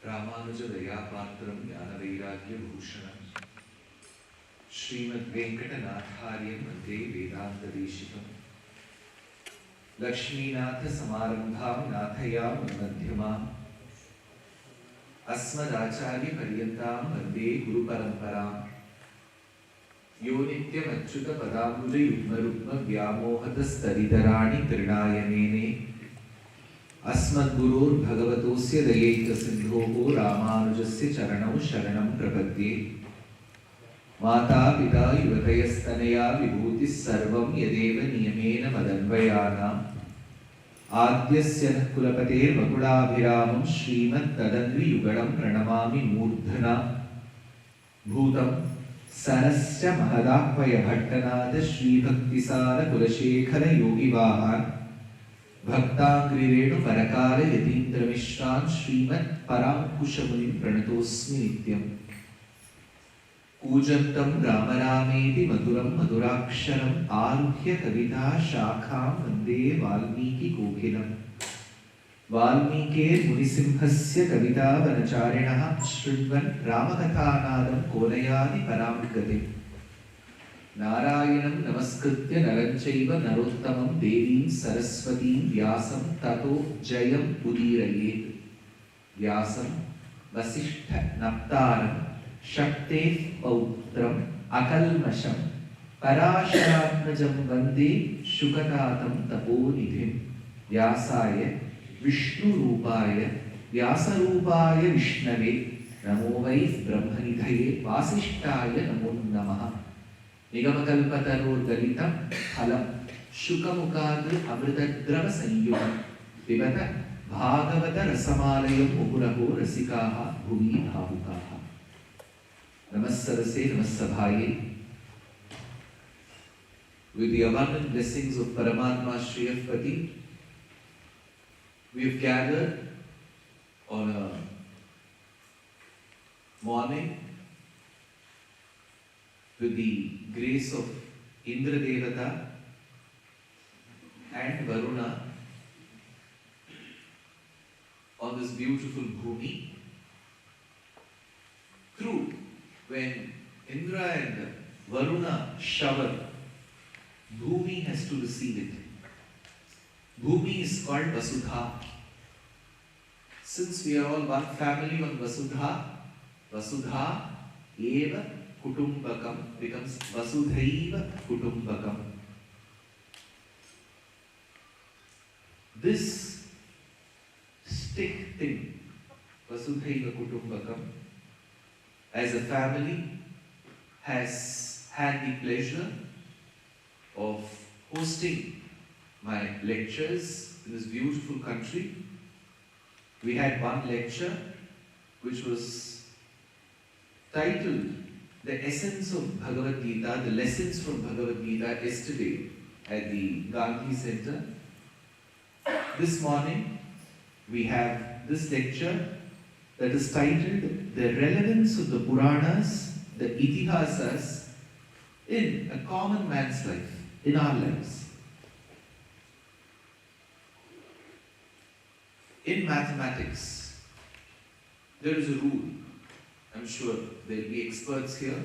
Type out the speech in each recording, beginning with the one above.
रामानुजदयापात्रं ज्ञानवैराग्यभूषणं श्रीमद्वेङ्कटनाथार्यं वन्दे वेदान्तदेशिकं लक्ष्मीनाथसमारम्भां नाथयां मध्यमाम् अस्मदाचार्यपर्यन्तां वन्दे गुरुपरम्पराम् यो नित्यमच्युतपदाम्बुजयुग्मरुग्मव्यामोहतस्तरितराणि तृणाय मेने अस्मद्गुरोर्भगवतोऽस्य दयैकसिन्धोः रामानुजस्य चरणौ शरणं प्रपद्ये। माता पिता युवतयस्तनया विभूतिः सर्वं यदेव नियमेन मदन्वयानाम् आद्यस्य नः कुलपतेर्वकुलाभिरामं श्रीमत्तदन्वियुगलं प्रणमामि मूर्धना। भूतं सरस्य महदाह्वयभट्टनाथ श्रीभक्तिसार कुलशेखर योगिवाहान् भक्ताङ्घ्रिरेणुपरकाल यतीन्द्रमिश्रान् श्रीमत्पराङ्कुशमुनिं प्रणतोऽस्मि नित्यम्। कूजन्तं राम रामेति मधुरं मधुराक्षरम् आरुह्य कविता शाखां वन्दे वाल्मीकिकोकिलम्। वाल्मीकेर्मुनिसिंहस्य कवितावनचारिणः शृण्वन् रामकथानादं कोनयाति परां गतिम्। नारायणं नमस्कृत्य नरं चैव नरोत्तमं देवीं सरस्वतीं व्यासं ततो जयम् उदीरयेत्। व्यासं वसिष्ठनप्तारं शक्तेः पौत्रम् अकल्मषं पराशरात्मजं वन्दे शुकतातं तपोनिधिं। व्यासाय विष्णुरूपाय व्यासरूपाय विष्णवे नमो वै ब्रह्मनिधये वासिष्ठाय नमो नमः। निगमकल्पतरोर्गलितं फलं शुकमुखाद् अमृतद्रवसंयुतं पिबत भागवतरसमालयं मुहुरहो रसिकाः भुवि भावुकाः। नमस्सरसे नमस्सभाये। With the abundant blessings of Paramatma Shriyapati, we have gathered on a morning with the grace of Indra Devata and Varuna on this beautiful bhumi. True, when Indra and Varuna shower, bhumi has to receive it. Bhumi is called Vasudha. Since we are all one family, one Vasudha, Vasudha eva Kutumbakam becomes Vasudhaiva Kutumbakam. This stick thing, Vasudhaiva Kutumbakam, as a family has had the pleasure of hosting my lectures in this beautiful country. We had one lecture which was titled The Essence of Bhagavad Gita, the lessons from Bhagavad Gita, yesterday at the Gandhi Center. This morning we have this lecture that is titled The Relevance of the Puranas, the Itihasas, in a common man's life, in our lives. In mathematics, there is a rule. I'm sure there will be experts here.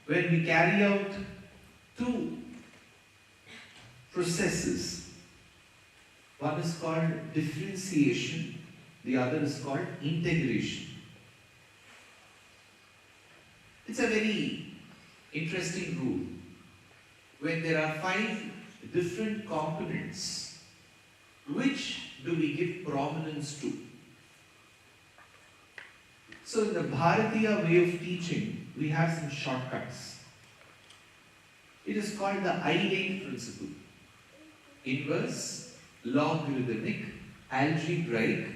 When we carry out two processes, one is called differentiation, the other is called integration. It's a very interesting rule. When there are 5 different components, which do we give prominence to? So in the Bharatiya way of teaching, we have some shortcuts. It is called the I-rate principle. Inverse, logarithmic, algebraic,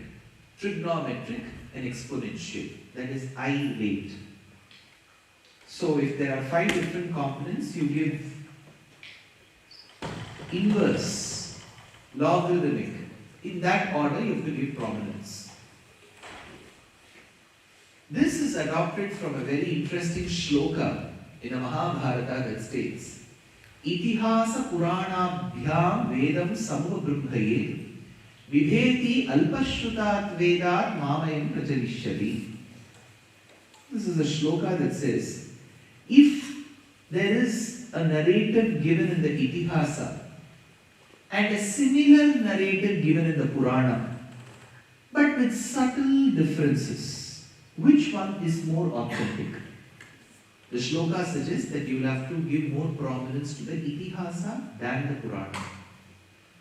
trigonometric, and exponential. That is I-rate. So if there are 5 different components, you give inverse, logarithmic. In that order, you have to give prominence. This is adopted from a very interesting shloka in a Mahabharata that states, Itihasa Puranabhyam Vedam Samubhrumhaye Vibheti alpashrutat vedat mamayam pracharishyati. This is a shloka that says, if there is a narrative given in the Itihasa and a similar narrative given in the Purana, but with subtle differences, which one is more authentic? The shloka suggests that you will have to give more prominence to the Itihasa than the Purana.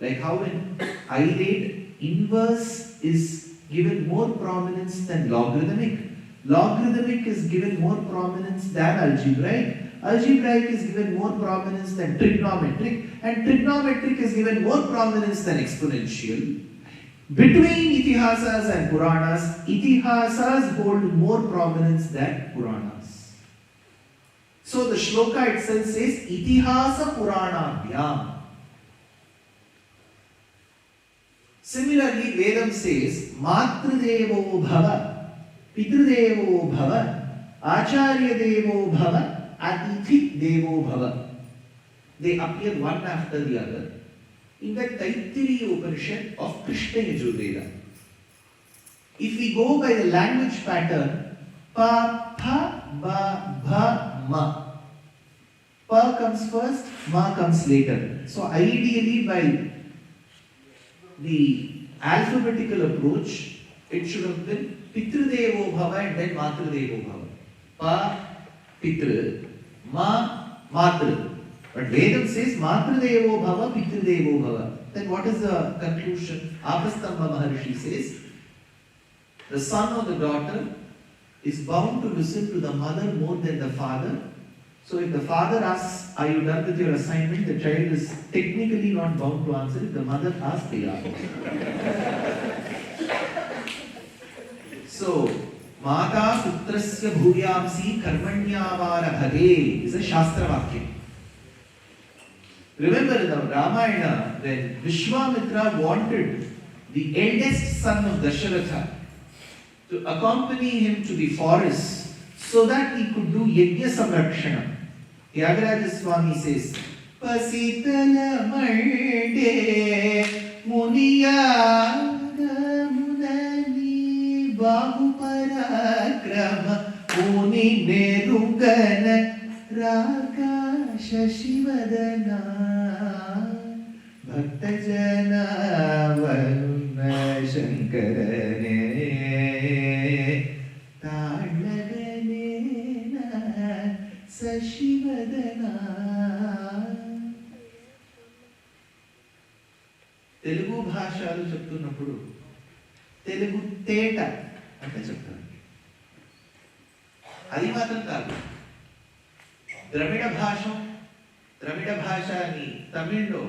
Like how in irate, inverse is given more prominence than logarithmic. Logarithmic is given more prominence than algebraic. Algebraic is given more prominence than trigonometric. And trigonometric is given more prominence than exponential. Between Itihasas and Puranas, Itihasas hold more prominence than Puranas. So the shloka itself says, Itihasa Puranabhyam. Similarly, Vedam says, Matradevo Bhava, Pitrudevo Bhava, Acharya Devo Bhava, Atithi Devo Bhava. They appear one after the other in the Taittiriya Upanishad of Krishna Yajurveda. If we go by the language pattern, Pa, Pha, Ba, Bha, Ma. Pa comes first, Ma comes later. So ideally by the alphabetical approach, it should have been Pitrudevo Bhava and then Matradevo Bhava. Pa, Pitru, Ma, Matru. But Vedam says Matradevo Bhava, Pitrudevo Bhava. Then what is the conclusion? Apastamba Maharshi says, the son or the daughter is bound to listen to the mother more than the father. So if the father asks, are you done with your assignment? The child is technically not bound to answer. If the mother asks, they are. So, Mata Putrasya Bhuyamsi Karmanyavara Hare is a Shastra Vakya. Remember in the Ramayana, when Vishwamitra wanted the eldest son of Dasharatha to accompany him to the forest so that he could do Yajna Samrakshana. Tyagaraja Swami says, Pasitala Malde Muniyaga Munani Bahu Parakrama Muni Nerungana Rakasha Shivadana Bhaktajana Varuna Shankarane Telugu భాషలు చెప్తున్నప్పుడు తెలుగు తేట అంటే చెప్తారు. అది మాత్రం కాదు, ద్రవిడ భాష అని తమిళ్లో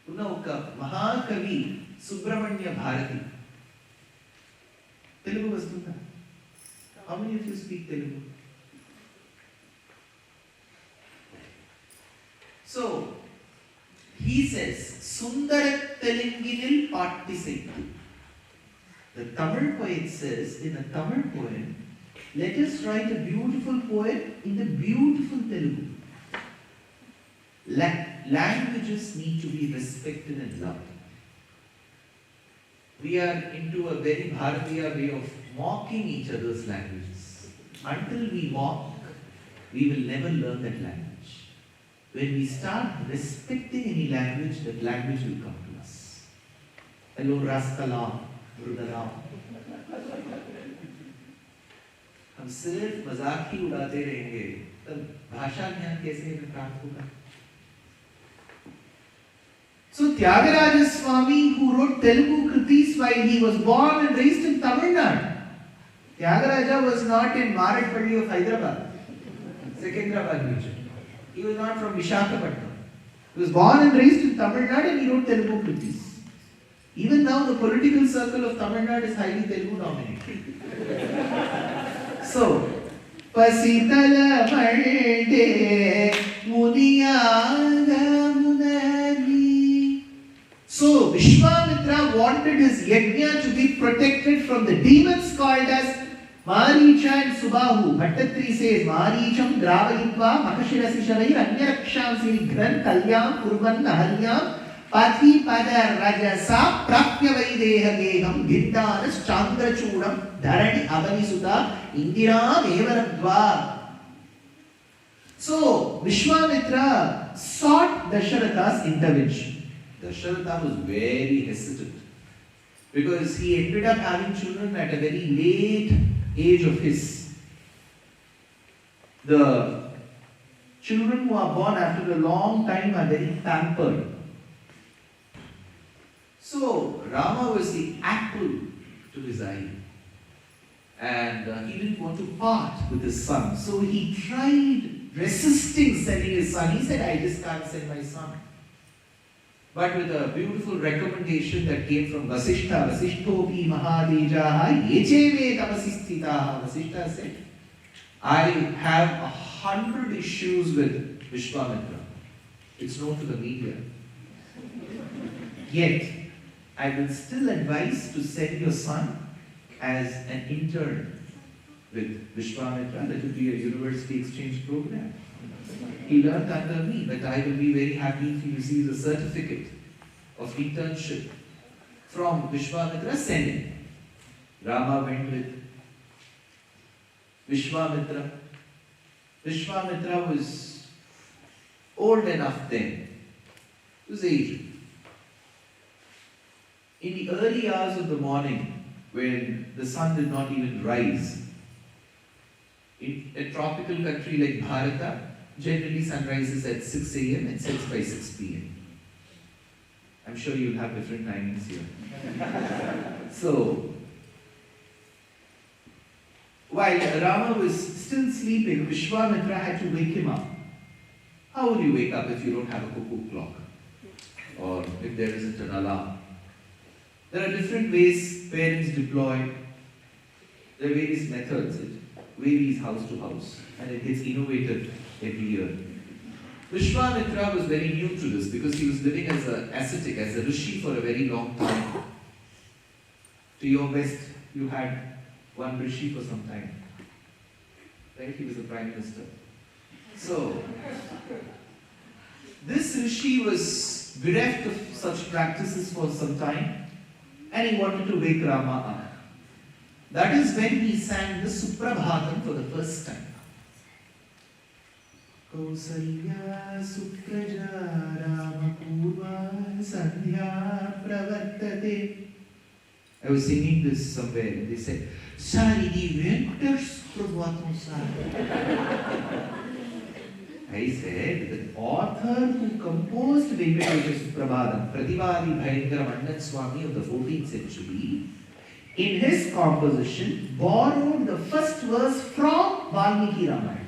ఉన్న ఒక మహాకవి సుబ్రహ్మణ్య భారతి. తెలుగు వస్తుందా? How many of you speak Telugu? So, he says, Sundara Telinginil Pattisaitu. The Tamil poet says, in a Tamil poem, let us write a beautiful poem in the beautiful Telugu. Languages need to be respected and loved. We are into a very Bharatiya way of mocking each other's languages. Until we mock, we will never learn that language. When we start respecting any language, that language will come to us. Hello, Raskalam, Rudaram. हम सिर्फ मजाक ही उड़ाते रहेंगे, तब भाषा ज्ञान कैसे प्राप्त होगा? So Tyagaraja Swami, who wrote Telugu Kritis while he was born and raised in Tamil Nadu. Tyagaraja was not in Maratpalli of Hyderabad, Secunderabad region. He was not from Visakhapatnam. He was born and raised in Tamil Nadu and he wrote Telugu Kritis. Even now the political circle of Tamil Nadu is highly Telugu dominated. So, Pasitala Malde Muniyaga Munani. So, Vishwamitra wanted his yajna to be protected from the demons called as Maricha and Subahu. Bhattatri says, Maricham Dravayitva Makashirasi Shavair Anyakshamsi Gran Kalyam Kurvan Naharyam Pati pada rajasa prapya vaideha geham gindanas chandrachudam dharani abanisuta indira evaradva. So Vishwamitra sought Dasharatha's intervention. Dasharatha was very hesitant because he ended up having children at a very late age of his. The children who are born after a long time are very pampered. So Rama was the apple to his eye, and he didn't want to part with his son. So he tried resisting sending his son. He said, I just can't send my son. But with a beautiful recommendation that came from Vasishtha, Vasishtopi Mahadejaha Yecheve Tapasisthitaha. Vasishtha said, I have 100 issues with Vishwamitra. It's known to the media. Yet, I will still advise to send your son as an intern with Vishwamitra. That will be a university exchange program. He learned under me, but I will be very happy if he receives a certificate of internship from Vishwamitra. Send him. Rama went with Vishwamitra. Vishwamitra was old enough then. He was aged. In the early hours of the morning, when the sun did not even rise, in a tropical country like Bharata, generally sun rises at 6 a.m. and sets by 6 p.m. I'm sure you'll have different timings here. So, while Rama was still sleeping, Vishwamitra had to wake him up. How will you wake up if you don't have a cuckoo clock? Or if there isn't an alarm? There are different ways parents deploy. There are various methods. It varies house to house, and it gets innovated every year. Vishwamitra was very new to this because he was living as an ascetic, as a rishi for a very long time. To your best, you had one rishi for some time. Right? He was a prime minister. So, this rishi was bereft of such practices for some time, and he wanted to wake Rama up. That is when he sang the Suprabhatam for the first time. Kausalya Supraja Rama Purva Sandhya Pravartate. I was singing this somewhere and they said, Saridi Venkatesh Suprabhatam Sar. I said, the author who composed Venkatesha Suprabhatam, Pratibadi Bhayangara Mandan Swami of the 14th century, in his composition borrowed the first verse from Valmiki Ramayana.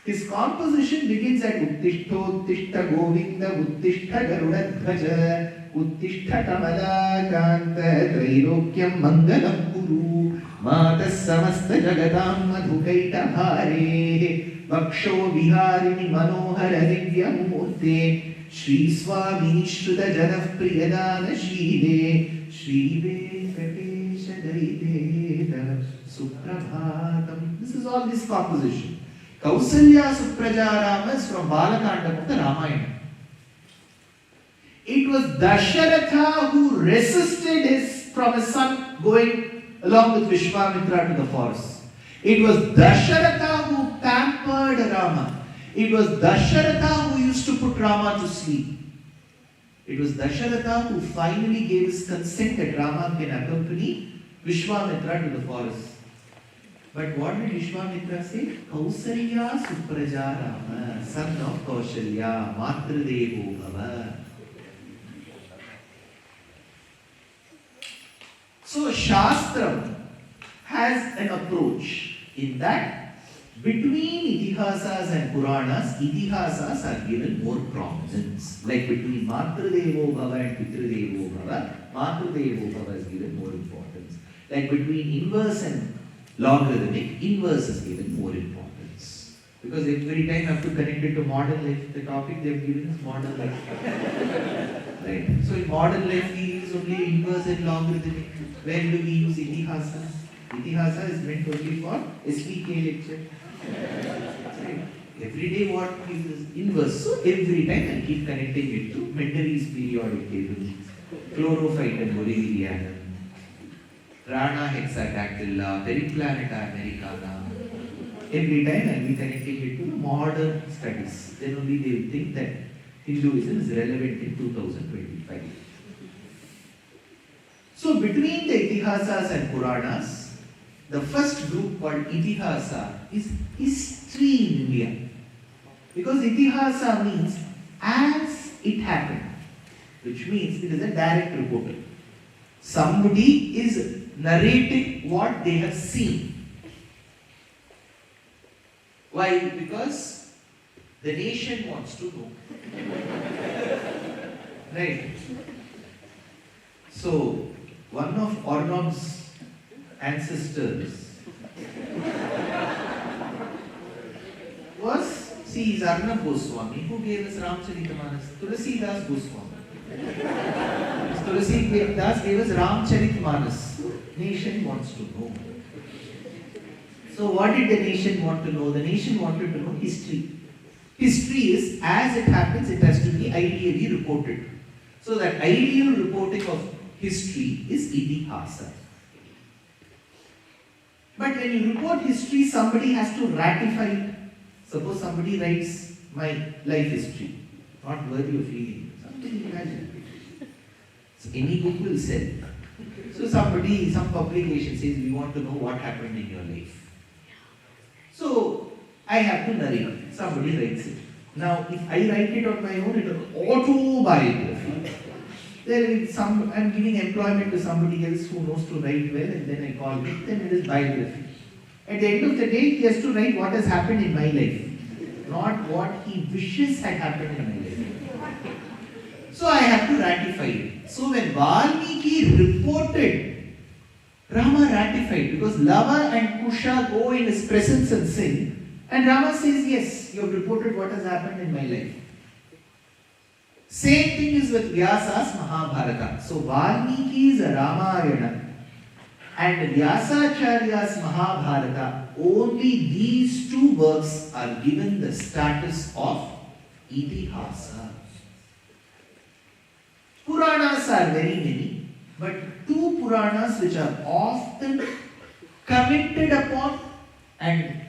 His composition begins at Uttishta Uttishta Govinda Uttishta Garudadhvaja Uttishta Tamala Kanta Trailokyam Mangalam Guru Matas Samasta Jagatam Madhukaita Bhare Vaksho Viharini Manohara Divya Murte Shri Swami Shruta Janaf Priyadana Shide Shri Venkatesha Daiteta Suprabhatam. This is all this composition. Kausalya Suprajarama is from Balakandam of the Ramayana. It was Dasharatha who resisted from his son going along with Vishwamitra to the forest. It was Dasharatha who pampered Rama. It was Dasharatha who used to put Rama to sleep. It was Dasharatha who finally gave his consent that Rama can accompany Vishwamitra to the forest. But what did Vishwamitra say? Kausalya Supraja Rama, son of Kaushalya, Matradevo Bhava. So Shastram has an approach in that between Itihasas and Puranas, Itihasas are given more prominence. Like between Matradevo Bhava and Pitradevo Bhava, Matradevo Bhava is given more importance. Like between inverse and logarithmic, inverse is given more importance. Because every time I have to connect it to modern life, the topic they have given is modern life. Right? So in modern life we use only inverse and logarithmic. Where do we use Itihasas? Itihasa is meant only for SPK lecture. Right? Every day what is inverse. So every time I keep connecting it to Mendeleev's periodic table, chlorophyte and Boliviana, Rana hexadactyla, Periplaneta americana. Every time I'll be connecting it to the modern studies. Then only they will think that Hinduism is relevant in 2025. So between the Itihasas and Puranas, the first group called Itihasa is history in India. Because Itihasa means as it happened, which means it is a direct report. Somebody is narrating what they have seen. Why? Because the nation wants to know. Right? So, one of Arnab's ancestors was, see, is Arnab Goswami, who gave us Ramcharitamanas. Tulasidas Goswami. Tulasidas gave us Ramcharitamanas. Nation wants to know. So what did the nation want to know? The nation wanted to know history. History is, as it happens, it has to be ideally reported. So that ideal reporting of history is Itihasa. But when you report history, somebody has to ratify it. Suppose somebody writes my life history, not worthy of reading. Something imagine. So any book will sell. So somebody, some publication says, we want to know what happened in your life. So I have to narrate. Somebody writes it. Now, if I write it on my own, it is autobiography. There is some, I'm giving employment to somebody else who knows to write well, and then I call it, then it is biography. At the end of the day, he has to write what has happened in my life, not what he wishes had happened in my life. So I have to ratify it. So when Valmiki reported, Rama ratified, because Lava and Kusha go in his presence and sing, and Rama says, yes, you have reported what has happened in my life. Same thing is with Vyasa's Mahabharata. So Valmiki's Ramayana and Vyasacharya's Mahabharata, only these two works are given the status of Itihasa. Puranas are very many, but two Puranas which are often commented upon and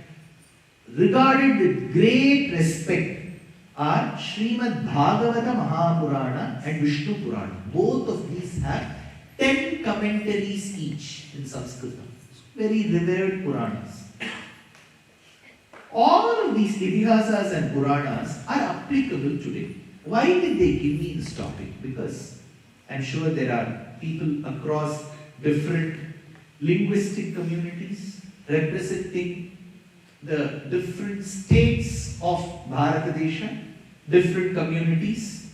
regarded with great respect are Srimad Bhagavata Mahapurana and Vishnu Purana. Both of these have 10 commentaries each in Sanskrit. Very revered Puranas. All of these Itihasas and Puranas are applicable today. Why did they give me this topic? Because I'm sure there are people across different linguistic communities representing the different states of Bharatadesha, different communities,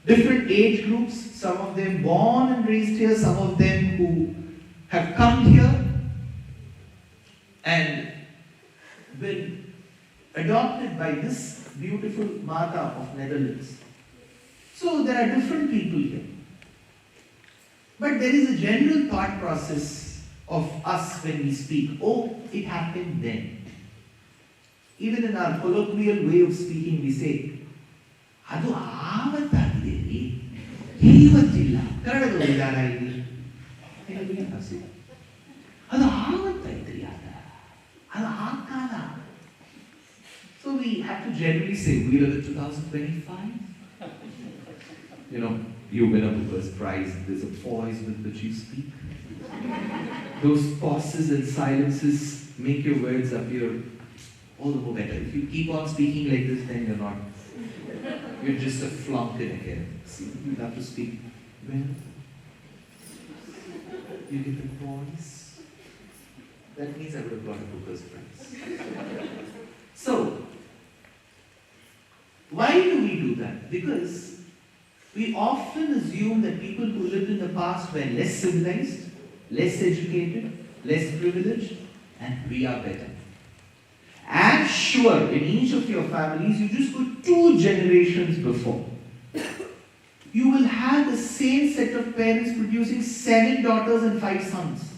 different age groups, some of them born and raised here, some of them who have come here and been adopted by this beautiful Mata of Netherlands. So there are different people here. But there is a general thought process of us when we speak. Oh, it happened then. Even in our colloquial way of speaking, we say, Adu avatagide re, ivattilla. Kannadada vidara idi. Adu avattaidri ada. Adu aakala. So we have to generally say, we live in 2025. You know, you win a Booker's Prize, there's a poise with which you speak. Those pauses and silences make your words appear all the more better. If you keep on speaking like this, then you're not. You're just a flunk in academics. You have to speak well. You get the voice. That means I would have got a Booker's Prize. So, why do we do that? Because we often assume that people who lived in the past were less civilized, less educated, less privileged, and we are better. I'm sure in each of your families, you just go 2 generations before. You will have the same set of parents producing 7 daughters and 5 sons.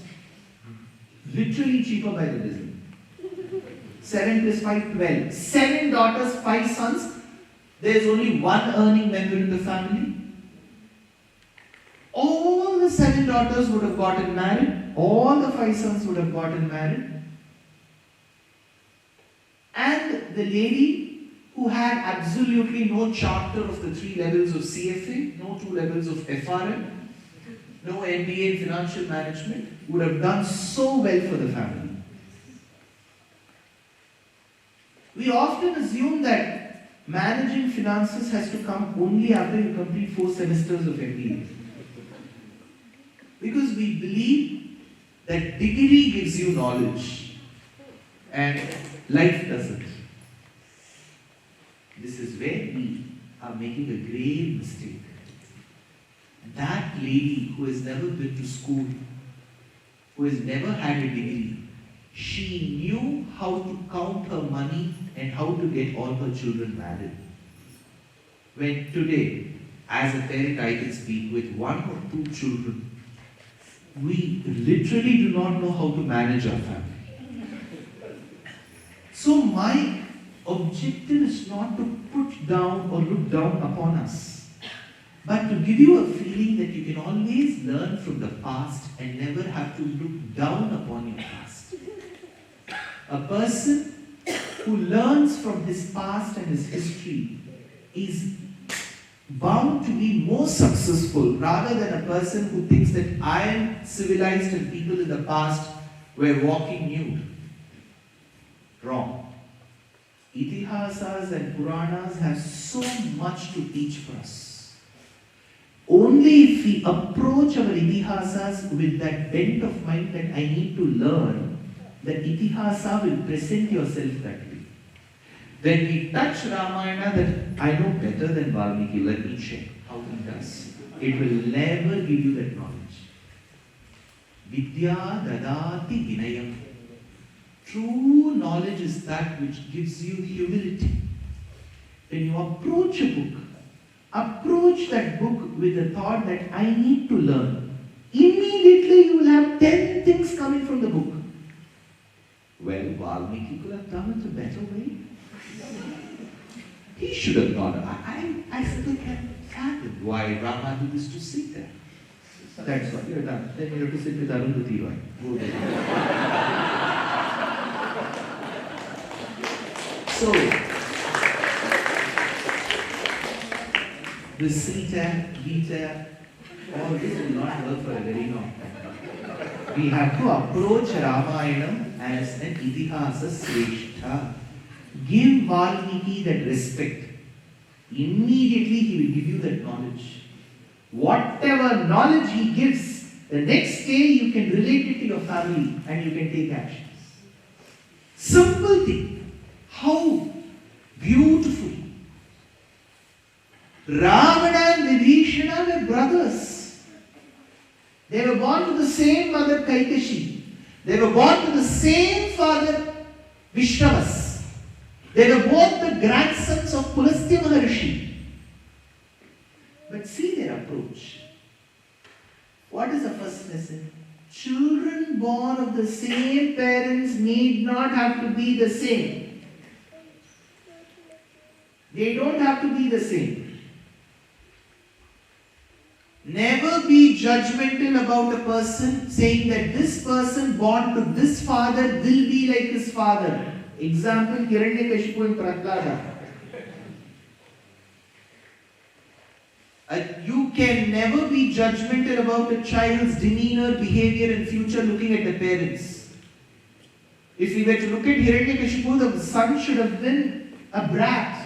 Literally cheaper by the dozen. 7 plus 5, 12. 7 daughters, 5 sons. There is only one earning member in the family. All the 7 daughters would have gotten married. All the 5 sons would have gotten married. And the lady who had absolutely no charter of the 3 levels of CFA, no 2 levels of FRM, no MBA in financial management, would have done so well for the family. We often assume that managing finances has to come only after you complete 4 semesters of MBA. Because we believe that degree gives you knowledge and life doesn't. This is where we are making a grave mistake. That lady who has never been to school, who has never had a degree, she knew how to count her money and how to get all her children married. When today, as a parent, I can speak with 1 or 2 children, we literally do not know how to manage our family. So my objective is not to put down or look down upon us, but to give you a feeling that you can always learn from the past and never have to look down upon your past. A person who learns from his past and his history is bound to be more successful rather than a person who thinks that I am civilized and people in the past were walking nude. Wrong. Itihasas and Puranas have so much to teach for us. Only if we approach our Itihasas with that bent of mind that I need to learn, the Itihasa will present yourself that way. When we touch Ramayana, that I know better than Valmiki, let me check how he does. It will never give you that knowledge. Vidya dadati vinayam. True knowledge is that which gives you humility. When you approach a book, approach that book with the thought that I need to learn. Immediately you will have 10 things coming from the book. Well, Valmiki could have done it a better way. He should have gone. I still can't fathom why Rama did this to Sita. That's why you're done. Then you have to sit with Arundhati Roy. Go there. So, the Sita, Gita, all this will not work for a very long time. We have to approach Ramayana as an Itihasas Sreshta. Give Valmiki that respect. Immediately he will give you that knowledge. Whatever knowledge he gives, the next day you can relate it to your family and you can take actions. Simple thing. How beautiful. Ravana and Vibhishana were brothers. They were born to the same mother Kaikeshi. They were born to the same father Vishnavas. They were both the grandsons of Pulastya Maharishi. But see their approach. What is the first lesson? Children born of the same parents need not have to be the same. They don't have to be the same. Never be judgmental about a person saying that this person born to this father will be like his father. Example, Hiranyakashipu and Prahlada. You can never be judgmental about a child's demeanor, behavior and future looking at the parents. If we were to look at Hiranyakashipu, the son should have been a brat.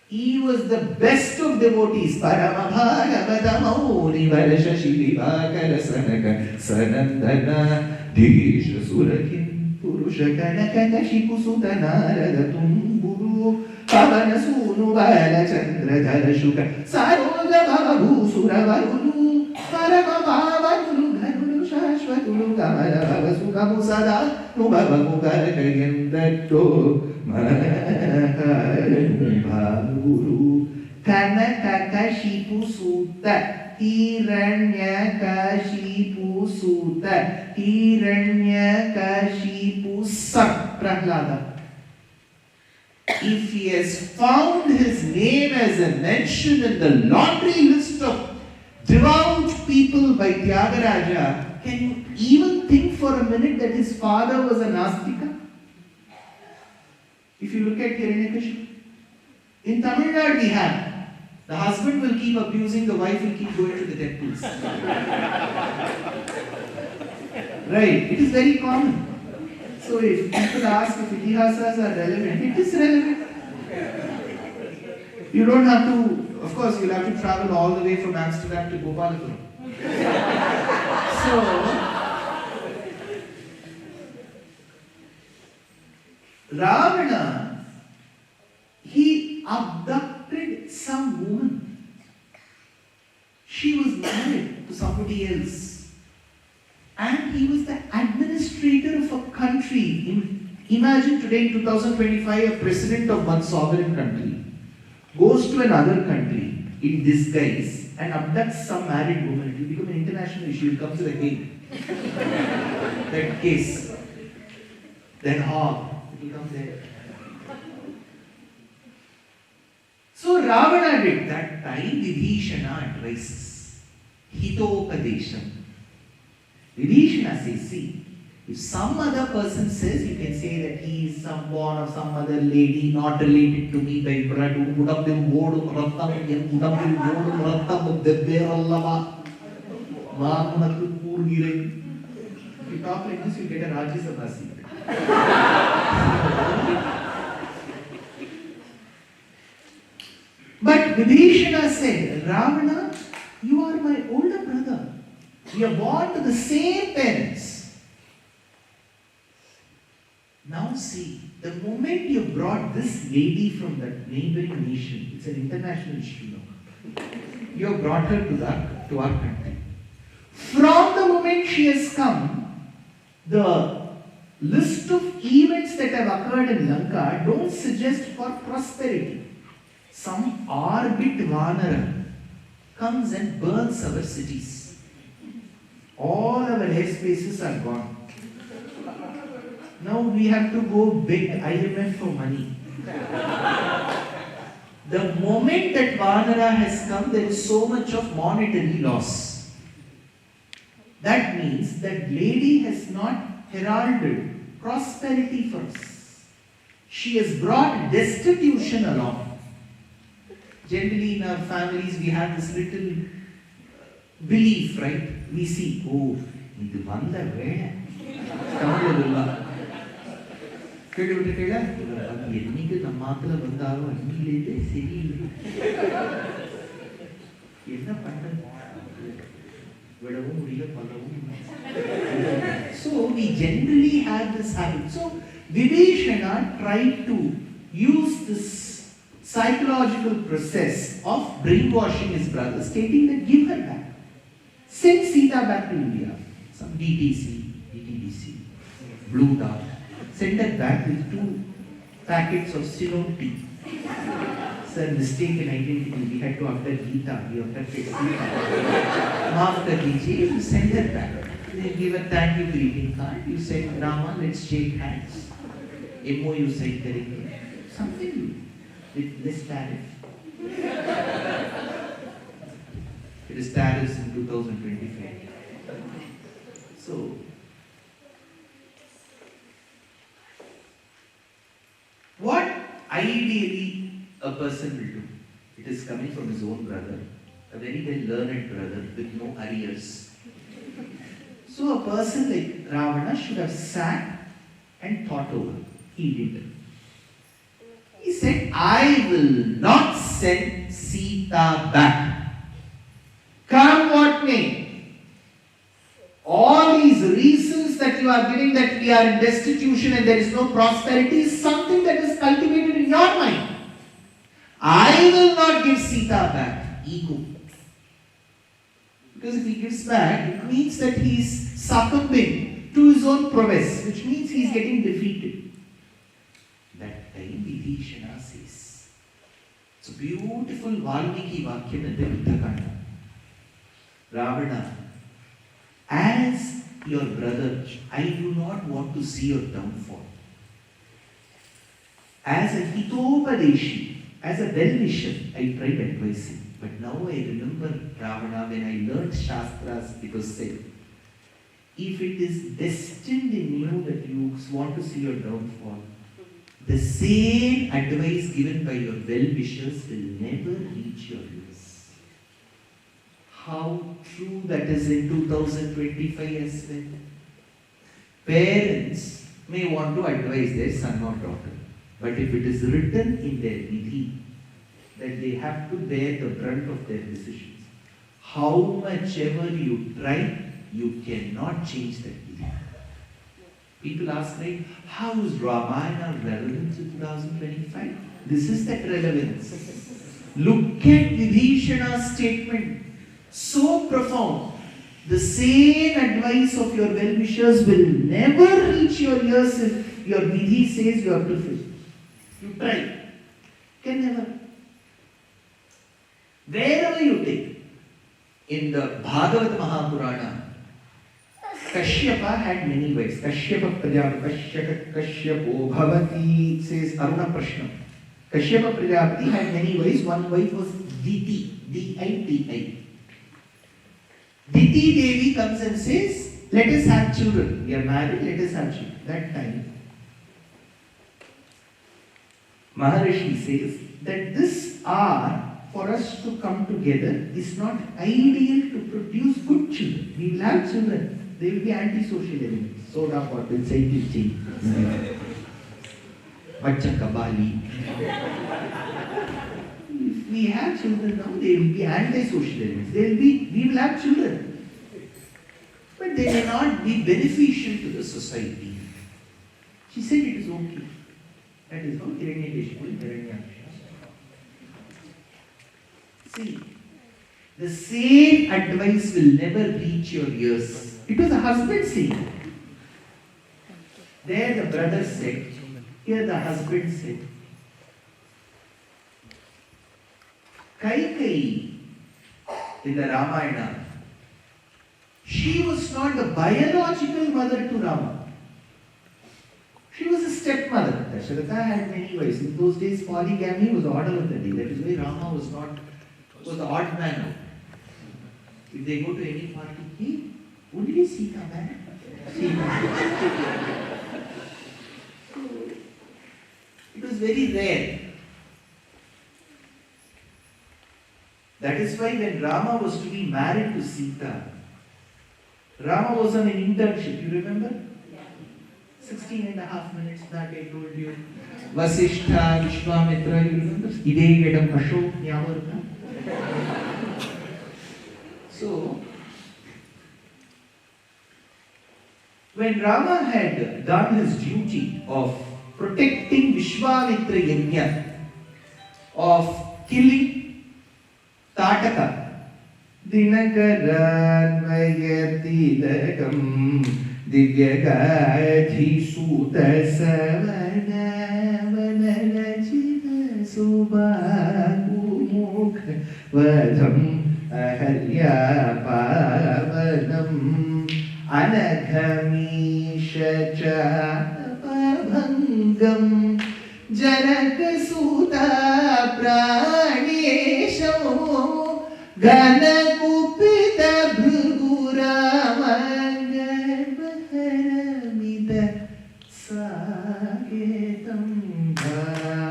He was the best of devotees. Paramabhagavadamauni varashashilivakara sanaka sanandana disha surakin purusha kanakakashipu sutanaradatum guru pavana sunu vala chandra dharashuka saroja bhavabu suravarulu paramabhavadulu ghanulu shashvatulu kamala bhavasukamu sada nubhavamukakayam datto Guru Kanakakashipu Sutta. Hiranyakashipu Suta, Hiranyakashipu Sat Prahlada. If he has found his name as a mention in the laundry list of devout people by Tyagaraja, can you even think for a minute that his father was a Nastika? If you look at Hiranyakashipu, in Tamil Nadu we have, the husband will keep abusing, the wife will keep going to the temples. Right, it is very common. So if people ask if Itihasas are relevant, it is relevant. You don't have to, of course, you'll have to travel all the way from Amsterdam to Gopalapuram. So, Ravana, he abducted some woman. She was married to somebody else. And he was the administrator of a country. Imagine today in 2025, a president of one sovereign country goes to another country in disguise and abducts some married woman. It will become an international issue. It comes to the Hague. That case. That hog. It will come there. So Ravana did that time. Vibhishana advises. Hitopadesham. Vibhishana says, see, if some other person says, you can say that he is some born of some other lady not related to me by blood. If you talk like this, you get a Rajya Sabha seat. But Vibhishana said, Ravana, you are my older brother. We are born to the same parents. Now see, the moment you brought this lady from that neighboring nation, it's an international issue now. You have brought her to our country. From the moment she has come, the list of events that have occurred in Lanka don't suggest for prosperity. Some arbit Vanara comes and burns our cities. All our airspaces are gone. Now we have to go beg IMF for money. The moment that Vanara has come, there is so much of monetary loss. That means that lady has not heralded prosperity for us. She has brought destitution along. Generally in our families we have this little belief, right? We see, oh, idu vanda vela. Tamililla. Keduvittukilla, ennikku nammathula vandalo annilede seriyilla. Enna pandradhu? Vedavum mudiyala pallavum. So we generally have this habit. So Vibhishana tried to use this psychological process of brainwashing his brother, stating that give her back. Send Sita back to India. Some DTBC, Blue Dart. Send her back with 2 packets of Ceylon tea. Sir, mistaken identity. We had to abduct Gita. We abducted Sita. Maaf kar dijiye, you send her back. They give a thank you greeting card. You say, Rama, let's shake hands. MOU sign karenge. Something with less tariff. It is tariffs in 2025. So, what ideally a person will do? It is coming from his own brother, a very well learned brother with no arrears. So a person like Ravana should have sat and thought over. He did. He said, I will not send Sita back. Come what may. All these reasons that you are giving that we are in destitution and there is no prosperity is something that is cultivated in your mind. I will not give Sita back. Ego. Because if he gives back, it means that he is succumbing to his own prowess, which means he is getting defeated. That time Vibhishana says, it's a beautiful Valmiki Vakyam in the Uttarakhand. Ravana, as your brother, I do not want to see your downfall. As a hitopadeshi, as a well-wisher, I tried advising. But now I remember, Ravana, when I learned Shastras, it was said, if it is destined in you that you want to see your downfall, the same advice given by your well-wishers will never reach your ears. How true that is in 2025 as well. Parents may want to advise their son or daughter, but if it is written in their vidhi that they have to bear the brunt of their decisions, how much ever you try, you cannot change that vidhi. People ask, right, how is Ramayana relevant to 2025? This is that relevance. Look at Vibhishana's statement. So profound. The same advice of your well-wishers will never reach your ears if your vidhi says you have to fill. You try. Can never. Wherever you take. In the Bhagavad Mahapurana, Kashyapa had many wives. Kashyapa Prajapati, Kashyapo Bhavati, says Aruna Prashna. Kashyapa Prajapati had many wives. One wife was Diti, D-I-T-I. Diti Devi comes and says, let us have children. We are married, let us have children. That time, Maharishi says that this hour for us to come together is not ideal to produce good children. We will have children. They will be anti-social elements. Soda bottle, cycle chain, Bacha Kabali. If we have children now, they will be anti-social elements. We will have children. But they may not be beneficial to the society. She said it is okay. That is how Hiranyakeshipu Hiranyaksha. See, the same advice will never reach your ears. It was a husband saying. There the brother said, here the husband said. Kaikeyi in the Ramayana, she was not the biological mother to Rama. She was a stepmother. Dasharatha had many wives. In those days, polygamy was the order of the day. That is why Rama was the odd man out. If they go to any party, hey, only Sita man. It was very rare. That is why when Rama was to be married to Sita, Rama was on an internship, you remember? 16 and a half minutes back I told you. Vasishtha, Vishwamitra, you remember? Ide Vedam Ashok, Nyavarka. So, when Rama had done his duty of protecting Vishwamitra Yajna, of killing Tataka, Dinakaran Vayatilakam Divyagathi Suta Savana Vanalachita Subhakumukha Vadam Ahalya Pavanam Anaghamisha Chapabhangam Janakasuta Pranesham Ganakupita Bhuguramangabaharamita Saketam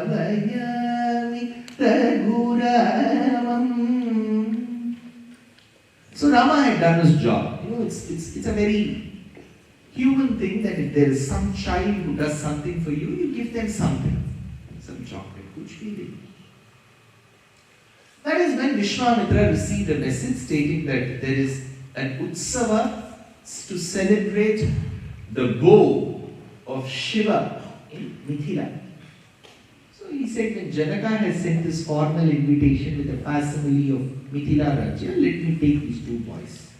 Bhavayami Raghuramam. So Rama had done his job. You know, it's a very human thing that if there is some child who does something for you, you give them something. Some chocolate, kuch bhi de. That is when Vishwamitra received a message stating that there is an Utsava to celebrate the bow of Shiva in Mithila. So he said, when Janaka has sent this formal invitation with the facsimile of Mithila Rajya, let me take these two boys.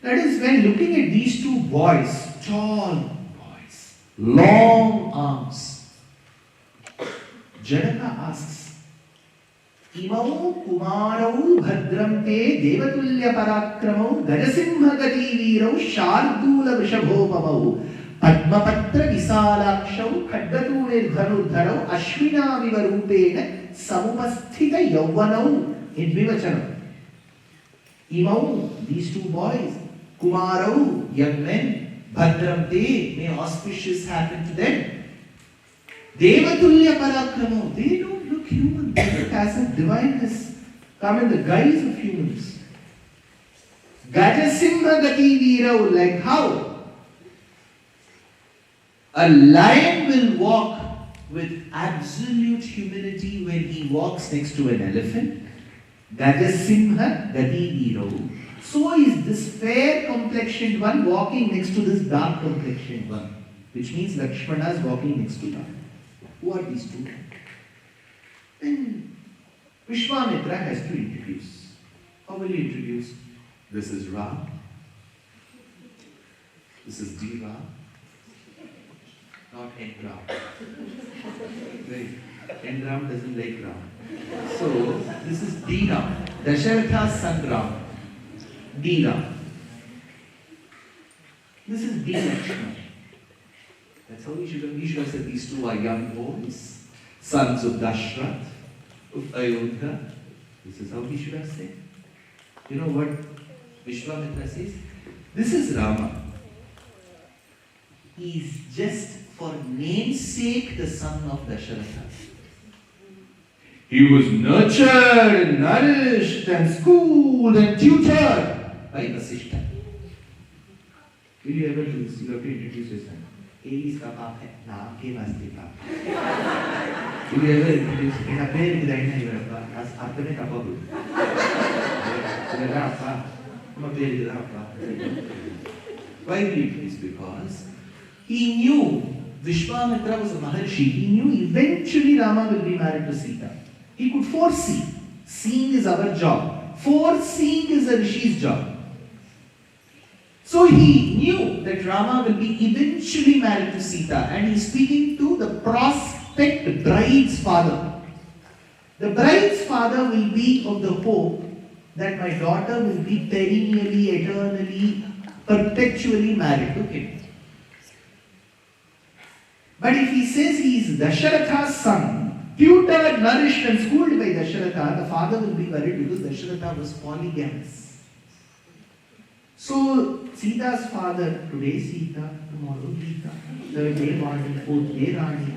That is when looking at these two boys, tall boys, long arms, Janaka asks, Imau kumarau bhadram te devatulya parakramau gadasimha gati veerau shardula vishabhopamau padmapatra visalakshau khadgatu nirdhanurdharau ashvina vivarupena samupasthita yauvanau in Vivachanam. Imau, these two boys, kumarau, young men, bhadram te, may auspicious happen to them. Devatulya parakramau, they don't look human, they look as if divine has come in the guise of humans. Gajasimha gati veerau, like how? A lion will walk with absolute humility when he walks next to an elephant. Gajasimha gati veerau. So is this fair complexioned one walking next to this dark complexioned one, which means Lakshmana is walking next to Ram. Who are these two? Then Vishwamitra has to introduce. How will he introduce? This is Ram. This is D Ram. Not N Ram. Right. N Ram doesn't like Ram. So this is D Ram. Dasharatha's son Ram. D Ram. This is D Lakshmana. That's how he should have said these two are young boys, sons of Dashrath, of Ayodhya. This is how he should have said. You know what Vishwamitra says? This is Rama. He is just for namesake the son of Dasharatha. He was nurtured and nourished and schooled and tutored by Vasishtha. Will you ever do this? You have to introduce yourself. Aries का पाप है, नाम के वास्ते पाप. Will you ever introduce? मेरा पैर गिराई नहीं बरपा, आज आप तो नहीं कापा बोल. मेरा आपा, मैं पैर गिरा आपा. Why will he do this? Because he knew Vishwamitra was a Maharshi. He knew eventually Rama will be married to Sita. He could foresee. Seeing is our job. Foreseeing is a Rishi's job. So he knew that Rama will be eventually married to Sita, and he's speaking to the prospect bride's father. The bride's father will be of the hope that my daughter will be perennially, eternally, perpetually married to him. But if he says he is Dasharatha's son, tutored, nourished and schooled by Dasharatha, the father will be worried because Dasharatha was polygamous. So, Sita's father, today Sita, tomorrow Sita, third day Rani, fourth day Rani.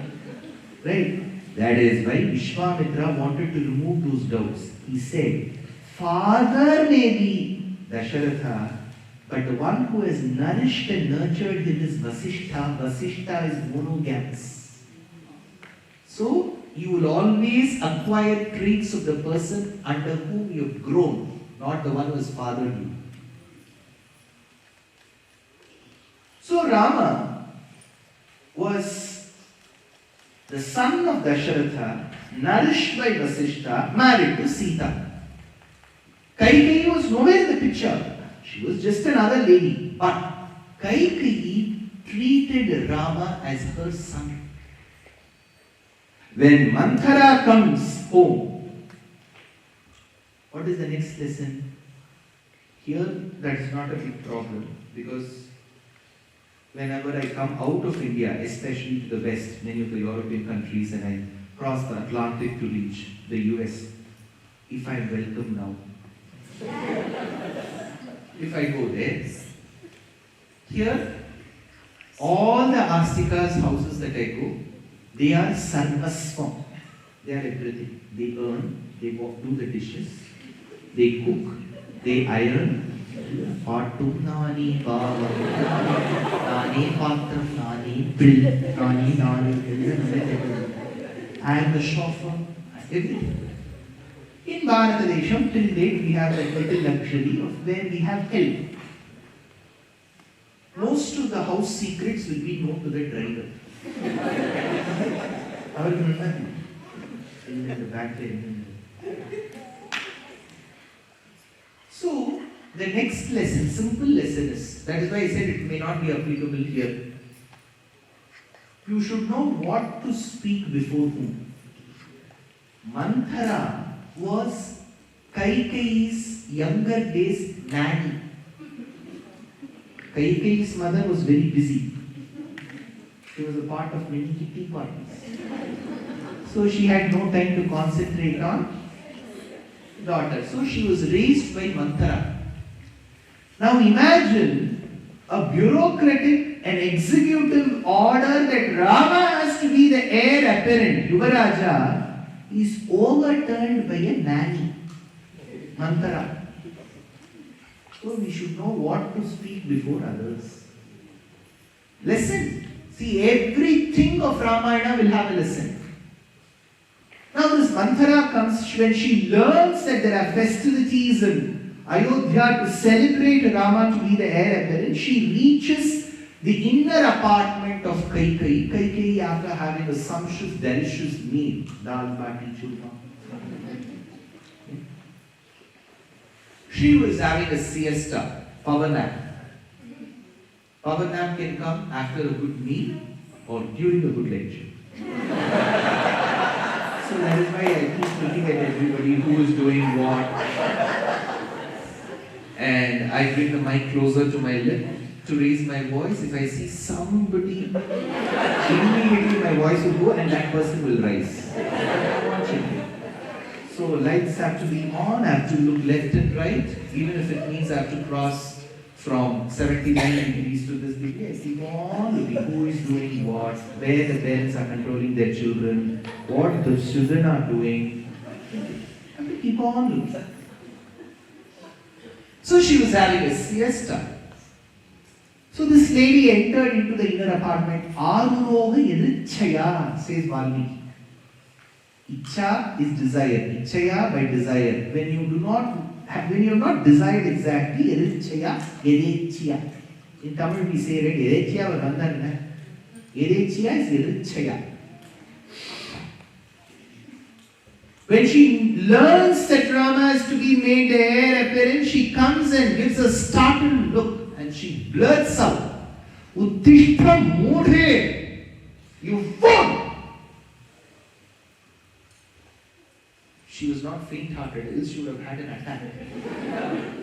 Right? That is why Vishwamitra wanted to remove those doubts. He said, father may be Dasharatha, but the one who has nourished and nurtured him is Vasishtha. Vasishtha is monogamous. So, you will always acquire traits of the person under whom you have grown, not the one who has fathered you. So Rama was the son of Dasharatha, nourished by Vasishtha, married to Sita. Kaikeyi was nowhere in the picture. She was just another lady. But Kaikeyi treated Rama as her son. When Manthara comes home, what is the next lesson? Here, that's not a big problem, because whenever I come out of India, especially to the west, many of the European countries, and I cross the Atlantic to reach the US, if I am welcome now, if I go there, here, all the Astikas' houses that I go, they are sarvasvam. They are everything. They earn, they do the dishes, they cook, they iron. Patum nani bava, nani patram nani bill, nani. I am the chauffeur, everything. In Bharatadesham, till date, we have that little luxury of where we have help. Most of the house secrets will be known to the driver. I will remember in the back lane. So, the next lesson, simple lesson is, that is why I said it may not be applicable here. You should know what to speak before whom. Manthara was Kaikeyi's younger days nanny. Kaikeyi's mother was very busy. She was a part of many kitty parties. So she had no time to concentrate on daughter. So she was raised by Manthara. Now imagine a bureaucratic and executive order that Rama has to be the heir apparent, Yuvaraja, is overturned by a nanny, Manthara. So we should know what to speak before others. Lesson. See, everything of Ramayana will have a lesson. Now this Manthara comes when she learns that there are festivities in Ayodhya to celebrate Rama to be the heir apparent. She reaches the inner apartment of Kaikeyi. Kaikeyi, after having a sumptuous, delicious meal, dal bati churma, she was having a siesta, power nap. Power nap can come after a good meal or during a good lecture. So that is why I keep looking at everybody who is doing what. And I bring the mic closer to my lip to raise my voice. If I see somebody, immediately my voice will go and that person will rise. So lights have to be on, I have to look left and right, even if it means I have to cross from 79 degrees to this degree. I keep on looking who is doing what, where the parents are controlling their children, what the children are doing. I have to keep on looking. So she was having a siesta. So this lady entered into the inner apartment. Aruroga yadichaya, says Valmiki. Icha is desire. Ichaya by desire. When you have not desired exactly, yadichaya, yadichaya. In Tamil we say, right, yadichaya or vandana. Yadichaya is yadichaya. When she learns that Rama is to be made the heir apparent, she comes and gives a startled look and she blurts out, Uttishta Mudhe, you fool! She was not faint-hearted, else she would have had an attack.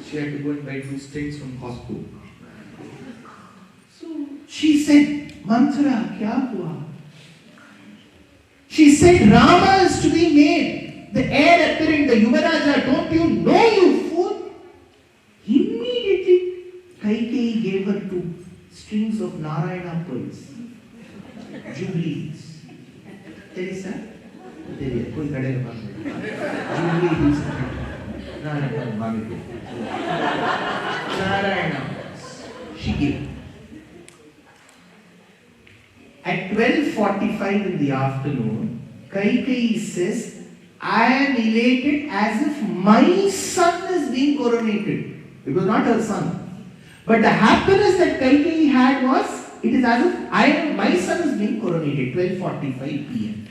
She had to go and buy 2 stings from Costco. So she said, Manthara, kya hua? She said, Rama is to be made the heir apparent, the Yuvaraja. Don't you know, you fool? Immediately, Kaikeyi gave her 2 strings of Narayana pearls, jubilees. Teresa? Teresa, koi kade na jubilee Narayana. She gave. At 12:45 in the afternoon, Kaikeyi says, I am elated as if my son is being coronated. It was not her son. But the happiness that Kaikeyi had was, it is as if my son is being coronated. 12:45 p.m.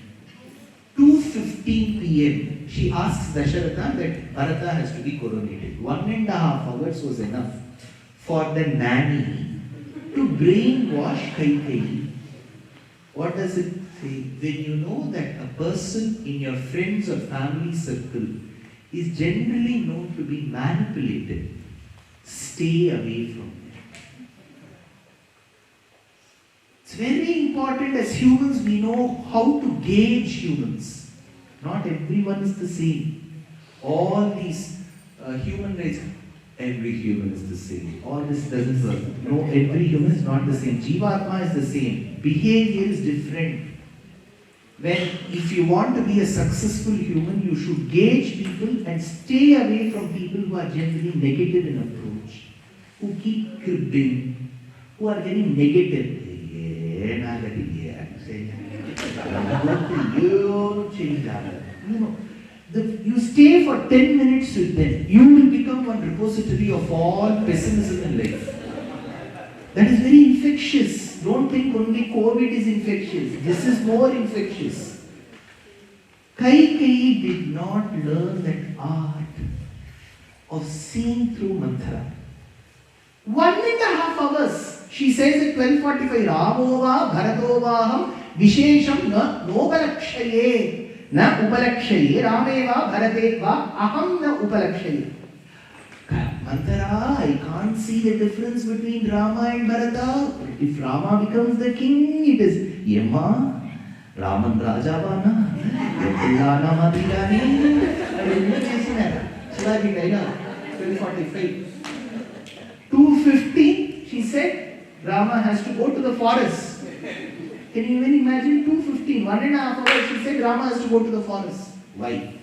2:15 p.m. She asks Dasharatha that Bharata has to be coronated. 1.5 hours was enough for the nanny to brainwash Kaikeyi. What does it say? When you know that a person in your friends or family circle is generally known to be manipulated, stay away from them. It's very important as humans, we know how to gauge humans. Not everyone is the same. All these human rights, every human is the same. All this doesn't work. No, every human is not the same. Jivatma is the same. Behavior is different. If you want to be a successful human, you should gauge people and stay away from people who are generally negative in approach, who keep cribbing, who are very negative. You stay for 10 minutes with them, you will become one repository of all pessimism in life. That is very infectious. Don't think only COVID is infectious. This is more infectious. Kaikeyi did not learn that art of seeing through Manthara. 1.5 hours. She says at 12:45, Ramova Bharatova Vishesham Nobalakshaye. Na upalakshaye Rameva Bharateva aham na upalakshaye. Mantara, I can't see the difference between Rama and Bharata. If Rama becomes the king, it is Yema, Raman Rajavana, Yadilana Madirani. I will make this in a Shivaji dialogue, 1245. 2:15, she said, Rama has to go to the forest. Can you even imagine 2:15, 1.5 hours, she said Rama has to go to the forest. Why?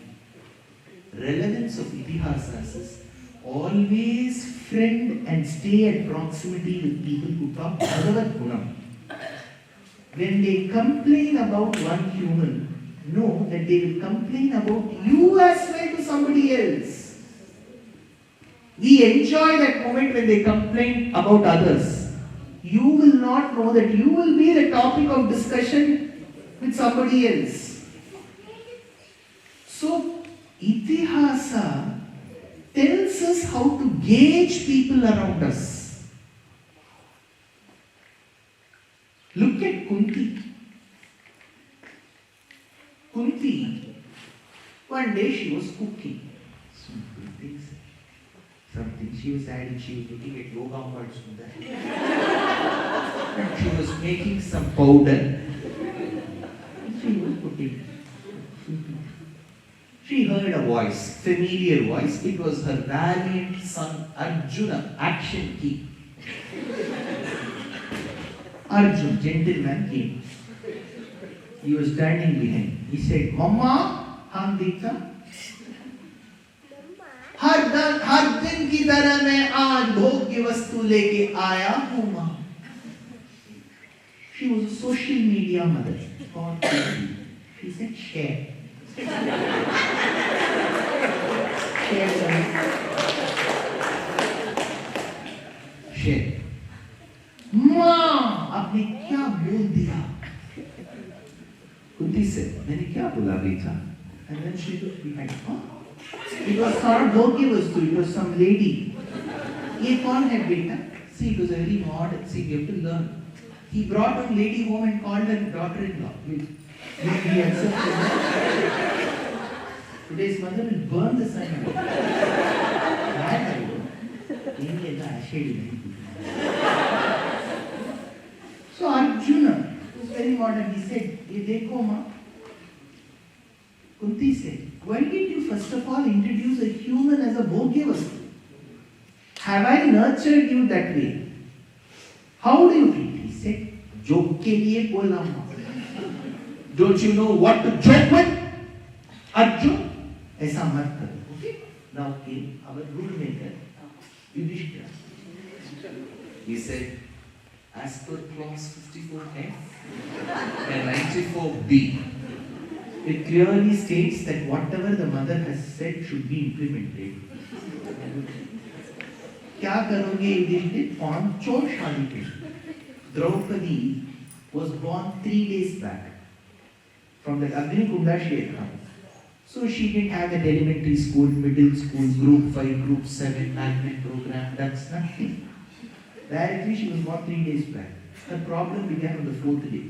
Relevance of Itihasas is always friend and stay at proximity with people who talk Bhagavad Gunam. When they complain about one human, know that they will complain about you as well to somebody else. We enjoy that moment when they complain about others. You will not know that you will be the topic of discussion with somebody else. So, Itihasa tells us how to gauge people around us. Look at Kunti. Kunti, one day she was cooking. Something she was adding, she was looking at yoga words from there. And she was making some powder. She was putting. She heard a voice, familiar voice. It was her valiant son Arjuna, action king. Arjun, gentleman, came. He was standing behind. He said, Mama, Handika. हर दिन की तरह मैं आज भोग की वस्तु लेके आया हूँ माँ. She was a social media mother. God bless you. She said share. Share. माँ आपने क्या बोल दिया? कुंती से मैंने क्या बोला बेटा? And then she looked behind. It was not Bhogi Vastu, it was some lady. ये कौन है बेटा? See, it was very modern. See, you have to learn. He brought one lady home and called her daughter-in-law. He accepted that. Today's mother will burn the son. That I know. So Arjuna was very modern. He said, "Ye dekho ma." Kunti said, why did you first of all introduce a human as a Bhogyavastu? Have I nurtured you that way? How do you treat? He said, joke ke liye bola ma. Don't you know what to joke with? Arjun, aisa mat karo. Okay? Now came our rule maker, Yudhishthira. He said, as per clause 54F and 94B, it clearly states that whatever the mother has said should be implemented. क्या करोगे Yudhishthira? पांचों शादी के. Draupadi was born 3 days back. From that Agni Kunda she had come. So she didn't have that elementary school, middle school, group 5, group 7, magnet program. That's nothing. Directly she was born 3 days back. Her problem began on the 4th day.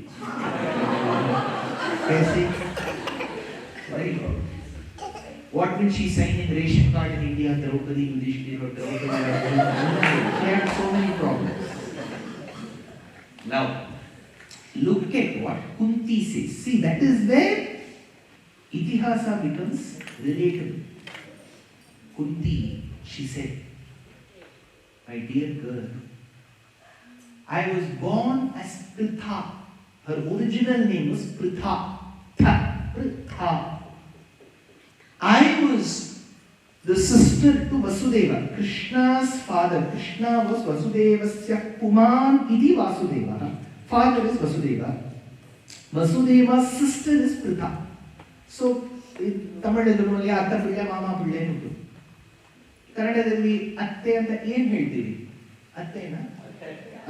Right? What will she sign in ration card in India? Draupadi Yudhishthira or Draupadi. She had so many problems. Now, look at what Kunti says. See, that is where Itihasa becomes relatable. Kunti, she said, my dear girl, I was born as Pritha. Her original name was Pritha. Pritha. I was the sister to Vasudeva, Krishna's father. Krishna was Vasudevasya Puman Iti Vasudeva. Father is Vasudeva. Vasudeva's sister is Pritha. So, Tamil Atta Pilla Mama Pilla Nutu. Kannadadalli atte anta ಏನು ಹೇಳ್ತೀವಿ? ಅತ್ತೆನಾ?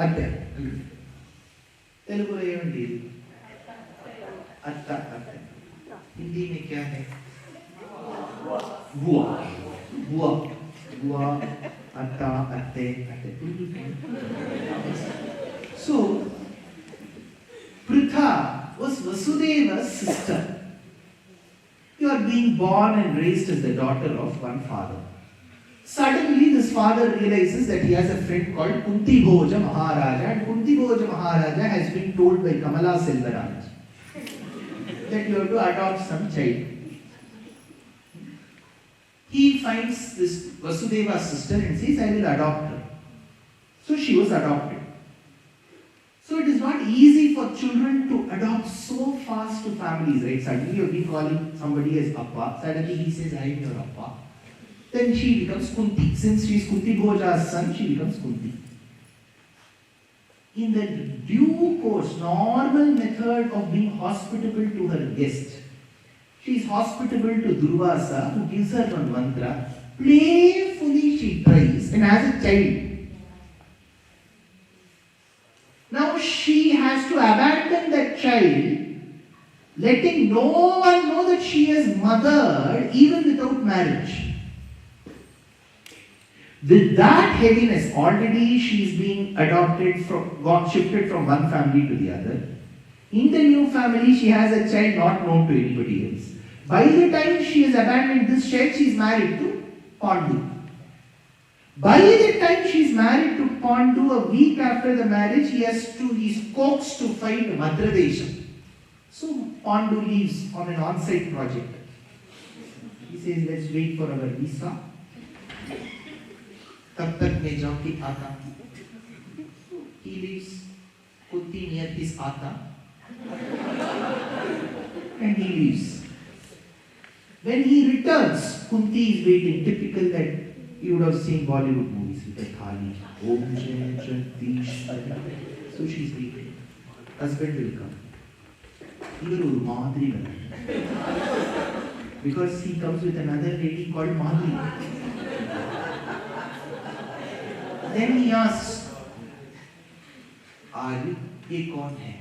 ಅತ್ತೆ. तेलुगु में ಏನು ಹೇಳ್ತೀವಿ? ಅತ್ತ ಅತ್ತೆ. हिंदी में क्या है? बुआ. बुआ. बुआ, atta, atte, atte. So, Pritha was Vasudeva's sister. being born and raised as the daughter of one father. Suddenly, this father realizes that he has a friend called Kunti Bhoja Maharaja, and Kunti Bhoja Maharaja has been told by Kamala Selvaraj that you have to adopt some child. He finds this Vasudeva's sister and says, I will adopt her. So she was adopted. So it is not easy for children to adopt so fast to families, right? Suddenly you'll be calling somebody as Appa. Suddenly he says, I am your Appa. Then she becomes Kunti. Since she is Kunti Bhoja's son, she becomes Kunti. In the due course, normal method of being hospitable to her guest, she is hospitable to Durvasa, who gives her one mantra. Playfully she tries and has a child. Now she has to abandon that child, letting no one know that she is mothered even without marriage. With that heaviness, already she is being shifted from one family to the other. In the new family, she has a child not known to anybody else. By the time she has abandoned this child, she is married to Pandu. By the time she is married to Pandu, a week after the marriage, he is coaxed to find Madradesha. So Pandu leaves on an on-site project. He says, let's wait for our visa. तब तक मैं जाऊंगी आता. He leaves Kunti near his Ata. And he leaves. When he returns, Kunti is waiting. Typical that you would have seen Bollywood movies with a thali. Om Jai Jagdish. So she's waiting. Husband will come. Even with Madhuri. Because he comes with another lady called Madhuri. Then he asks, ye kaun hai?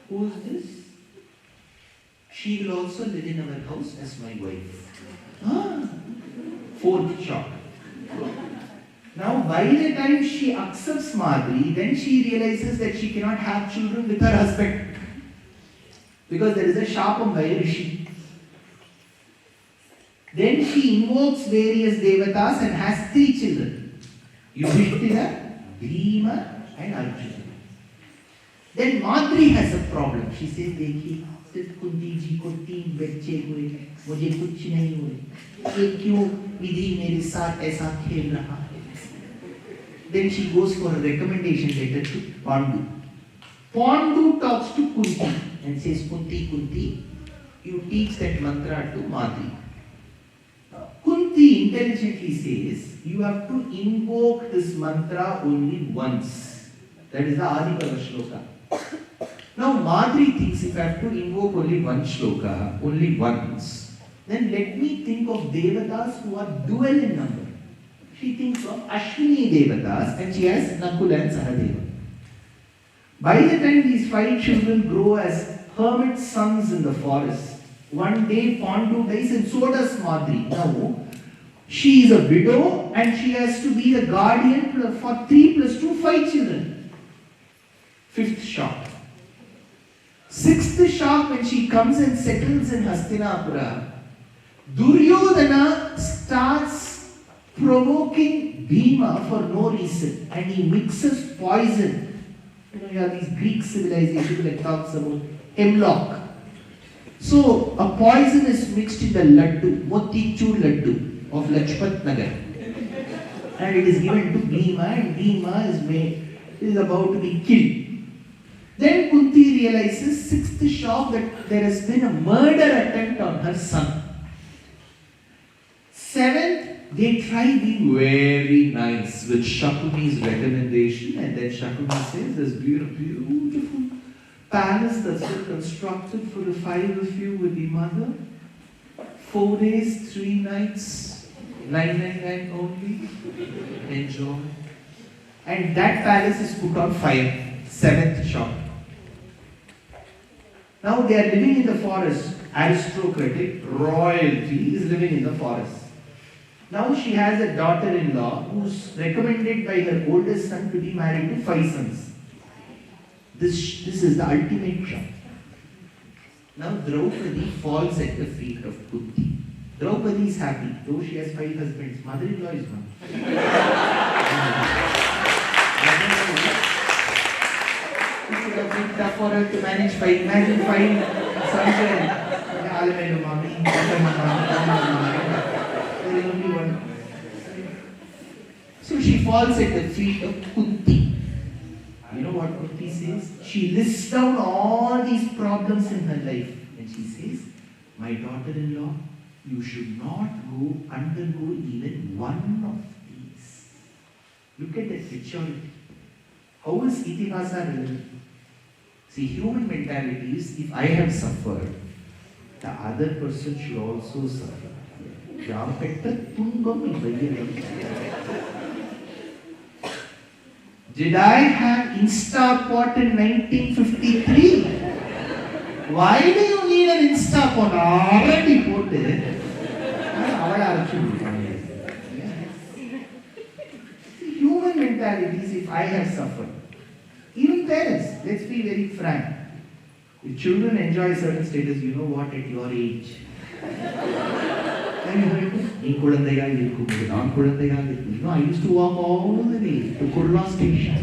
Who is this? She will also live in our house as my wife. Fourth shock. Now, by the time she accepts Madhuri, then she realizes that she cannot have children with her husband. Because there is a shapam by Rishi. Then she invokes various devatas and has 3 children. Yudhishthira, Bhima and Arjuna. Then Madhuri has a problem. She says, देखिए, सिर्फ कुंती जी को 3 बच्चे हुए, मुझे कुछ नहीं हुए. ये क्यों विधि मेरे साथ ऐसा खेल रहा है? Then she goes for a recommendation letter to Pandu. Pandu talks to Kunti and says, Kunti, you teach that mantra to Madhuri. Kunti intelligently says, you have to invoke this mantra only once. That is the Adipava shloka. Now Madhuri thinks if I have to invoke only one shloka, only once, then let me think of devatas who are dual in number. She thinks of Ashwini devatas and she has Nakula and Sahadeva. By the time these 5 children grow as hermit sons in the forest, one day Pandu dies and so does Madhuri. Now, she is a widow and she has to be the guardian for 3 plus 2, 5 children. 5th shock. 6th shock when she comes and settles in Hastinapura. Duryodhana starts provoking Bhima for no reason and he mixes poison. You have these Greek civilizations that talks about hemlock. So a poison is mixed in the laddu, motichur laddu of Lajpat Nagar. And it is given to Bhima and Bhima is about to be killed. Then Kunti realizes, 6th shock, that there has been a murder attempt on her son. 7th, they try being very nice with Shakuni's recommendation, and then Shakuni says, there's beautiful palace that's been constructed for the 5 of you with the mother. 4 days, 3 nights, 999 only. Enjoy. And that palace is put on fire. 7th shock. Now they are living in the forest. Aristocratic royalty is living in the forest. Now she has a daughter-in-law who's recommended by her oldest son to be married to 5 sons. This is the ultimate trap. Now Draupadi falls at the feet of Kunti. Draupadi is happy, though she has 5 husbands. Mother-in-law is one. It would have been tough for her to manage 5. Imagine 5 sons and Alamelu mommy, there is only one. So she falls at the feet of Kunti. You know what Kunti says? She lists down all these problems in her life. And she says, my daughter-in-law, you should not undergo even one of these. Look at that maturity. How is Itihasa relevant? See, human mentality is, if I have suffered, the other person should also suffer. Did I have Instapot in 1953? Why do you need an Instapot? Already put it. Human mentality is, if I have suffered. Even parents, let's be very frank. If children enjoy certain status, you know what, at your age. Have you heard it? You know, I used to walk all the way to Kurla station.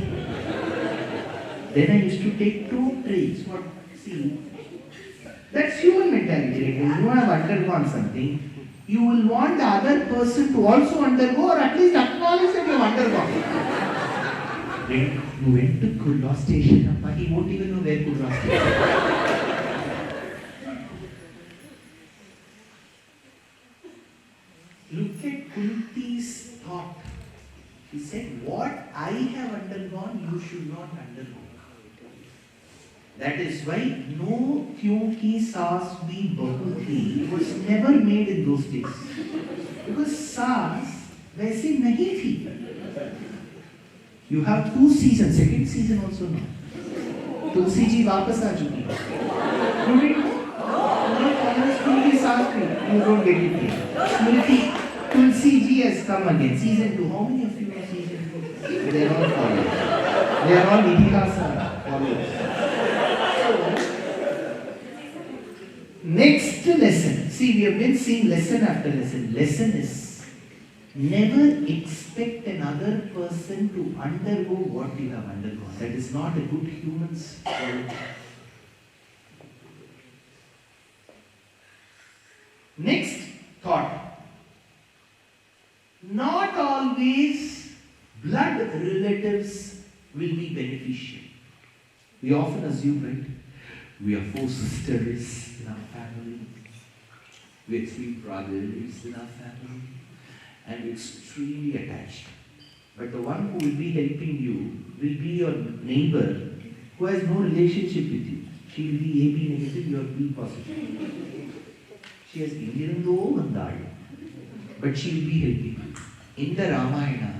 Then I used to take 2 trains. What? See, that's human mentality. Like when you have undergone something, you will want the other person to also undergo, or at least acknowledge that you have undergone. You went to Kurla station, Appa. He won't even know where Kurla station is. Look at Kunti's thought. He said, what I have undergone, you should not undergo. That is why no kyunki saas bhi bahu thi was never made in those days. Because saas वैसे नहीं थी. You have 2 seasons, second season also now. Tulsi ji वापस आ चुकी है. You didn't know? You don't get it here. Tulsi ji has come again. Season 2. How many of you are season 2? They are all followers. They are all Itihasas followers. Next lesson. See, we have been seeing lesson after lesson. Lesson is never expect another person to undergo what you have undergone. That is not a good human's quality. Next thought. Not always blood relatives will be beneficial. We often assume, right? We are 4 sisters in our family. We are 3 brothers in our family. And we're extremely attached. But the one who will be helping you will be your neighbor who has no relationship with you. She will be AB negative, you are B positive. She has Indian but she will be helping you. In the Ramayana,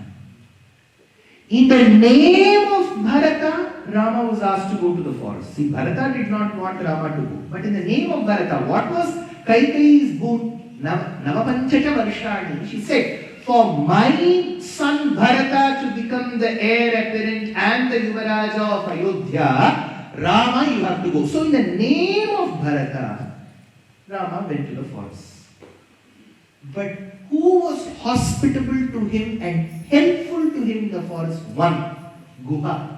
in the name of Bharata, Rama was asked to go to the forest. See, Bharata did not want Rama to go. But in the name of Bharata, what was Kaikeyi's boon? Navapanchacha Varshani. She said, for my son Bharata to become the heir apparent and the Yuvaraja of Ayodhya, Rama, you have to go. So in the name of Bharata, Rama went to the forest. But who was hospitable to him and helpful to him in the forest? One, Guha.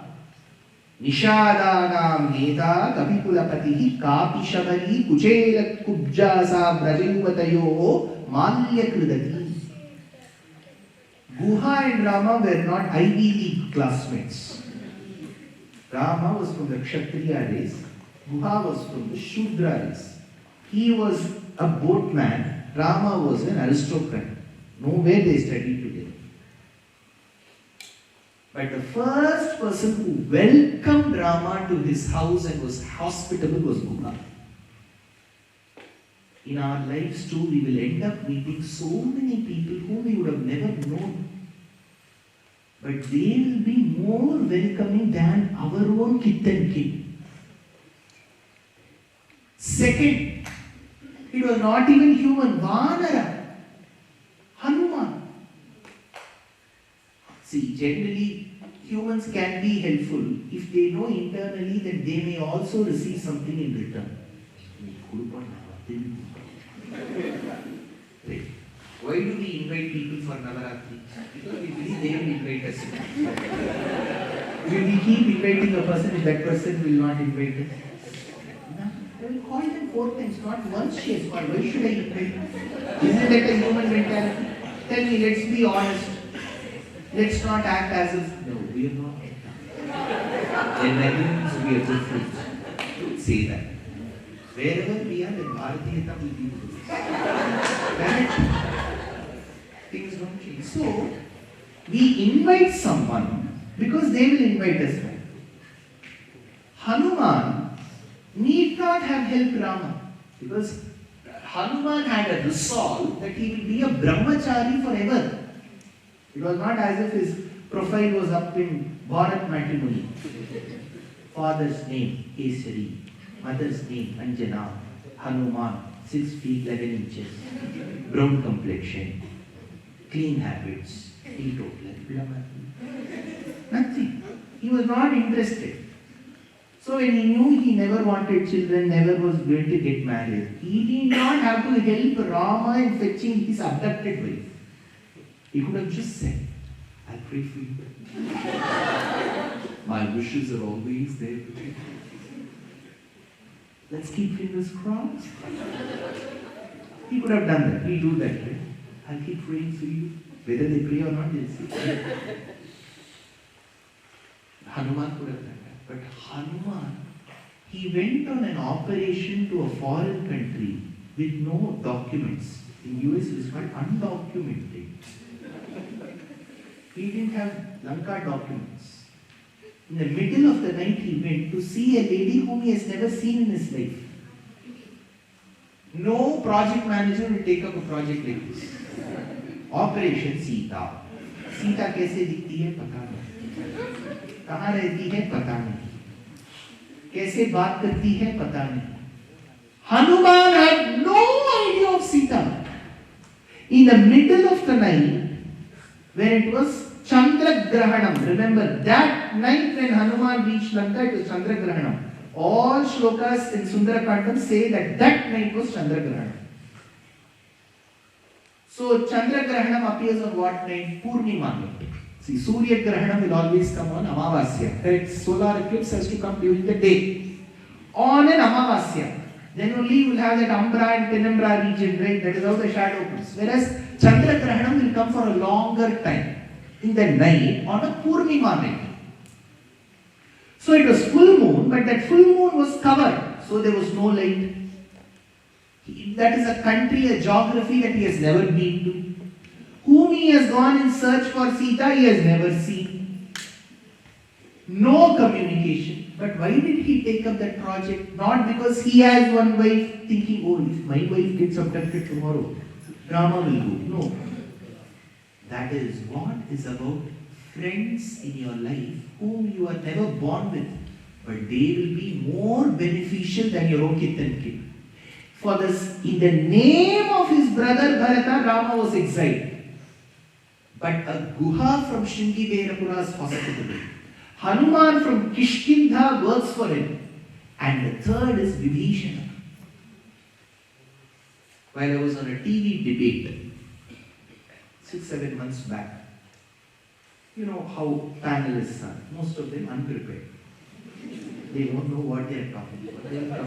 Nishadanam neta kapikulapatihi kapi shabari kuchelat kubjasa brajayuvatayo malya krudati. Guha and Rama were not Ivy League classmates. Rama was from the Kshatriya race. Guha was from the Shudra race. He was a boatman. Rama was an aristocrat. Nowhere they studied together. But the first person who welcomed Rama to his house and was hospitable was Guha. In our lives too, we will end up meeting so many people whom we would have never known. But they will be more welcoming than our own kith and kin. Second, it was not even human. Vanara. Hanuman. See, generally, humans can be helpful. If they know internally that they may also receive something in return. Right. Why do we invite people for Navaratri? Because we believe they will invite us. If we keep inviting a person, that person will not invite us. No, I will call them 4 times, not once she has called. Why should I invite? Isn't that a human mentality? Tell me, let's be honest. Let's not act as if, no, we are not. In Netherlands, we are different. Don't say that. Wherever we are, in Bharatiyata, we do this. Right? Things don't change. So, we invite someone because they will invite us back. Hanuman need not have helped Rama because Hanuman had a resolve that he will be a brahmachari forever. It was not as if his profile was up in Bharat matrimony. Father's name, Kesari. Mother's name, Anjana. Hanuman, 6 feet 11 inches. Brown complexion. Clean habits. Teetotaler. Nothing. He was not interested. So when he knew he never wanted children, never was going to get married, he did not have to help Rama in fetching his abducted wife. He could have just said, I'll pray for you. My wishes are always there with you. Let's keep fingers crossed. He could have done that. He'll do that, right? I'll keep praying for you. Whether they pray or not, they'll see. Hanuman could have done that. But Hanuman, he went on an operation to a foreign country with no documents. In US, it is called undocumented. He didn't have Lanka documents. In the middle of the night, he went to see a lady whom he has never seen in his life. No project manager will take up a project like this. Operation Sita. Sita कैसे दिखती है पता नहीं. कहाँ रहती है पता नहीं. कैसे बात करती है पता नहीं. Hanuman had no idea of Sita. In the middle of the night, when it was Chandra Grahanam, remember that night when Hanuman reached Lanka, it was Chandra Grahanam. All shlokas in Sundarakandam say that that night was Chandra Grahanam. So Chandra Grahanam appears on what night? Purnima night. See, Surya Grahanam will always come on Amavasya. Correct? Solar eclipse has to come during the day. On an Amavasya. Then only you will have that Umbra and Penumbra region, right? That is how the shadow comes. Whereas Chandra Grahanam will come for a longer time. In the night, on a Purnima night. So it was full moon, but that full moon was covered. So there was no light. That is a country, a geography that he has never been to. Whom he has gone in search for Sita, he has never seen. No communication. But why did he take up that project? Not because he has one wife thinking, oh, if my wife gets abducted tomorrow, Rama will go. No. That is what is about friends in your life whom you are never born with, but they will be more beneficial than your own kith and kin. For this, in the name of his brother Bharata, Rama was exiled. But a Guha from Shringi Berapura is hospitable. Hanuman from Kishkindha works for him. And the third is Vibhishana. While I was on a TV debate 6-7 months back, you know how panelists are, most of them unprepared. They don't know what they are talking about.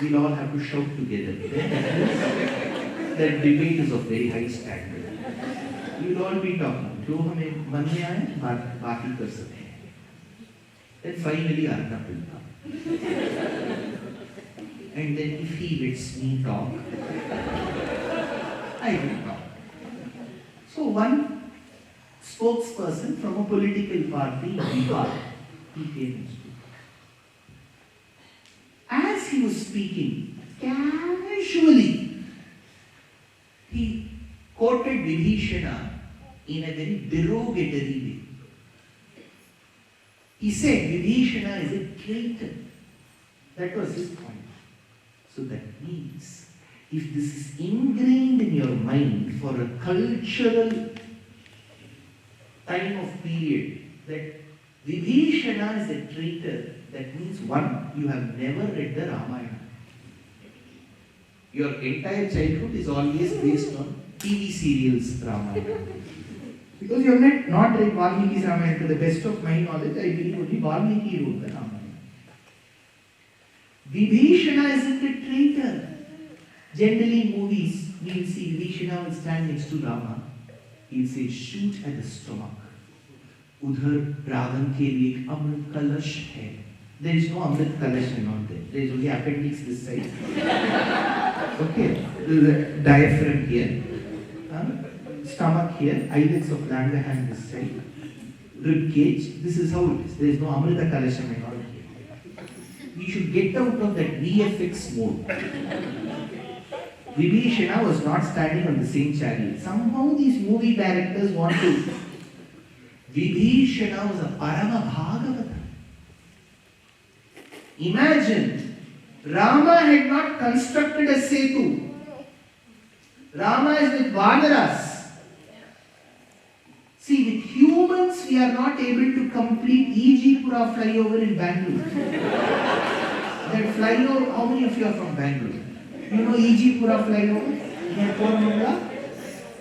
We'll all have to shout together. That debate is of very high standard. We'll all be talking. जो हमें मन में आए बात ही कर सकते हैं. Then finally Arna will come. And then if he lets me talk, I will talk. So one spokesperson from a political party in Bihar, he came and spoke. As he was speaking, casually, he quoted Vibhishana in a very derogatory way. He said Vibhishana is a traitor. That was his point. So that means, if this is ingrained in your mind for a cultural time of period, that Vibhishana is a traitor, that means one, you have never read the Ramayana. Your entire childhood is always based on TV serials Ramayana. Because you have not read Valmiki's Ramayana. To the best of my knowledge, I believe only Valmiki wrote the Ramayana. Vibhishana isn't a traitor. Generally in movies, we will see Vibhishana will stand next to Rama. He will say, shoot at the stomach. Udhar Ravan ke liye Amrit Kalash hai. There is no Amrit Kalash and all there. There is only appendix this side. Okay. The diaphragm here. Stomach here. Ilex of Langerhans this side. Rib cage. This is how it is. There is no Amrita Kalasham and all here. We should get out of that VFX mode. Vibhishana was not standing on the same chariot. Somehow these movie directors want to. Vibhishana was a Parama Bhagavata. Imagine, Rama had not constructed a setu. Rama is with Vanaras. See, with humans we are not able to complete Ejipura flyover in Bangalore. That flyover, how many of you are from Bangalore? You know Ejipura flyover?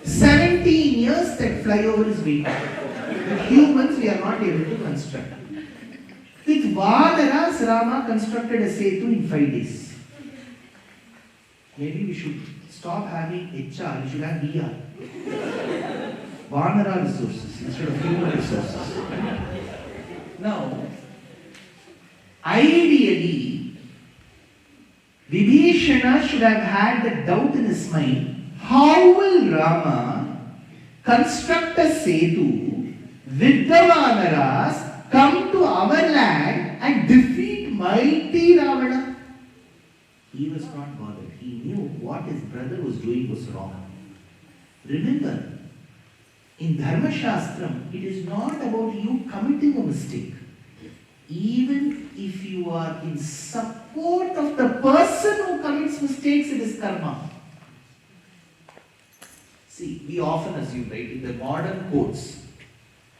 17 years that flyover is waiting. With humans we are not able to construct. With Vanaras, Rama constructed a setu in 5 days. Maybe we should stop having HR, we should have VR. Vanara resources instead of human resources. Now, ideally, Vibhishana should have had the doubt in his mind, how will Rama construct a setu with the Vanaras, come to our land and defeat mighty Ravana? He was not bothered. He knew what his brother was doing was wrong. Remember, in Dharma Shastram, it is not about you committing a mistake. Even if you are in support of the person who commits mistakes, it is karma. See, we often assume, right, in the modern courts,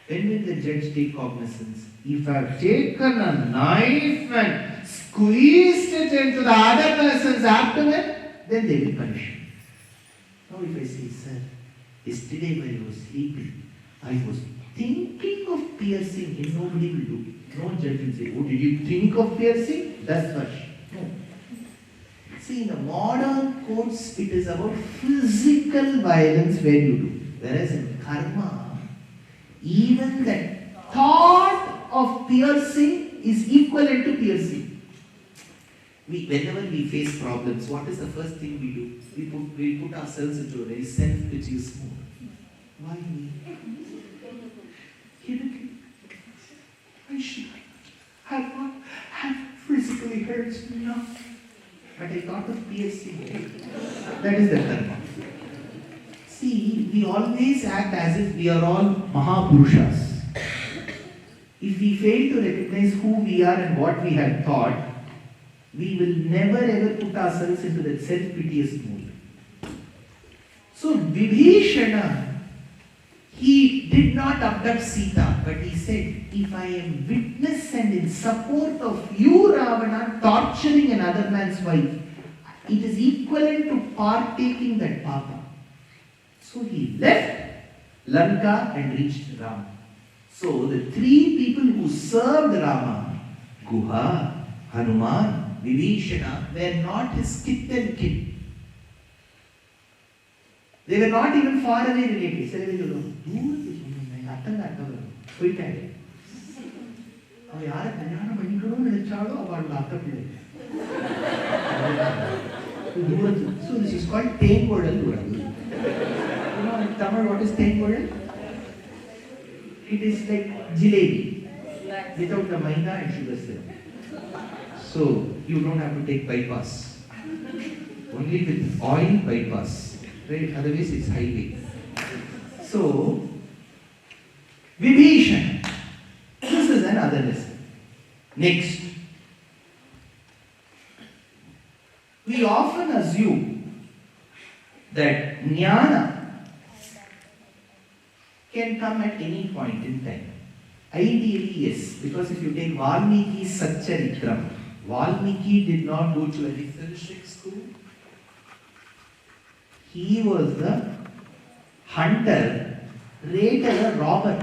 when will the judge take cognizance? If I have taken a knife and squeezed it into the other person's abdomen, then they will punish me. Now if I say, sir, yesterday when I was sleeping, I was thinking of piercing him, nobody will do it. No judge will say, oh, did you think of piercing? That's harsh. No. See, in the modern courts, it is about physical violence where you do. Whereas in karma, even the thought of piercing is equivalent to piercing. Whenever we face problems, what is the first thing we do? We put ourselves into a very self-piteous mode. Why me? I should have not have physically hurt enough. But I thought of piercing. That is the karma. See, we always act as if we are all Mahapurushas. If we fail to recognize who we are and what we have thought, we will never ever put ourselves into that self-piteous mood. So Vibhishana, he did not abduct Sita, but he said, if I am witness and in support of you, Ravana, torturing another man's wife, it is equivalent to partaking that papa. So he left Lanka and reached Rama. So the three people who served Rama, Guha, Hanuman, Vibhishana, were not his kith and kin. They were not even far away relatives. So this is called Tengodal. You know in Tamil what is Tengodal? It is like jalebi without the maida and sugar syrup. So you don't have to take bypass. Only with oil bypass. Right? Otherwise it's highway. So Vibhishana. This is another lesson. Next. We often assume that jnana can come at any point in time. Ideally, yes, because if you take Valmiki's Satcharitram, Valmiki did not go to any finishing school. He was the hunter, rated a robber.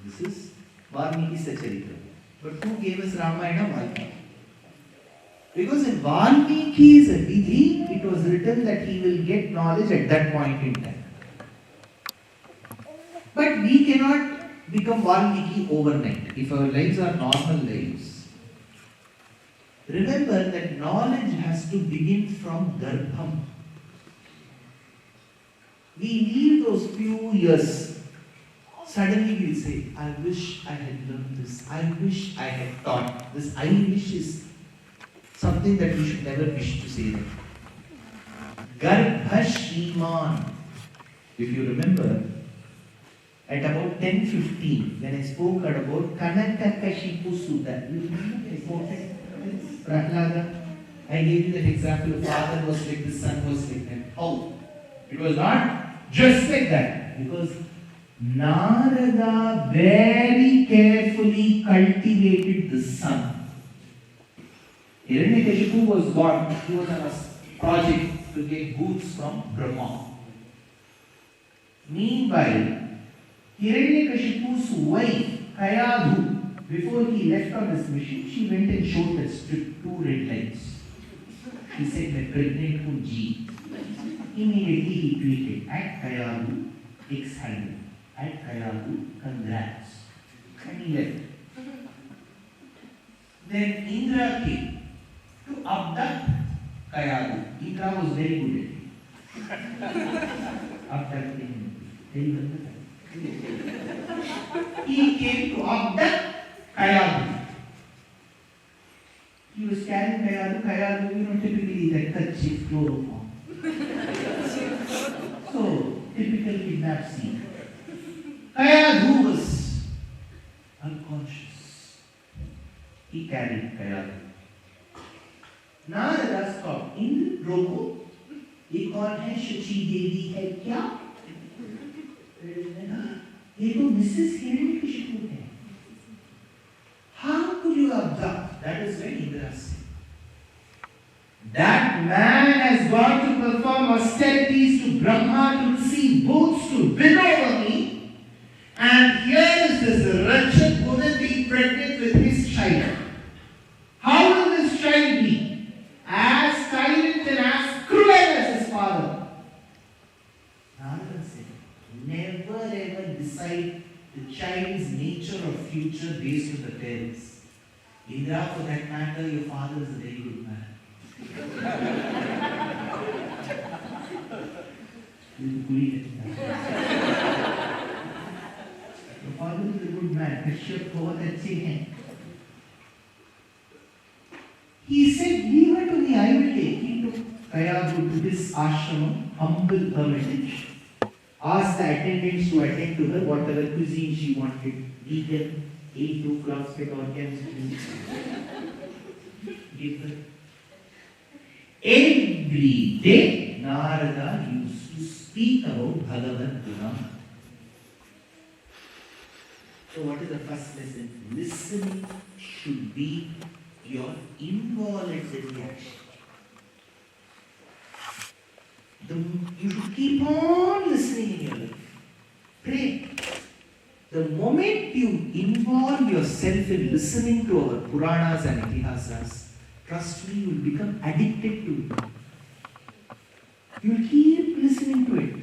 This is Valmiki's Sacharitra. But who gave us Ramayana? Valmiki. Because in Valmiki's Vidhi, it was written that he will get knowledge at that point in time. But we cannot become Valmiki overnight if our lives are normal lives. Remember that knowledge has to begin from Garbham. We leave those few years. Suddenly we will say, I wish I had learned this. I wish I had taught this. I wish is something that we should never wish to say that. Garbha Shriman. If you remember, at about 10:15, when I spoke about Kanakakashipu Sutta, you remember I quoted Prahlada? I gave you that example of father was like the son was like that. How? It was not just like that. Because Narada very carefully cultivated the son. Hiranyakashipu was born. He was on a project to get goods from Brahma. Meanwhile, Hiranyakashipu's wife, Kayadhu, before he left on his mission, she went and showed us two red lights. She said, "I'm pregnant with G." Immediately he tweeted, "At Kayadhu, X-handle. At Kayadhu, congrats." And he left. Then Indra came to abduct Kayadhu. Indra was very good at it. Abducting him. He came to abduct Kayadhu. He was carrying Kayadhu, typically that kerchief, chloroform. So, typical kidnap scene. Kayadhu was unconscious. He carried Kayadhu. Narada stopped. Indra, रोको. ये कौन है? शची देवी है क्या? ये तो Mrs Hiranyakashipu है. How could you abduct? That is when Indra said, that man has gone to perform austerities to Brahma, to receive boots, to win over me, and here is this wretched woman being pregnant with his child. How will this child be? As silent and as cruel as his father. Narada said, never ever decide the child's nature or future based on the parents. Indra, for that matter, your father is a very good man. Your father is a good man. Kashyap बहुत अच्छे हैं. He said, leave her to me, I will take. He took Kayadhu to this ashram, humble hermitage. Asked the attendants to attend to her, whatever cuisine she wanted. Vegan, A2 class fit or chemistry. Give her. Every day, Narada used to speak about Bhagavad Purana. So what is the first lesson? Listening should be your involuntary action. You should keep on listening in your life. Pray. The moment you involve yourself in listening to our Puranas and Itihasas, trust me, you will become addicted to it. You will keep listening to it.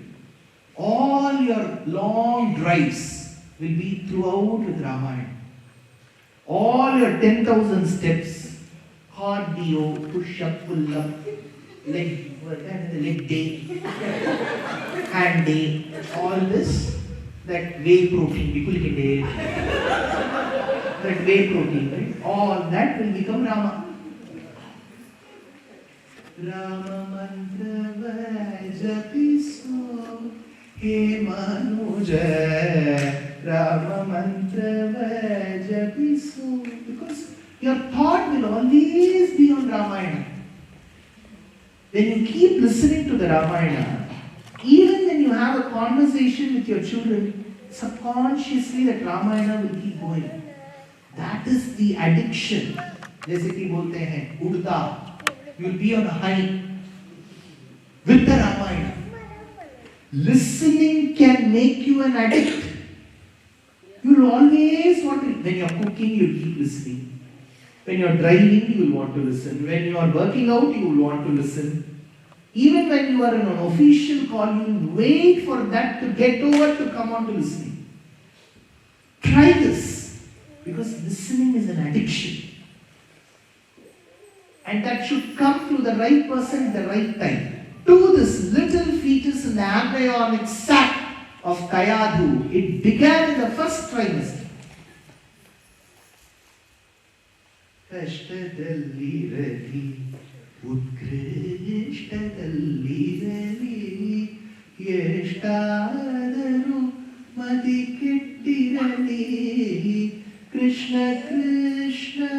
All your long drives will be throughout with Ramayana. All your 10,000 steps, cardio, push-up, pull-up, leg day, hand day, all this, that whey protein, that whey protein, right? All that will become Rama. Rama mantra japiso, he manuja, Rama mantra japiso. Because your thought will always be on Ramayana. When you keep listening to the Ramayana, even when you have a conversation with your children, subconsciously that Ramayana will keep going. That is the addiction जैसे कि बोलते हैं उड़ता, you will be on a high with the Ramayana. Listening can make you an addict. You will always want to, when you are cooking, you will keep listening. When you are driving, you will want to listen. When you are working out, you will want to listen. Even when you are in an official call, you will wait for that to get over to come on to listening. Try this, because listening is an addiction. And that should come through the right person at the right time. To this little fetus in the embryonic sac of Kayadhu, it began in the first trimester. Kashtadallirali, Utkrishtatallirali, Yeshtadaru, Madikittirali, Krishna Krishna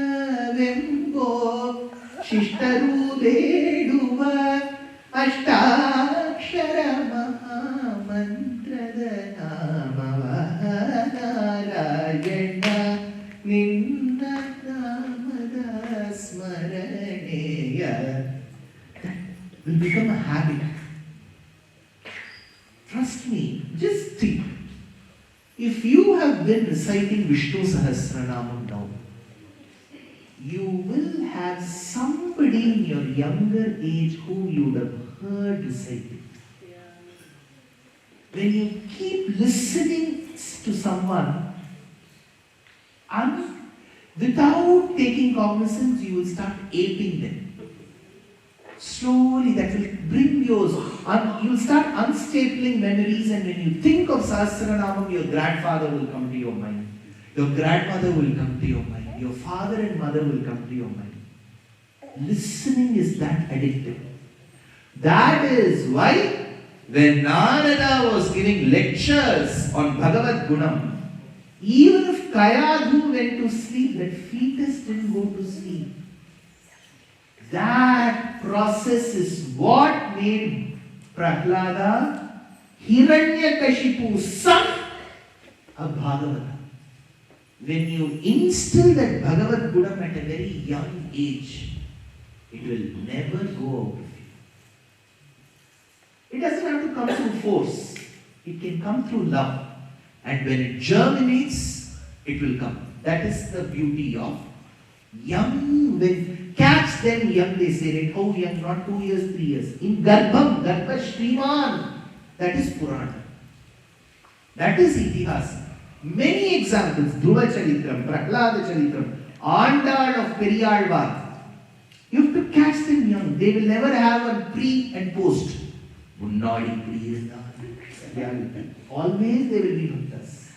Vembo, Shishtaru Deduva, Ashtakshara Mahamantrada Namavahana Ninna Namada Smaraneya. That will become a habit. Trust me, just think. If you have been reciting Vishnu Sahasranamam now, you will have somebody in your younger age whom you would have heard reciting. When you keep listening to someone and without taking cognizance, you will start aping them. Slowly that will bring yours. You will start unstapling memories, and when you think of Sahasranamam, your grandfather will come to your mind. Your grandmother will come to your mind. Your father and mother will come to your mind. Listening is that addictive. That is why when Narada was giving lectures on Bhagavad Gunam, even if Kayadhu went to sleep, that fetus didn't go to sleep. That process is what made Prahlada, Hiranyakashipu's son, a Bhagavata. When you instill that Bhagavad Gunam at a very young age, it will never go out of you. It doesn't have to come through force. It can come through love. And when it germinates, it will come. That is the beauty of young. When cats then young, they say it, how young? Not 2 years, 3 years. In Garbham, Garbha Shriman. That is Purana. That is Itihasas. Many examples, Dhruva Charitram, Prahlada Charitram, Andal of Periyalvar. You have to catch them young. They will never have a pre and post. Always they will be with us.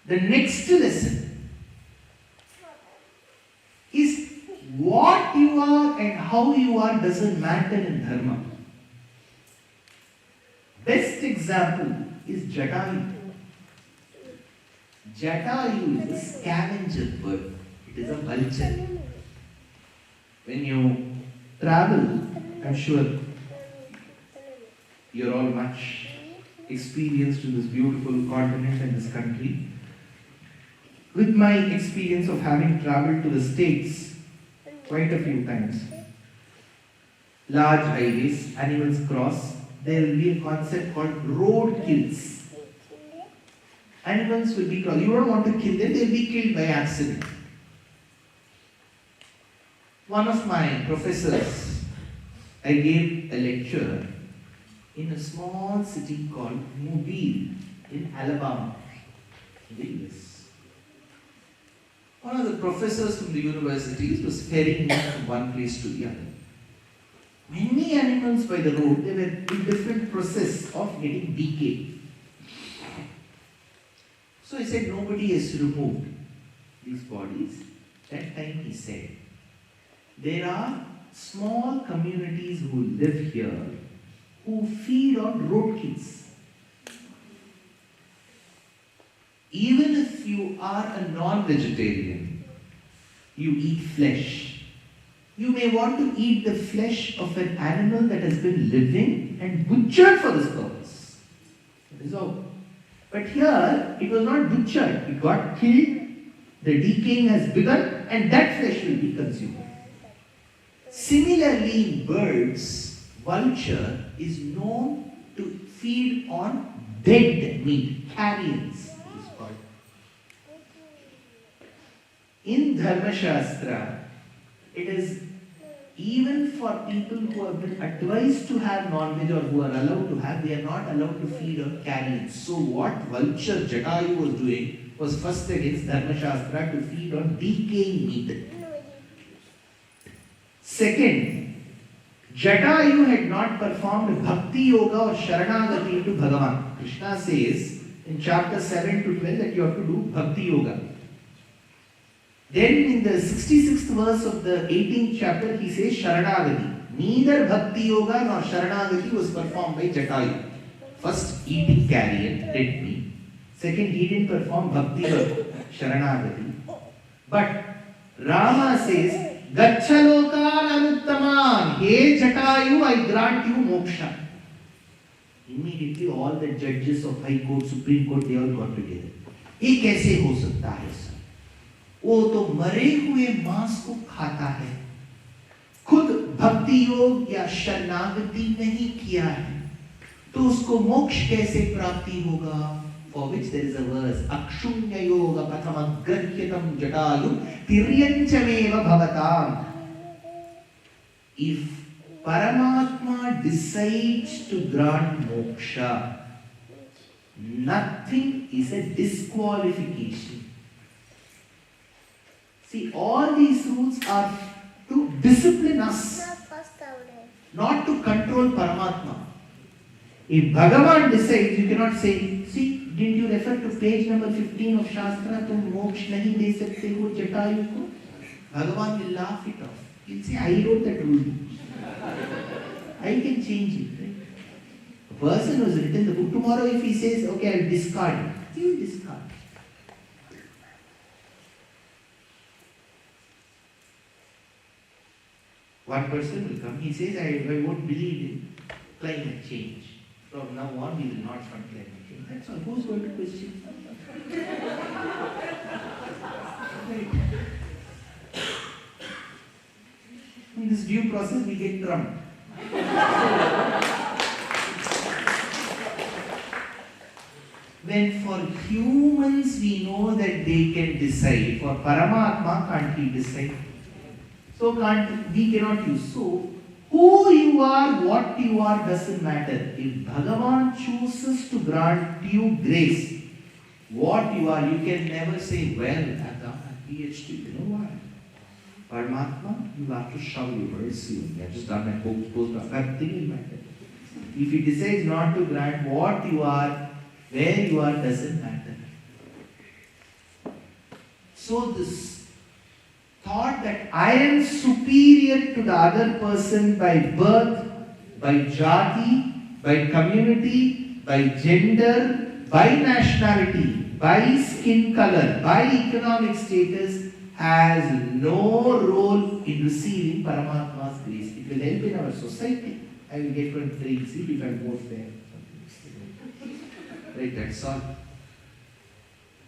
The next lesson is what you are and how you are doesn't matter in Dharma. Best example is Jatayu. Jatayu is a scavenger bird. It is a vulture. When you travel, I'm sure you're all much experienced in this beautiful continent and this country. With my experience of having traveled to the States quite a few times, large highways, animals cross, there will be a concept called road kills. Animals will be crossed. You don't want to kill them, they'll be killed by accident. One of my professors, I gave a lecture in a small city called Mobile in Alabama, in the US. One of the professors from the universities was ferrying me from one place to the other. Many animals by the road, they were in different process of getting decayed. So he said nobody has removed these bodies. That time he said, there are small communities who live here who feed on roadkills. Even if you are a non-vegetarian, you eat flesh. You may want to eat the flesh of an animal that has been living and butchered for this purpose. That is all. But here, it was not butchered. It got killed The decaying has begun and that flesh will be consumed. Similarly, in birds, vulture is known to feed on dead meat, carrions, it is called. In Dharma Shastra, it is even for people who have been advised to have non-veg or who are allowed to have, they are not allowed to feed on carrions. So what vulture Jatayu was doing was first against Dharma Shastra to feed on decaying meat. Second, Jatayu had not performed Bhakti Yoga or Sharanagati to Bhagavan. Krishna says in chapter 7 to 12 that you have to do Bhakti Yoga. Then in the 66th verse of the 18th chapter, he says Sharanagati. Neither Bhakti Yoga nor Sharanagati was performed by Jatayu. First, eating carrion, dead meat. Second, he didn't perform Bhakti or Sharanagati. But Rama says, Gachalokan anuttaman, hey Jatayu, I grant you moksha. Immediately all the judges of High Court, Supreme Court, they all got together. ये कैसे हो सकता है sir? वो तो मरे हुए मांस को खाता है, खुद भक्ति योग या शरणागति नहीं किया है, तो उसको मोक्ष कैसे प्राप्ति होगा? For which there is a verse, Akshunya Yoga Patham Agrahyatam Jatayu Tiryanchameva Bhavatam. If Paramatma decides to grant moksha, nothing is a disqualification. See, all these rules are to discipline us, not to control Paramatma. If Bhagavan decides, you cannot say, see, didn't you refer to page number 15 of Shastra, तुम मोक्ष नहीं दे सकते हो जटायु को? Bhagavan will laugh it off. He'll say, I wrote that rule. I can change it. Right? A person who's written the book, tomorrow if he says, okay, I'll discard it, he will discard. One person will come, he says, I won't believe in climate change. From now on, we will not fund climate change. That's all. Who's going to question? Right. In this due process, we get drunk. When for humans we know that they can decide, for Paramatma can't he decide? So we cannot use. So who you are, what you are doesn't matter. If Bhagavan chooses to grant you grace, what you are, you can never say, well, I've done a PhD, you know what? Paramatma, you have to show your mercy. You have just done a postdoc. Nothing will matter. If he decides not to grant what you are, where you are, doesn't matter. So this thought that I am superior to the other person by birth, by jati, by community, by gender, by nationality, by skin color, by economic status, has no role in receiving Paramatma's grace. It will help in our society. I will get one free seat if I vote there. Right, that's all.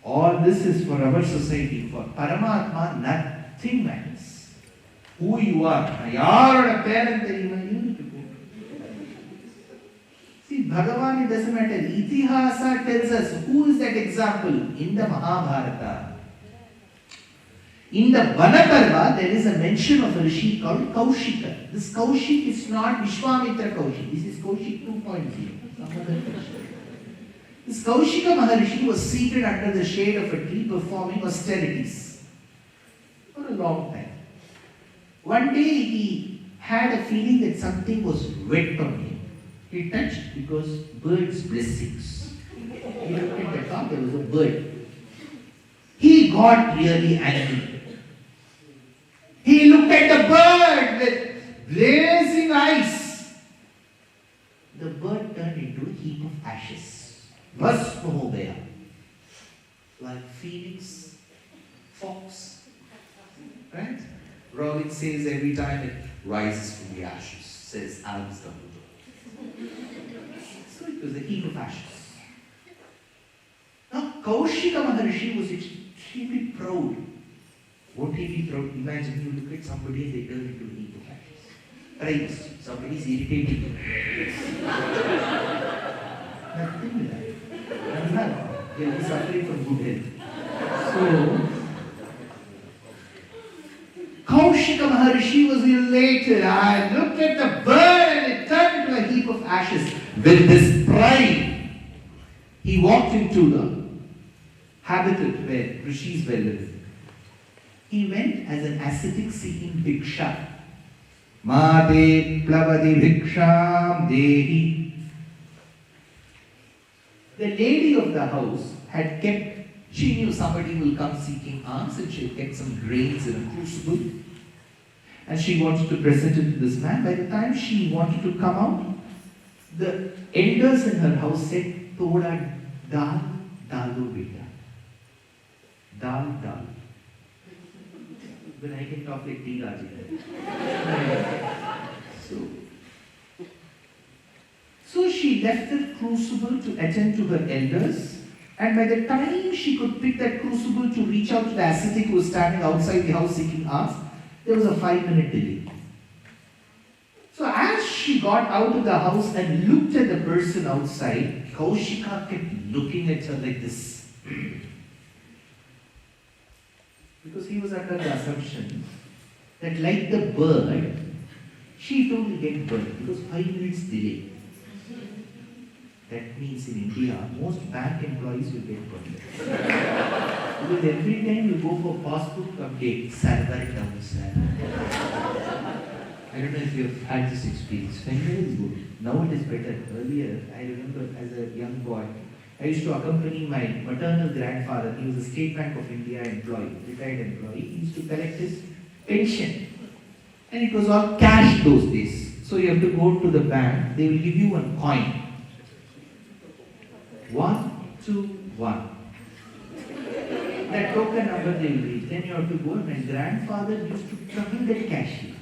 All this is for our society. For Paramatma, nothing matters. Who you are. Your parent, you need to go. See, Bhagavan, it doesn't matter. Itihasa tells us who is that example in the Mahabharata. In the Vanaparva, there is a mention of a rishi called Kaushika. This Kaushik is not Vishwamitra Kaushik. This is Kaushik 2.0. This Kaushika Maharishi was seated under the shade of a tree performing austerities for a long time. One day he had a feeling that something was wet on him. He touched because birds' blessings. He looked at the top, there was a bird. He got really angry. He looked at the bird with blazing eyes. The bird turned into a heap of ashes. Bhasma ho gaya. Like phoenix, fox. Right? Rollins says every time it rises from the ashes, says Albus Dumbledore. So it was a heap of ashes. Now Kaushika Maharishi was she'll be proud. Won't he be proud? Imagine you look at somebody and they turn into a heap of ashes. Try this. Somebody is irritating you. Nothing will happen. You'll be suffering from good health. So, Kaushika Maharishi was elated. I looked at the bird and it turned into a heap of ashes. With this pride, he walked into the habitat where rishis were living. He went as an ascetic seeking bhiksha. Mate plavadi bhiksham dehi. The lady of the house had kept, she knew somebody will come seeking alms and she had kept some grains in a crucible. And she wanted to present it to this man. By the time she wanted to come out, the elders in her house said, Toda dal, dalu beta. Dal, dal. When I can talk like T. Rajendra. So she left the crucible to attend to her elders. And by the time she could pick that crucible to reach out to the ascetic who was standing outside the house seeking alms, there was a 5-minute delay. So as she got out of the house and looked at the person outside, Kaushika kept looking at her like this. Because he was under the assumption that like the bird, she too will get burned because 5 minutes delay. That means in India, most bank employees will get burned. Because every time you go for passbook update, server down, sir. I don't know if you've had this experience. Venue is good. Now it is better. Earlier, I remember as a young boy, I used to accompany my maternal grandfather. He was a State Bank of India employee, retired employee. He used to collect his pension. And it was all cash those days. So you have to go to the bank. They will give you one coin. 1, 2, 1. That token number they will read. Then you have to go. My grandfather used to trouble that cashier.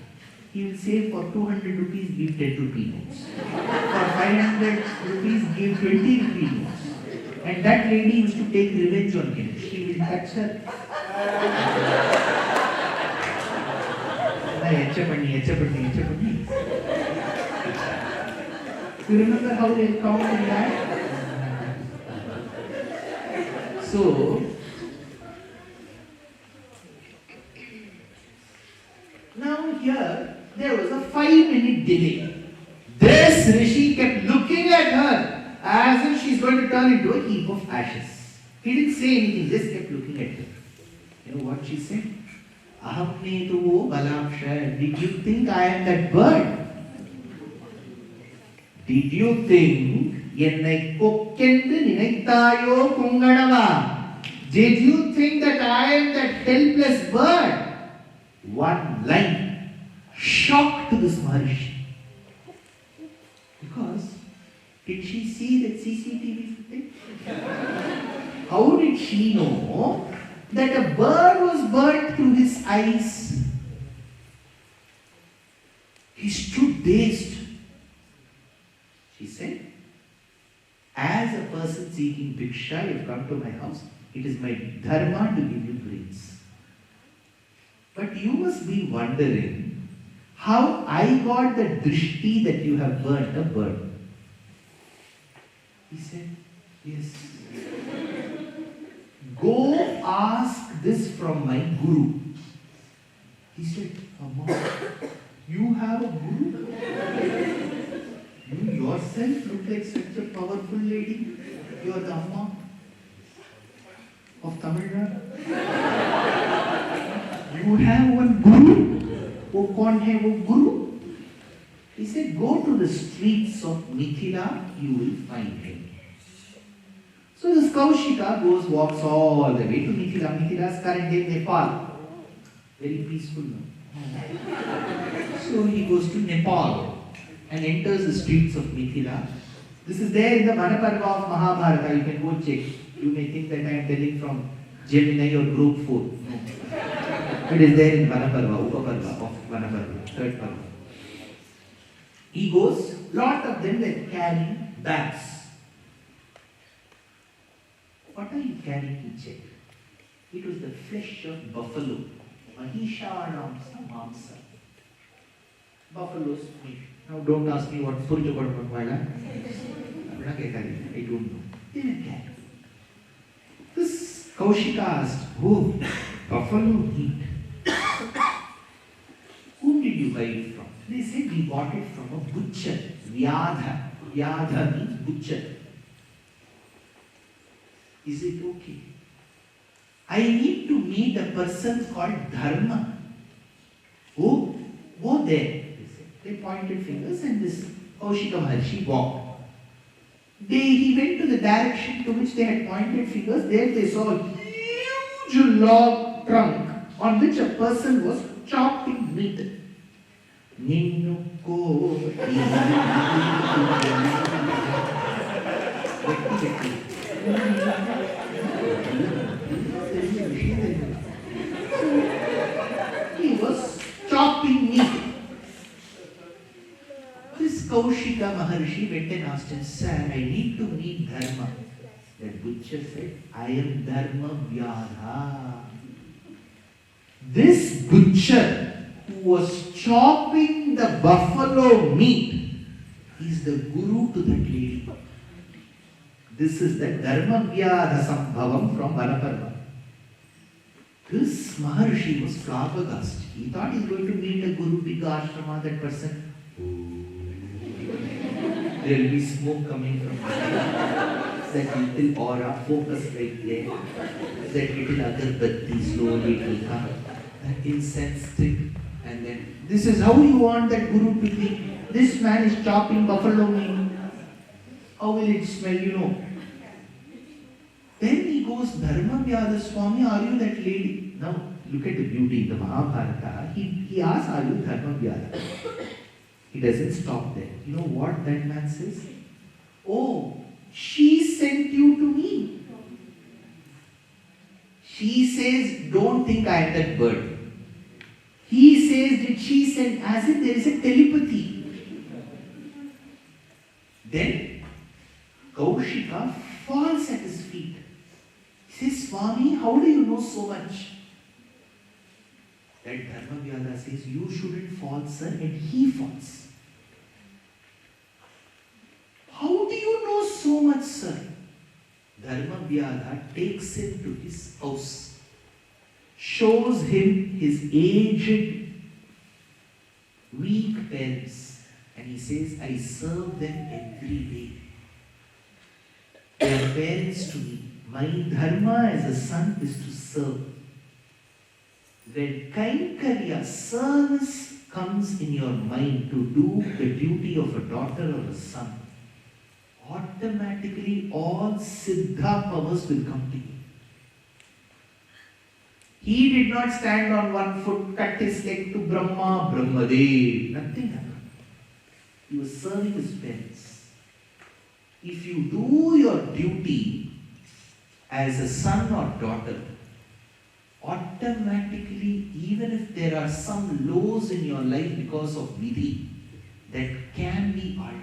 He will say for 200 rupees give 10 rupee notes. For 500 rupees give 20 rupee notes. And that lady used to take revenge on him. She will touch her. You remember how they count in that? So, now here, there was a 5-minute delay. This Rishi kept looking at her as if she's going to turn into a heap of ashes. He didn't say anything, just kept looking at her. You know what she said? Ahamne tu wo balapsha. Did you think I am that bird? Did you think Yennai kokkendu ninaithayo kungadava? Did you think that I am that helpless bird? One line shocked to this Maharishi. Because did she see that CCTV footage? How did she know that a bird was burnt through his eyes? He stood dazed. She said, as a person seeking bhiksha, you have come to my house. It is my dharma to give you grains. But you must be wondering how I got the drishti that you have burnt a bird. He said, yes. Go ask this from my guru. He said, Amma, you have a guru? You yourself look like such a powerful lady. You are the Amma of Tamil Nadu. You have one guru? Wo kaun hai wo guru? He said, go to the streets of Mithila, you will find him. So this Kaushika walks all the way to Mithila. Mithila is current-day Nepal. Very peaceful now. So he goes to Nepal and enters the streets of Mithila. This is there in the Manaparva of Mahabharata. You can go check. You may think that I am telling from Gemini or Group 4. No. It is there in Manaparva, Upaparva of Manaparva, 3rd Parva. He goes, lot of them were carrying bags. What are you carrying? He checked. It was the flesh of buffalo. Mahisharam Samamsa. Buffalo's meat. Now don't ask me what Purjapadamala. I don't know. Didn't care. This Kaushika asked, oh, buffalo meat. Whom did you buy it from? They said we bought it from a butcher. Vyadha. Vyadha means butcher. Is it okay? I need to meet a person called Dharma. Oh, go there. They said. They pointed fingers and this Kaushika Maharshi walked. He went to the direction to which they had pointed fingers. There they saw a huge log trunk on which a person was chopping meat. He was chopping meat. This Kaushika Maharshi went and asked him, sir, I need to meet Dharma. The butcher said, I am Dharma Vyadha. This butcher who was chopping the buffalo meat is the guru to that lady. This is the Dharma Vyadha Sambhavam from Vanaparva. This Maharshi was flabbergasted. He thought he was going to meet a guru, big ashrama, that person. There will be smoke coming from that little aura, focus right there. That little agarbatti, slowly it will come. That incense stick. And then, this is how you want that guru to be. This man is chopping buffalo meat. How will it smell, you know? Then he goes, Dharma Vyadha Swami, are you that lady? Now, look at the beauty in the Mahabharata. He asks, are you Dharma Vyadha? He doesn't stop there. You know what that man says? Oh, she sent you to me. She says, don't think I am that bird. He says, did she send? As if there is a telepathy. Then, Kaushika falls at his feet. He says, Swami, how do you know so much? That Dharma Vyadha says, you shouldn't fall, sir, and he falls. How do you know so much, sir? Dharma Vyadha takes him to his house, shows him his aged, weak parents, and he says, I serve them every day. They are parents to me. My dharma as a son is to serve. When Kaikarya, service, comes in your mind to do the duty of a daughter or a son, automatically all Siddha powers will come to you. He did not stand on one foot, cut his leg to Brahma, Brahmadev. Nothing happened. He was serving his parents. If you do your duty as a son or daughter, automatically, even if there are some lows in your life because of vidhi, that can be altered.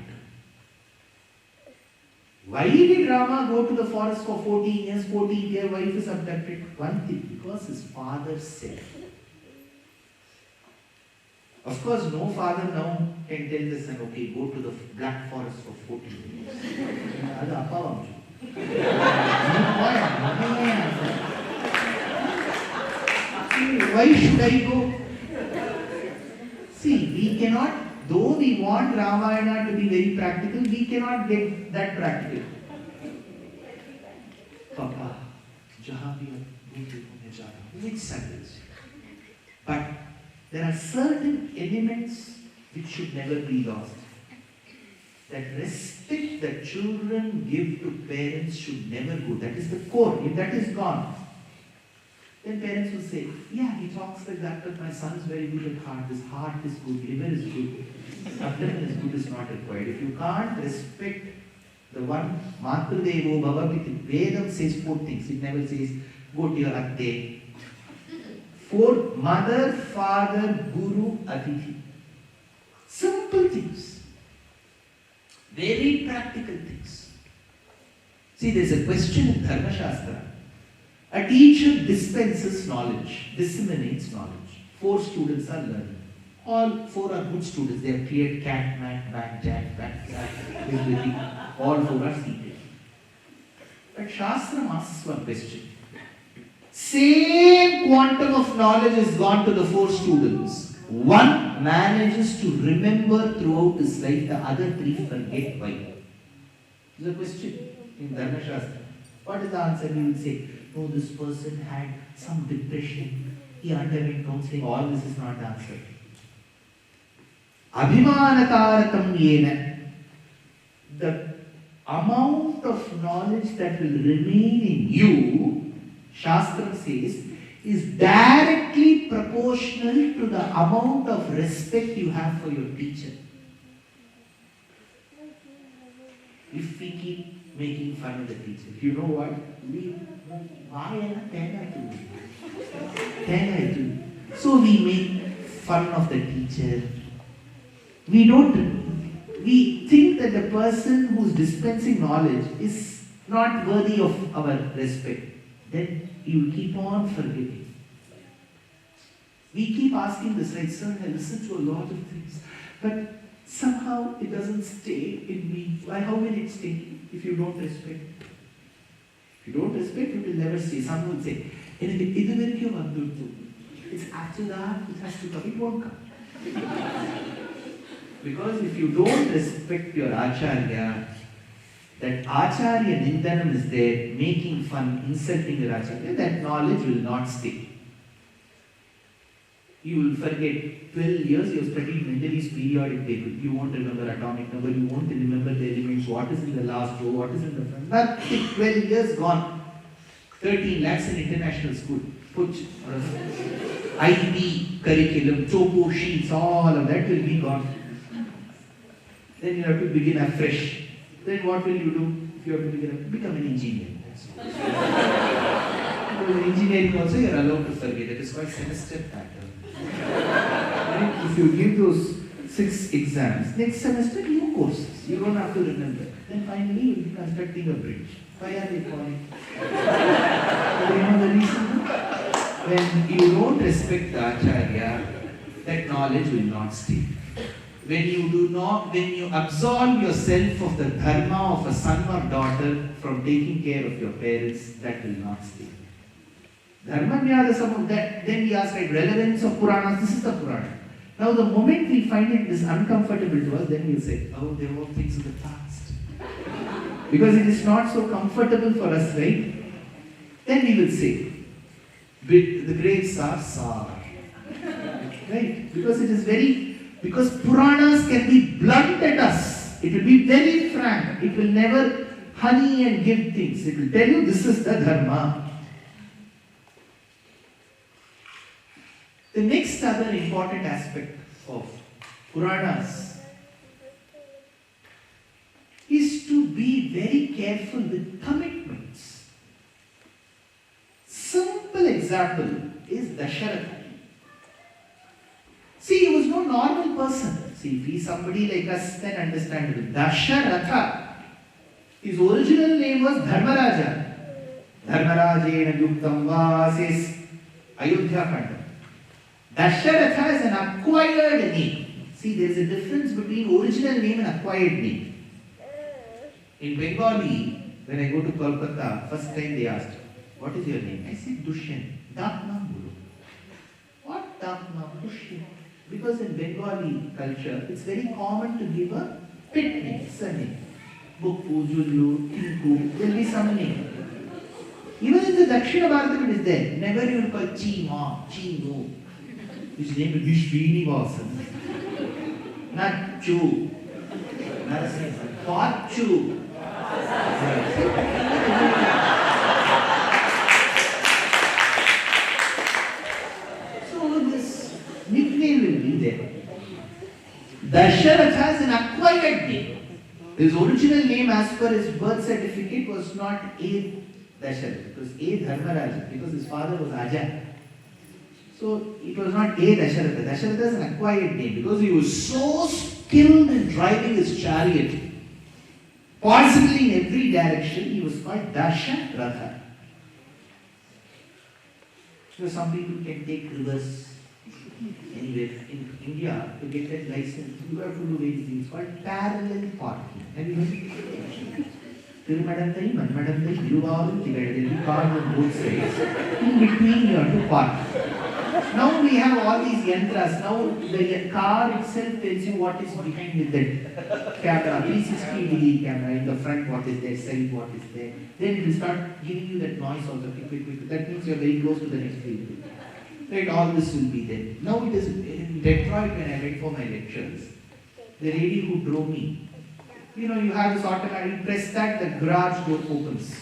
Why did Rama go to the forest for 14 years? 14 years, wife is abducted. One thing, because his father said. Of course, no father now can tell the son, okay, go to the Black Forest for 14 years. Why should I go? See, we cannot, though we want Ramayana to be very practical, we cannot get that practical. Papa, jahan bhi bhul dekho main ja raha hu, which sentence? But there are certain elements which should never be lost. That respect that children give to parents should never go. That is the core. If that is gone, then parents will say, yeah, he talks like that, but my son is very good at heart. His heart is good, liver is good. Abdomen is good is not required. If you can't respect the one, Matrudevo Bhavaviti, Vedam says 4 things. It never says, go to your atte. 4, mother, father, guru, atithi. Simple things. Very practical things. See, there's a question in Dharma Shastra. A teacher dispenses knowledge, disseminates knowledge. 4 students are learning. All 4 are good students. They have cleared cat, mat, back, jack, everything. All 4 are seated. But Shastra asks one question. Same quantum of knowledge is gone to the 4 students. One manages to remember throughout his life, the other 3 forget why. This is a question in Dharma Shastra. What is the answer? We will say, no, this person had some depression. He underwent counseling. All this is not the answer. Abhimanakarakam yena. The amount of knowledge that will remain in you, Shastra says, is directly proportional to the amount of respect you have for your teacher. If we keep making fun of the teacher, you know what? So we make fun of the teacher. We think that the person who is dispensing knowledge is not worthy of our respect. Then you keep on forgetting. We keep asking this, right, sir, I listen to a lot of things, but somehow it doesn't stay in me. Why? How will it stay if you don't respect? If you don't respect, it will never stay. Someone will say, it's after that, it has to come. It won't come. Because if you don't respect your Acharya, that Acharya Nindanam is there, making fun, insulting your Acharya, that knowledge will not stay. You will forget. 12 years you have studied Mendeleev's periodic table. You won't remember atomic number, you won't remember the elements, what is in the last row, what is in the front. Nothing. 12 years gone. 13 lakhs in international school. Put IB curriculum, chopo sheets, all of that will be gone. Then you have to begin afresh. Then what will you do if you have to become an engineer? Because in engineering also you are allowed to forget. It is called semester pattern. Right? If you give those 6 exams, next semester new courses. You don't have to remember. Then finally you will be constructing a bridge. Why are they calling? Do you know the reason? When you don't respect the Acharya, that knowledge will not stay. When you absolve yourself of the dharma of a son or daughter from taking care of your parents, that will not stay. Dharma Nyadasam, then we ask, right, relevance of Puranas, this is the Purana. Now the moment we find it is uncomfortable to us, then we'll say, oh, they were things of the past. Because it is not so comfortable for us, right? Then we will say, the grades are sour. Right? Because Puranas can be blunt at us. It will be very frank. It will never honey and give things. It will tell you this is the dharma. The next other important aspect of Puranas is to be very careful with commitments. Simple example is Dasharatha. See, he was no normal person. See, if he is somebody like us, then understandable. Dasharatha, his original name was Dharmaraja. Dharmarajena yuktam vasis Ayodhya Kanda. Dasharatha is an acquired name. See, there is a difference between original name and acquired name. In Bengali, when I go to Kolkata, first time they asked, what is your name? I said, Dushyanth. Dakna Bulu. What Dakna? Dushyanth. Because in Bengali culture, it's very common to give a pet name, surname. Bukku, Jullu, Tinku, there will be some name. Even in the Dakshina Bharata it is there. Never you will call Chima, Chimu. His name will be Srinivasa. Not Chu. Narasimha. Pachu. Dasharatha is an acquired name. His original name as per his birth certificate was not A. Dasharatha. It was A. Dharmaraja because his father was Aja. So it was not A. Dasharatha. Dasharatha is an acquired name because he was so skilled in driving his chariot. Possibly in every direction, he was called Dasharatha. So some people can take rivers anywhere. In India, to get that license, you have to do various things called parallel parking. Have you heard it? Tirumadanthai, Manmadanthai, Tiruvarum, Tivedadil, car on both sides. In between you have to park. Now we have all these yantras. Now the car itself tells you what is behind with that camera, 360-degree camera, in the front what is there, side what is there. Then it will start giving you that noise also. Quick. That means you are very close to the next vehicle. Right, all this will be there. Now it is in Detroit when I went for my lectures. The lady who drove me, you know, you have this automatic, press that, the garage door opens.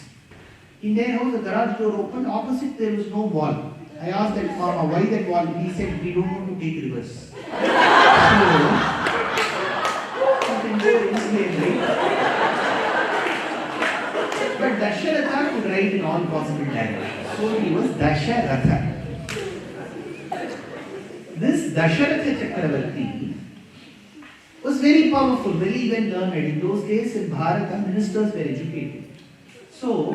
In their house, the garage door opened, opposite there was no wall. I asked that farmer, why that wall? He said, we don't want to take reverse. So, you can go insane, right? But Dasharatha could ride in all possible directions. So he was Dasharatha. This Dasharatha Chakravarti was very powerful, very well learned. In those days in Bharata, ministers were educated. So,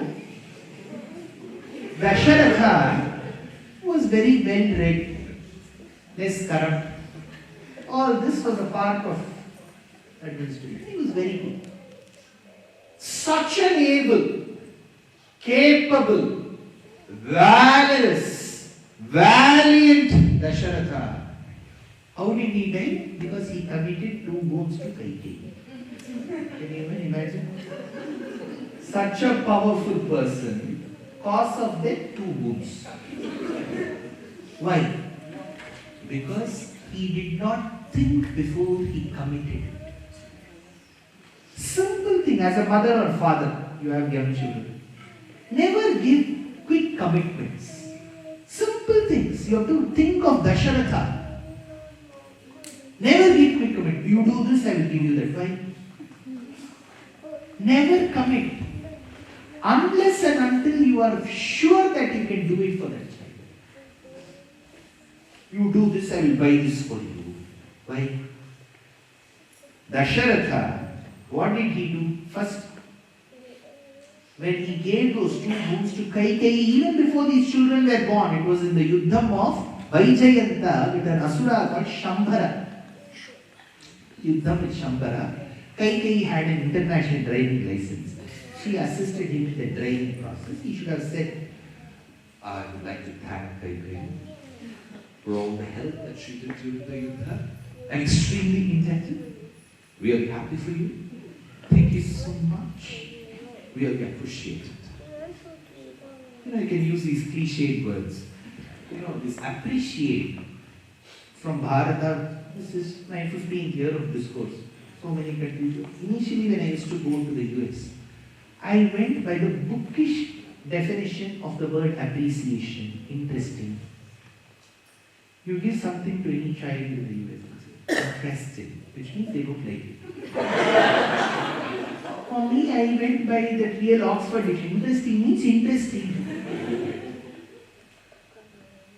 Dasharatha was very well read, less corrupt. All this was a part of administration. He was very good. Such an able, capable, valorous, valiant Dasharatha. How did he die? Because he committed 2 wounds to Kaikeyi. Can you even imagine? Such a powerful person, cause of death 2 wounds. Why? Because he did not think before he committed. Simple thing, as a mother or father, you have young children. Never give quick commitments. Simple things. You have to think of Dasharatha. Never give quick commitment. You do this, I will give you that. Why? Never commit. Unless and until you are sure that you can do it for that child. You do this, I will buy this for you. Why? Dasharatha, what did he do? First, when he gave those 2 wounds to Kaikeyi, even before these children were born, it was in the Yuddham of Vaijayanta with an Asura called Shambhara. Yuddham with Shambhara. Kaikeyi had an international driving license. She assisted him in the driving process. He should have said, I would like to thank Kaikeyi for all the help that she did during the Yuddha. I'm extremely contented. Really happy for you. Thank you so much. Really appreciate it. You know, you can use these cliched words. You know, this appreciate from Bharata. This is my 15th year of discourse. So many countries. Initially, when I used to go to the US, I went by the bookish definition of the word appreciation. Interesting. You give something to any child in the US, interesting, which means they don't like it. For me, I went by the real Oxford dictionary. Interesting means interesting.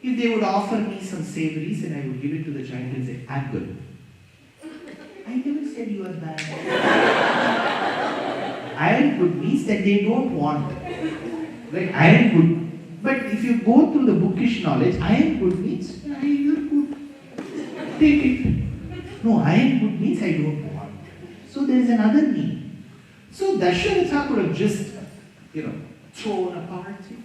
If they would offer me some savories and I would give it to the child and say, I'm good. I never said you are bad. I am good means that they don't want. Like, I am good. But if you go through the bookish knowledge, I am good means, you are good. Take it. No, I am good means I don't want. So there is another meaning. So Dasharatha could have just, thrown a party.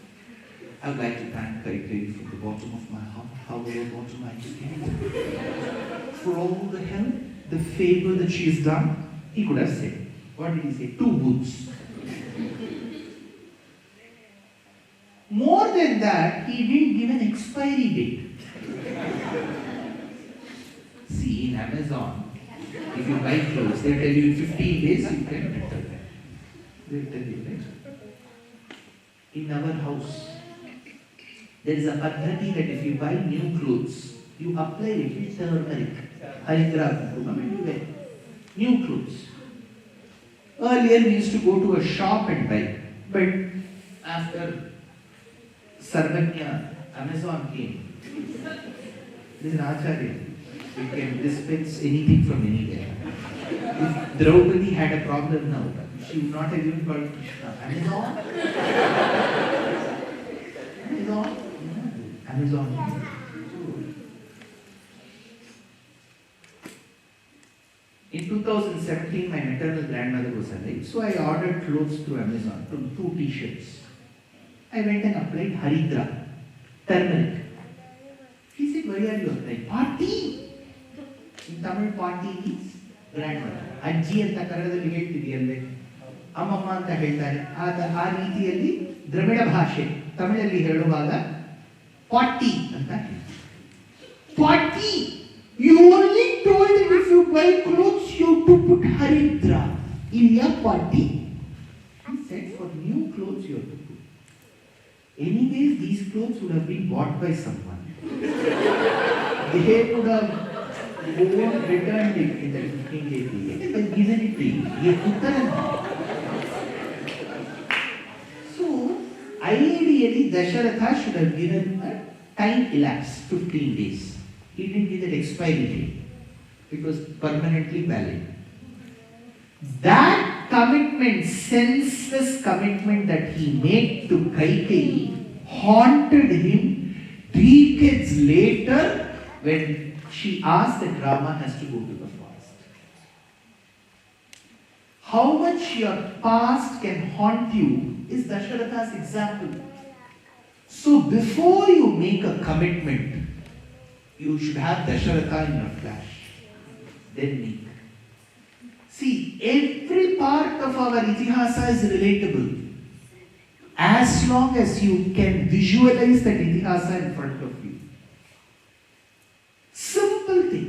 I would like to thank Kaikeyi from the bottom of my heart, however bottom I can, for all the help, the favor that she has done. He could have said, what did he say? 2 wounds. More than that, he didn't give an expiry date. See, in Amazon, if you buy clothes, they tell you in 15 days you can return them. They tell you, right? In our house, there is a paddhati that if you buy new clothes, you apply little turmeric, haridrap, and you wear new clothes. Earlier we used to go to a shop and buy, but after Sarvanya, Amazon came. This is an acharya. You can dispense anything from anywhere. If Draupadi had a problem now, she would not have even called Krishna. Amazon? Amazon? Amazon. In 2017, my maternal grandmother was alive, so I ordered clothes through Amazon, two t-shirts. I went and applied Haridra, turmeric. She said, why are you applying? Party! In Tamil, party means grandmother. Ajji anta ಕನ್ನಡದಲ್ಲಿ ಹೇಳ್ತಿದೆಯಲ್ಲೇ ಅಮ್ಮಮ್ಮ ಅಂತ ಹೇಳ್ತಾರೆ. ಆ ರೀತಿಯಲ್ಲಿ ದ್ರವಿಡ ಭಾಷೆ ತಮಿಳಲ್ಲಿ ಹೇಳುವಾಗ ಪಾಟಿ ಅಂತ ಹೇಳ್ತಾರೆ. ಪಾಟಿ! You only told him if you buy clothes you have to put Haridra. In your party, he said for new clothes you have to put. Anyways, these clothes would have been bought by someone. They would have returned it in the 15-day period and given it to you. So, ideally, Dasharatha should have given a time elapse, 15 days. He didn't give that expiry date. It was permanently valid. That commitment, senseless commitment that he made to Kaikeyi haunted him decades later when she asked that Rama has to go to the forest. How much your past can haunt you is Dasharatha's example. So before you make a commitment, you should have Dasharatha in your flash. Then make. See, every part of our Itihasa is relatable. As long as you can visualize that Itihasa in front of you. Simple thing.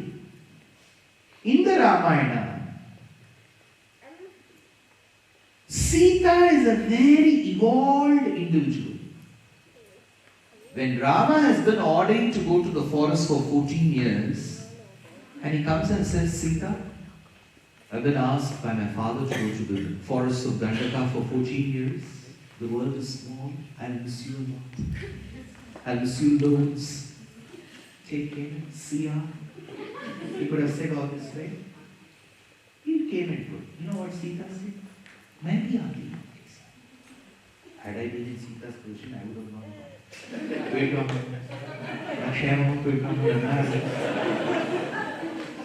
In the Ramayana, Sita is a very evolved individual. When Rama has been ordained to go to the forest for 14 years, and he comes and says, Sita, I've been asked by my father to go to the forests of Dandaka for 14 years. The world is small, I'll miss you a lot. I'll miss you loads. Take care, see ya. He could have said all this, right? He came and put. You know what Sita said? Maybe I'll be okay. Had I been in Sita's position, I would have known. Wait a minute.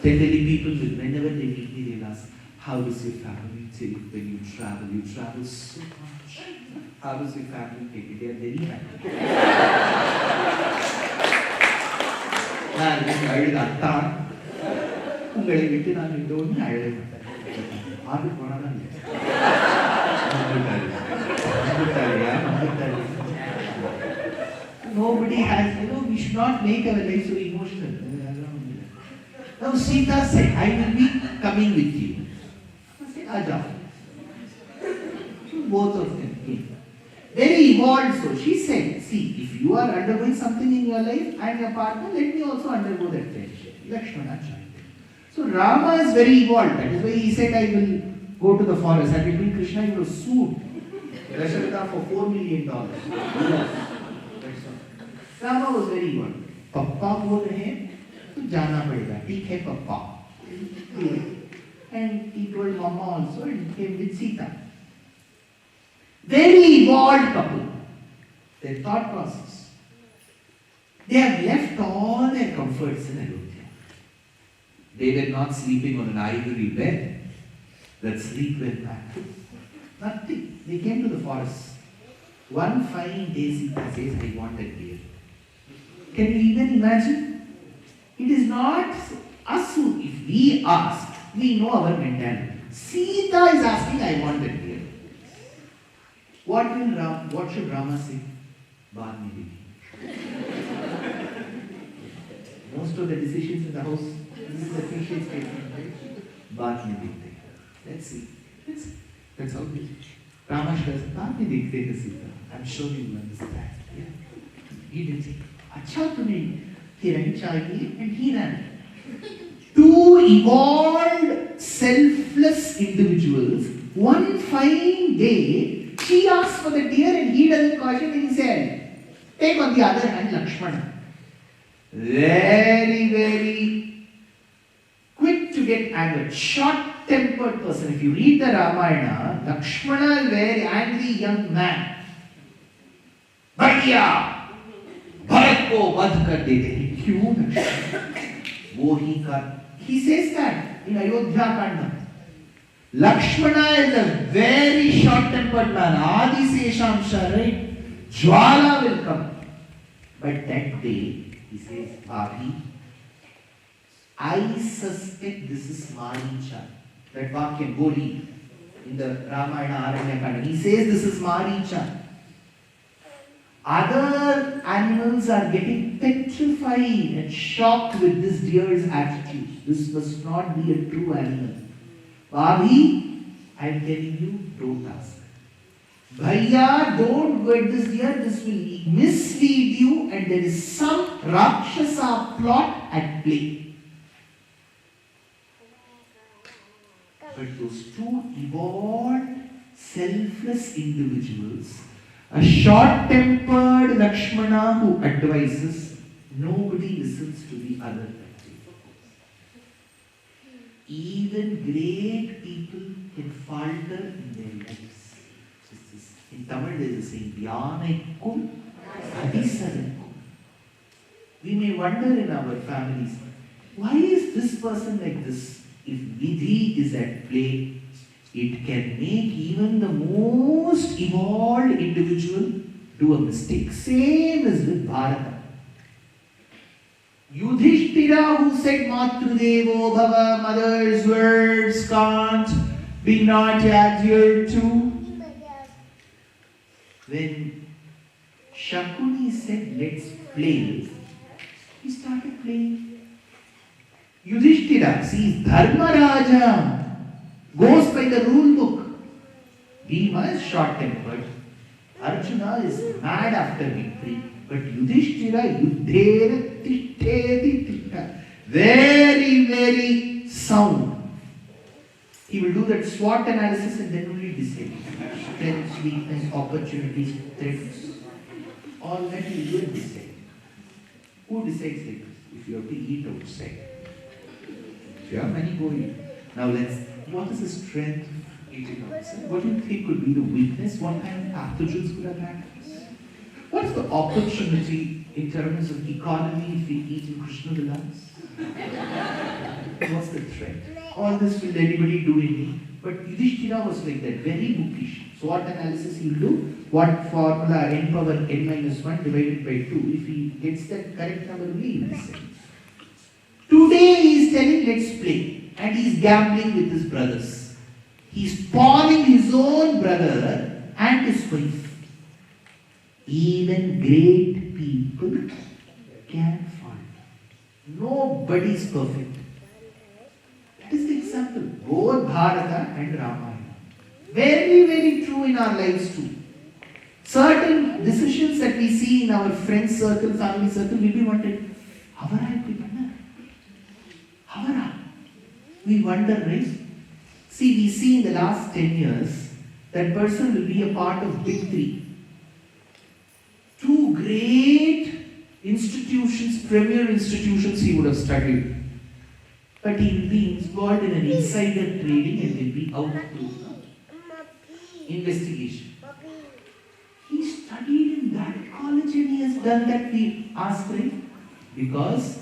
Generally, people will, whenever they meet me, they'll ask, how is your family take when you travel? You travel so much. How is your family take it? They are very happy. உங்களை விட்டு நான் இந்தோன்னு அழக மாட்டேன். ஆடு போனாலும் nobody has, we should not make our life so emotional. Now Sita said, I will be coming with you. I said, Aja. So both of them came. Very evolved so. She said, see, if you are undergoing something in your life, I am your partner, let me also undergo that friendship. Lakshmana joined. So Rama is very evolved. That is why he said, I will go to the forest. And between Krishna, he was sued Dasharatha for $4 million. Rama was very evolved. Papa बोल रहे हैं तो जाना पड़ेगा. ठीक है पप्पा. And he told Mama also and came with Sita. Very evolved couple. Their thought process. They have left all their comforts in Ayodhya. They were not sleeping on an ivory bed. That sleep went back. Nothing. They came to the forest. One fine day Sita says, I want a deer. Can you even imagine? It is not us who, if we ask, we know our mentality. Sita is asking, I want a deer. What should Rama say? Baad mein dekhi. Most of the decisions in the house, this is a cliche statement, right? Baad mein dekhte. Let's see. That's how it is. Rama says, baad mein dekhte hai Sita. I'm sure you will understand. Yeah. He did say, अच्छा तुम्हें हिरण चाहिए and he ran. Two evolved, selfless individuals, one fine day, she asked for the deer and he doesn't caution and he said, take on the other hand Lakshmana. Very, very quick to get angered, short-tempered person. If you read the Ramayana, Lakshmana is a very angry young man. Bhaiya! Bharat! को वध कर देते हैं। क्यों लक्ष्मण? वो ही कर। He says that in Ayodhya Kanda. Lakshmana is a very short-tempered man. Adi Sesham Sharai. Jwala will come. But that day, he says, Bhabhi, I suspect this is Maricha. That Vakyam, go read. In the Ramayana Aranya Kanda. He says this is Maricha. Other animals are getting petrified and shocked with this deer's attitude. This must not be a true animal. Bhabhi, I am telling you, don't ask. Bhaiya, don't wed this deer. This will mislead you and there is some Rakshasa plot at play. But those two evolved, selfless individuals, a short-tempered Lakshmana who advises, nobody listens to the other. Even great people can falter in their lives. In Tamil there is a saying, Vyanaikkum Adisaraikkum. We may wonder in our families, why is this person like this? If Vidhi is at play, it can make even the most evolved individual do a mistake. Same as with Bharata. Yudhishthira, who said Matrudevo Bhava, mother's words can't be not adhered to. When Shakuni said, let's play, he started playing. Yudhishthira, see, Dharmaraja goes by the rule book. Bhima is short-tempered. Arjuna is mad after victory. But Yudhishthira, Yudhera Tishteti Tishta. Very, very sound. He will do that SWOT analysis and then only decide. Strengths, weakness, opportunities, threats. All that he will do and decide. Who decides like this? If you have to eat outside. If you have money, go eat. Now what is the strength of eating outside? What do you think could be the weakness? What kind of pathogens could attack us? What's the opportunity in terms of economy if we eat in Krishna Vilas? What's the threat? All this will anybody do in me? But Yudhishthira was like that, very bookish. So what analysis he will do? What formula n power n minus 1 divided by 2? If he gets that correct number, he will say. Today he is telling let's play. And he is gambling with his brothers. He is pawning his own brother and his wife. Even great people can fall. Nobody is perfect. That is the example. Both Bharata and Ramayana. Very, very true in our lives too. Certain decisions that we see in our friend circle, family circle, will be wanted. We wonder, right? See, we see in the last 10 years, that person will be a part of big three. Two great institutions, premier institutions he would have studied. But he will be involved in an insider trading and will be out to investigation. He studied in that college and he has done that, we ask, right? Because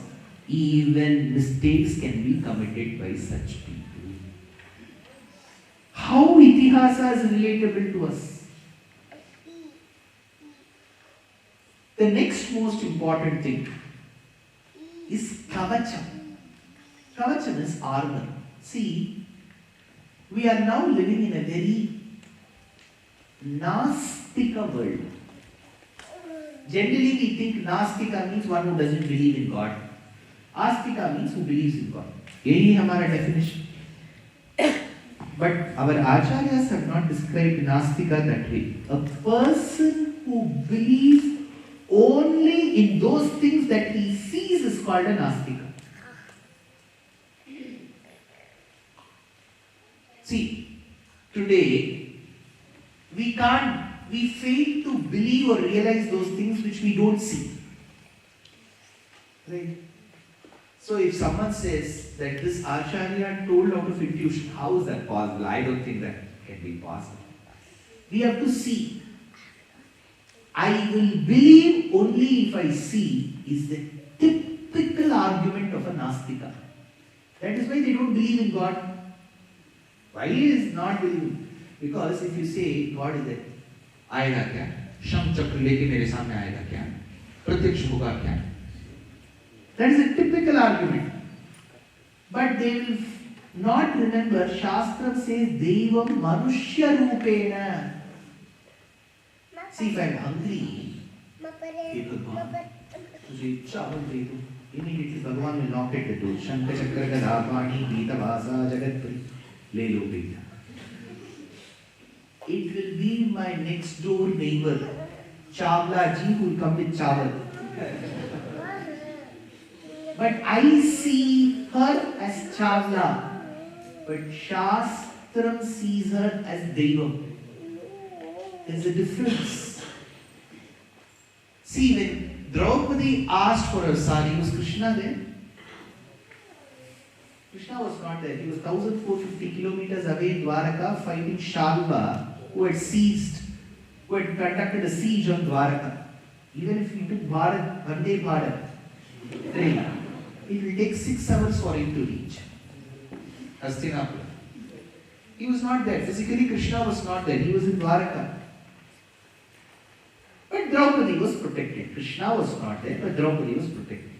even mistakes can be committed by such people. How Itihasas is relatable to us? The next most important thing is Kavacham. Kavacham is armor. See, we are now living in a very Nastika world. Generally we think Nastika means one who doesn't believe in God. Astika means who believes in God. Yehi hamara definition. But our acharyas have not described Nastika that way. A person who believes only in those things that he sees is called a Nastika. See, today we fail to believe or realize those things which we don't see. Right? So if someone says that this Acharya told out of intuition, how is that possible? I don't think that can be possible. We have to see. I will believe only if I see is the typical argument of a Nastika. That is why they don't believe in God. Why is not believing? Because if you say God is there, आएगा क्या? शंख चक्र लेके मेरे सामने आएगा क्या? प्रत्यक्ष होगा क्या? That is a typical argument. But they will not remember. Shastra says Devam Manushya Rupena. See, if I am hungry, hey Bhagwan, तुझे चावल दे दो. Immediately Bhagwan will knock at the door. शंख चक्र गदा पाणी Itihasas जगतपति ले लो बेटा. It will be my next door neighbor, Chawla ji, who will come with chawal. But I see her as Chawla, but Shastram sees her as Devam. There's a difference. See, when Draupadi asked for her sari, was Krishna there? Krishna was not there. He was 1450 kilometers away in Dwaraka fighting Shalva, who had conducted a siege on Dwaraka. Even if he took Bharat, Vande Bharat train, it will take 6 hours for him to reach Hastinapura. He was not there. Physically, Krishna was not there. He was in Dwaraka. But Draupadi was protected. Krishna was not there, but Draupadi was protected.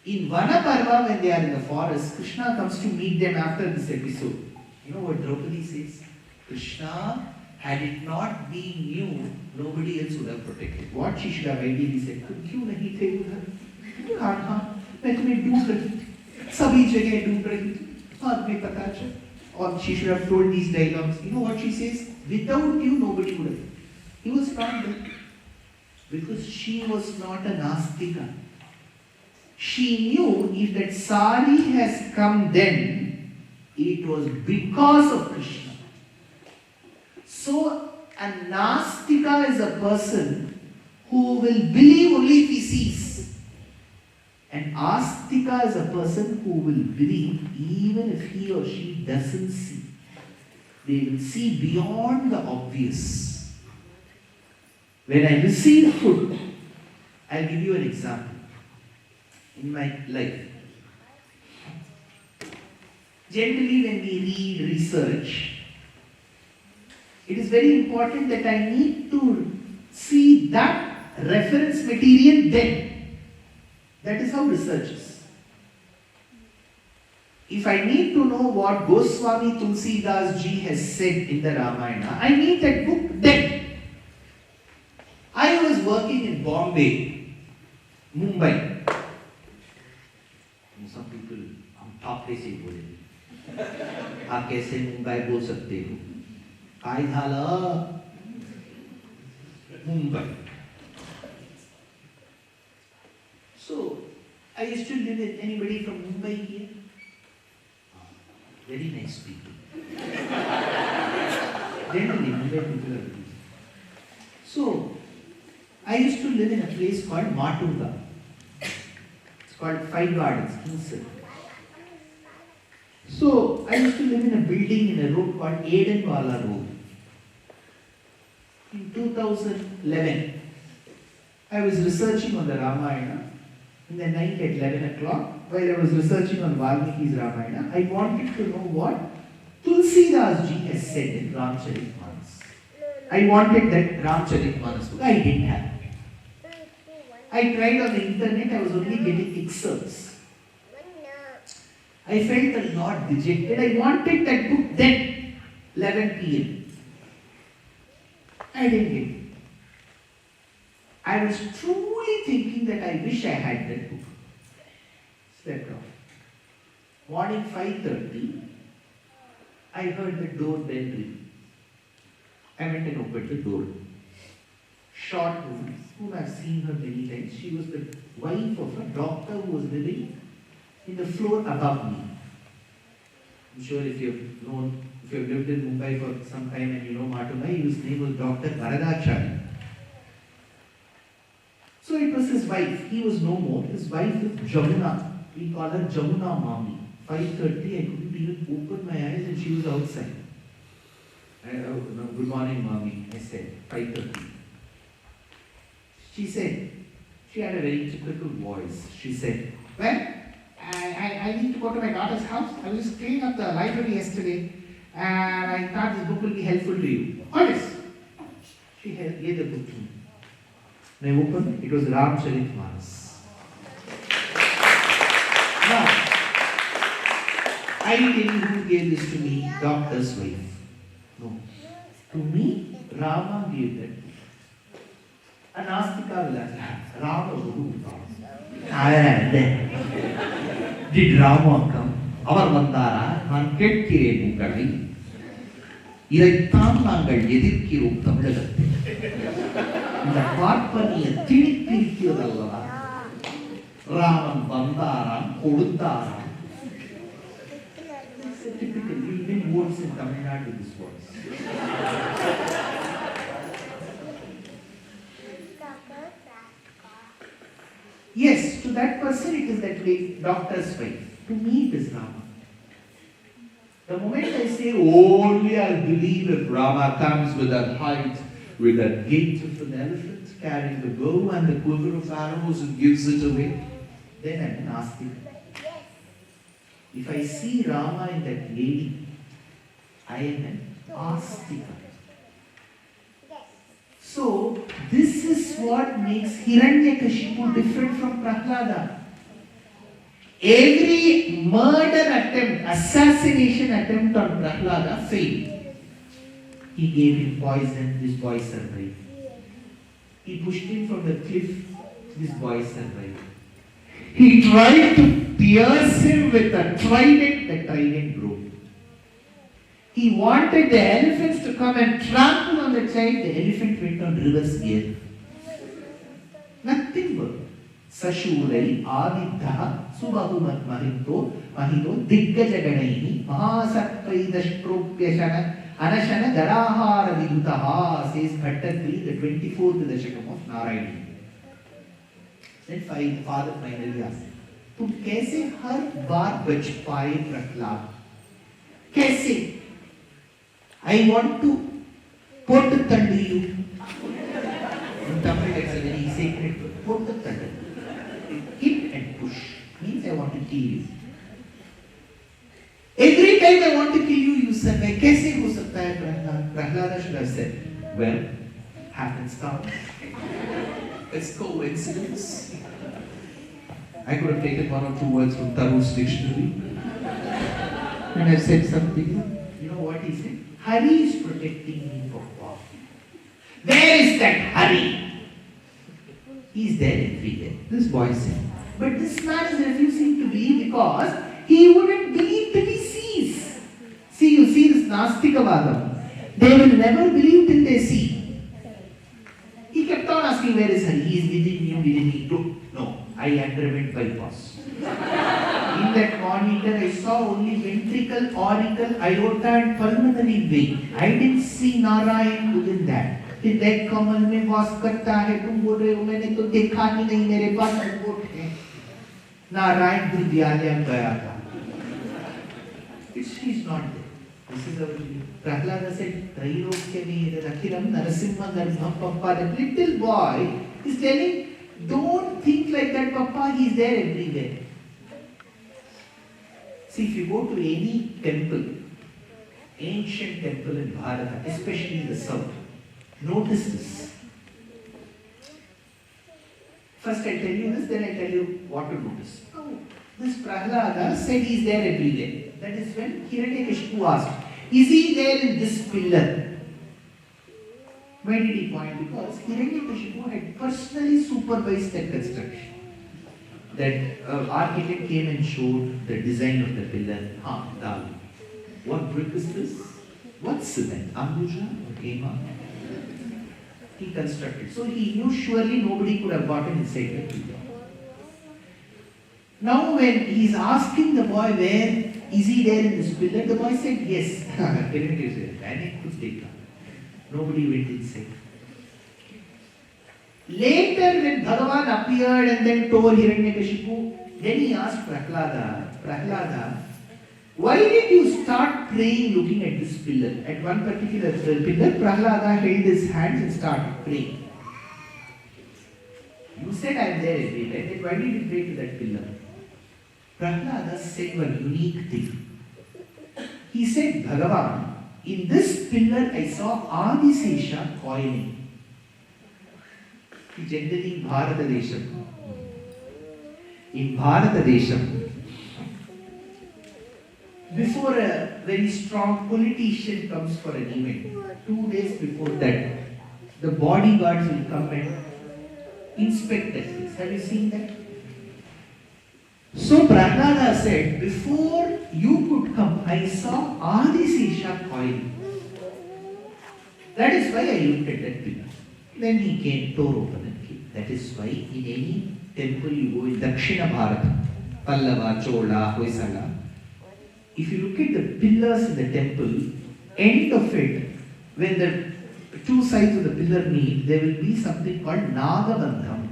In Vanaparva, when they are in the forest, Krishna comes to meet them after this episode. You know what Draupadi says? Krishna, had it not been you, nobody else would have protected. What she should have ideally said, क्यों नहीं थे उधर? हाँ, मैं तुम्हें ढूंढ रही थी, सभी जगह ढूंढ रही थी, हाँ तुम्हें पता चल. Or she should have told these dialogues. You know what she says? Without you, nobody would have. He was not there because she was not a Nastika. She knew if that sari has come then, it was because of Krishna. So, a Nastika is a person who will believe only if he sees. An Astika is a person who will believe even if he or she doesn't see. They will see beyond the obvious. When I receive food, I'll give you an example. In my life, generally when we read research, it is very important that I need to see that reference material then. That is how research is. If I need to know what Goswami Tulsidas ji has said in the Ramayana, I need that book then. I was working in Bombay, Mumbai. Some people हम ठापे से बोलेंगे. आप कैसे मुंबई बोल सकते हो? काय झालं? Mumbai. So, I used to live with anybody from Mumbai here? Very nice people. Generally, Mumbai people are good. So, I used to live in a place called Matunga. It's called Five Gardens, Kingston. So, I used to live in a building in a road called Edenwala Road. In 2011, I was researching on the Ramayana. In the night at 11 o'clock, while I was researching on Valmiki's Ramayana, I wanted to know what Tulsidas ji has said in Ramcharitmanas. I wanted that Ramcharitmanas book. I didn't have it. I tried on the internet, I was only getting excerpts. I felt a lot dejected. I wanted that book then, 11 p.m. I didn't get it. I was truly thinking that I wish I had that book. Slept off. Morning 5:30, I heard the doorbell ring. I went and opened the door. Short woman, whom I've seen her many times. She was the wife of a doctor who was living in the floor above me. I'm sure if you've lived in Mumbai for some time and you know Matungai, his name was Dr. Varadachari. So it was his wife. He was no more. His wife is Jamuna. We call her Jamuna Mami. 5:30, I couldn't even open my eyes and she was outside. Good morning, Mami, I said. 5:30. She said, she had a very typical voice. She said, well, I need to go to my daughter's house. I was just cleaning up the library yesterday and I thought this book will be helpful to you. Oh yes. She gave the book to me. When I opened, it was Ramcharitmanas. Now, I tell you who gave this to me, doctor's wife. No. To me, Rama gave that. A Nastika will ask, Rama who did Rama come? Our Vandara, நான் கேட்கிறேன் உங்களை இதைத்தான் நாங்கள் எதிர்க்கிறோம் தமிழகத்தில் இந்த பார்ப்பனிய திணித்திருக்கிறதல்லவா ராமன் வந்தாராம் கொடுத்தாராம் typical we make words in Tamil Nadu this words yes to that person it is that way doctor's wife to me it is Rama. The moment I say only I'll believe if Rama comes with that height, with that gait of an elephant, carrying the bow and the quiver of arrows and gives it away, then I'm an Astika. If I see Rama in that lady, I am an Astika. So, this is what makes Hiranyakashipu different from Prahlada. Every murder attempt, assassination attempt on Prahlada failed. He gave him poison, this boy survived. He pushed him from the cliff, this boy survived. He tried to pierce him with a trident, the trident broke. He wanted the elephants to come and trample on the child, the elephant went on reverse gear. Nothing worked. Sashurai Aditha Subahumat Mahito Diggajaganaini Mahasatvaidashpropyashana Anashana Garahara Vidutaha says Bhattadri, the 24th Dashakam of Narayana. Then father finally asked, तुम कैसे हर बार बच पाए प्रहलाद? कैसे? I want to put the thunder you. In Tamil it's a very sacred word. Put the thunder. Hit and push means I want to kill you. Every time I want to kill you, you say, "मैं कैसे हो सकता है Prahlad?" Prahlada should have said, "Well, happenstance. It's coincidence." I could have taken one or two words from Taru's dictionary and I said something. You know what he said? Hari is protecting me from war. Where is that Hari? He is there everywhere. This boy said. But this man is refusing to believe because he wouldn't believe till he sees. See, you see this Nastikavadam. They will never believe till they see. He kept on asking, where is Hari? He is within you, within me. No, I underwent bypass. In that monitor, I saw only ventricle, auricle, aorta and pulmonary vein. I didn't see Narayan within that. कि देख कमल में वास करता है तुम बोल रहे हो मैंने तो देखा ही नहीं मेरे पास रिपोर्ट है नारायण विद्यालय गया था he's not there. This is our Prahlada said Trailokya me Rakhiram Narasimha Garbham Papa. That little boy is telling don't think like that Papa, he is there everywhere. See, if you go to any temple, ancient temple in Bharata, especially in the south, notice this. First I tell you this, then I tell you what to notice. Oh, this Prahlada said he is there everywhere. That is when Hiranyakashipu asked, is he there in this pillar? Why did he point? Because Hiranyakashipu had personally supervised that construction. That architect came and showed the design of the pillar. What brick is this? What cement? Ambuja or Hema? He constructed. So he knew surely nobody could have gotten inside the pillar. Now when he is asking the boy where is he there in this pillar, the boy said yes. Nobody went inside. Later when Bhagavan appeared and then told Hiranyakashipu, then he asked Prahlada, why did you start praying looking at this pillar? At one particular pillar, Prahlada held his hands and started praying. who said, I am there every day, then why did you pray to that pillar? Prahlada said one unique thing. He said, Bhagavan, in this pillar I saw Adisesha coining. Generally in Bharatadesham. In Bharatadesham, before a very strong politician comes for an event, 2 days before that, the bodyguards will come and inspect that place. Have you seen that? So Prahlada said, before you could come, I saw Adisesha coiling. That is why I looked at that pillar. Then he came, tore open and came. That is why in any temple you go in Dakshina Bharata, Pallava, Chola, Hoysala, if you look at the pillars in the temple, end of it, when the two sides of the pillar meet, there will be something called Nagabandham.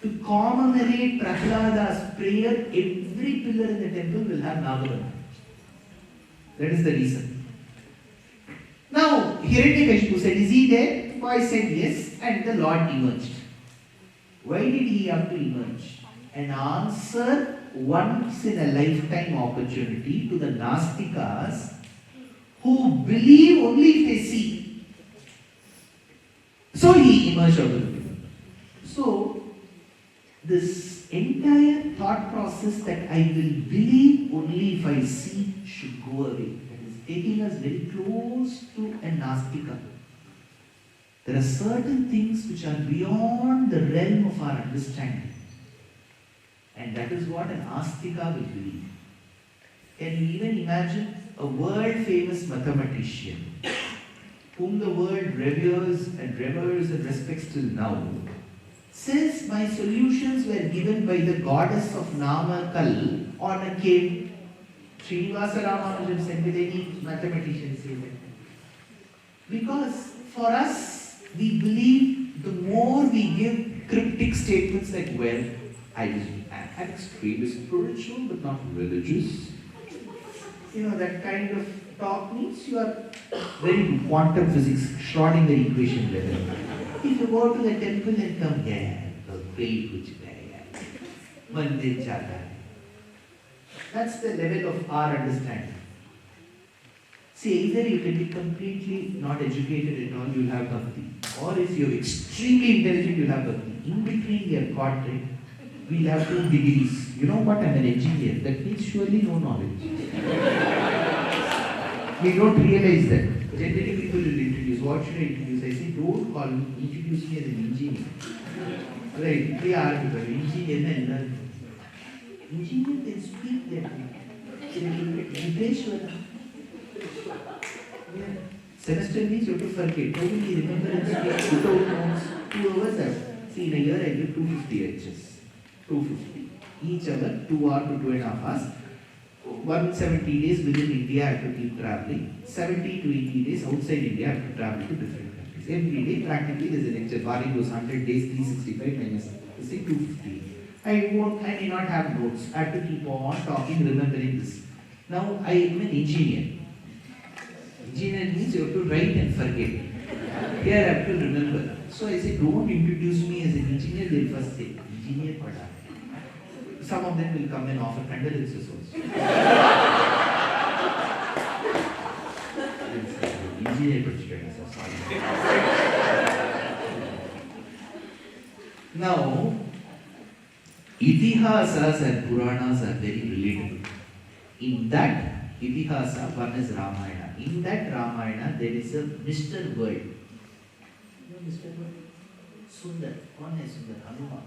To commemorate Prahlada's prayer, every pillar in the temple will have Nagabandham. That is the reason. Now, Hiranyakashipu said, is he there? The boy said yes, and the Lord emerged. Why did he have to emerge? An answer once in a lifetime opportunity to the Nastikas who believe only if they see. So he emerged out of the pillar. So, this entire thought process that I will believe only if I see should go away. That is taking us very close to a Nastika. There are certain things which are beyond the realm of our understanding. And that is what an Astika will believe. Can you even imagine a world-famous mathematician whom the world reveres and respects till now, says my solutions were given by the goddess of Namakal on a cave. Srinivasa Ramanujan said, did any mathematician say that? Because for us, we believe the more we give cryptic statements like, well, I'm extremely spiritual but not religious. You know, that kind of talk means you are very good quantum physics, Schrodinger equation level. If you go to the temple and come here, pray kuch mandir jata. That's the level of our understanding. See, either you can be completely not educated at all, you'll have bhakti. Or if you're extremely intelligent, you'll have bhakti. In between, we are quadrant. We'll have 2 degrees. You know what? I'm an engineer. That means surely no knowledge. We don't realize that. Generally, people will introduce. What should I introduce? I say, don't call me, introduce me as an engineer. Right? We are people. Engineer and learn. Engineer can speak that way. Semester means you have to forget. How will you remember and speak without notes? 2 hours. See, in a year I give 250 H's. 250. Each hour, 2 hours to 2.5 hours. 170 days within India I have to keep traveling. 70 to 80 days outside India I have to travel to different countries. Every day practically there is a lecture. Barring those 100 days, 365 minus, say 250. I may not have notes. I have to keep on talking, remembering this. Now I am an engineer. Engineer means you have to write and forget. Here I have to remember. So I say, don't introduce me as an engineer. They will first say, engineer pada. Some of them will come and offer condolences also. Engineer pada, sorry. Now, Itihasas and Puranas are very relatable. In that Itihasa, one is Ramayana. In that Ramayana, there is a Mr. World. You know Mr. World? Sundar. One is Sundar, Hanuman.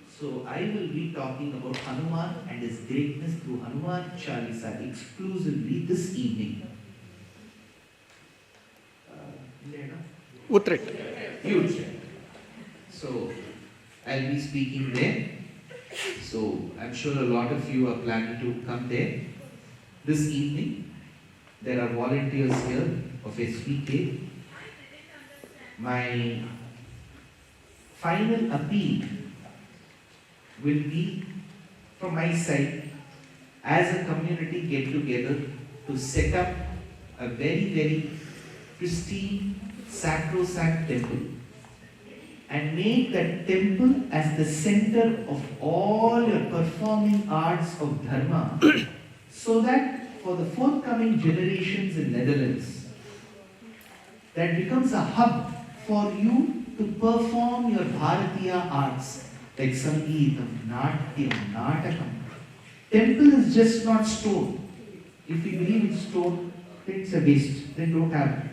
So I will be talking about Hanuman and his greatness through Hanuman Chalisa exclusively this evening. Utrecht. Huge. So I'll be speaking there. So I'm sure a lot of you are planning to come there. This evening, there are volunteers here of SVK. My final appeal will be from my side as a community get together to set up a very, very pristine, sacrosanct temple and make that temple as the center of all your performing arts of dharma, so that for the forthcoming generations in Netherlands, that becomes a hub for you to perform your Bharatiya arts like Sangeetam, Natyam, Natakam. Temple is just not stone. If you believe it's stone, then it's a waste. Then don't have it.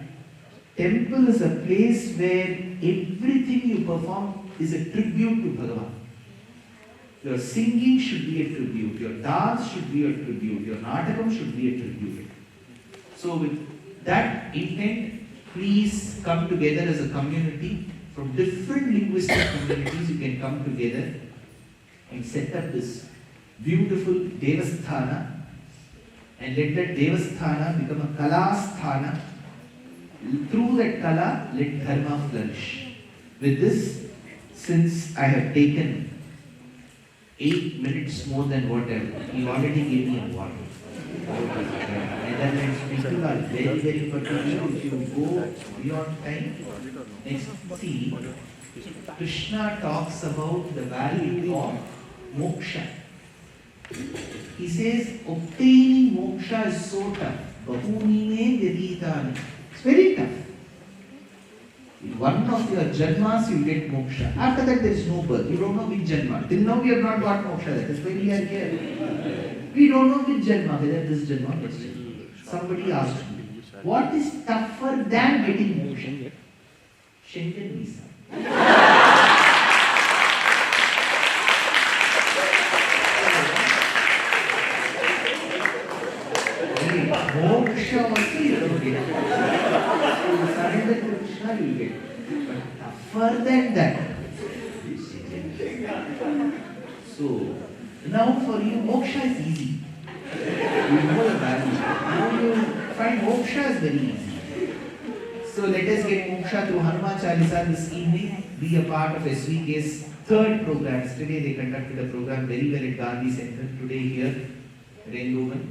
Temple is a place where everything you perform is a tribute to Bhagavan. Your singing should be a tribute. Your dance should be a tribute. Your natakam should be a tribute. So with that intent, please come together as a community. From different linguistic communities, you can come together and set up this beautiful Devasthana, and let that Devasthana become a Kalasthana. Through that Kala, let Dharma flourish. With this, since I have taken 8 minutes more than whatever, he already gave me a water. Netherlands people are very, very particular. If you go beyond time, next, see, Krishna talks about the value of moksha. He says, obtaining moksha is so tough. Bahuni me vyaditani. It's very tough. In one of your janmas, you get moksha. After that, there is no birth. You don't know which janma. Till now, we have not got moksha. That is why we are here. We don't know which janma, whether this janma or next janma. Somebody asked me, what is tougher than getting moksha? Schengen visa. Moksha also you don't get. So you surrender to Krishna, you get. But tougher than that. So now for you, moksha is easy. You know the value. Now you find moksha is very easy. So let us get moksha through Hanuman Chalisa this evening. Be a part of SVK's third program. Yesterday they conducted a program very well at Gandhi Center. Today here at Eindhoven.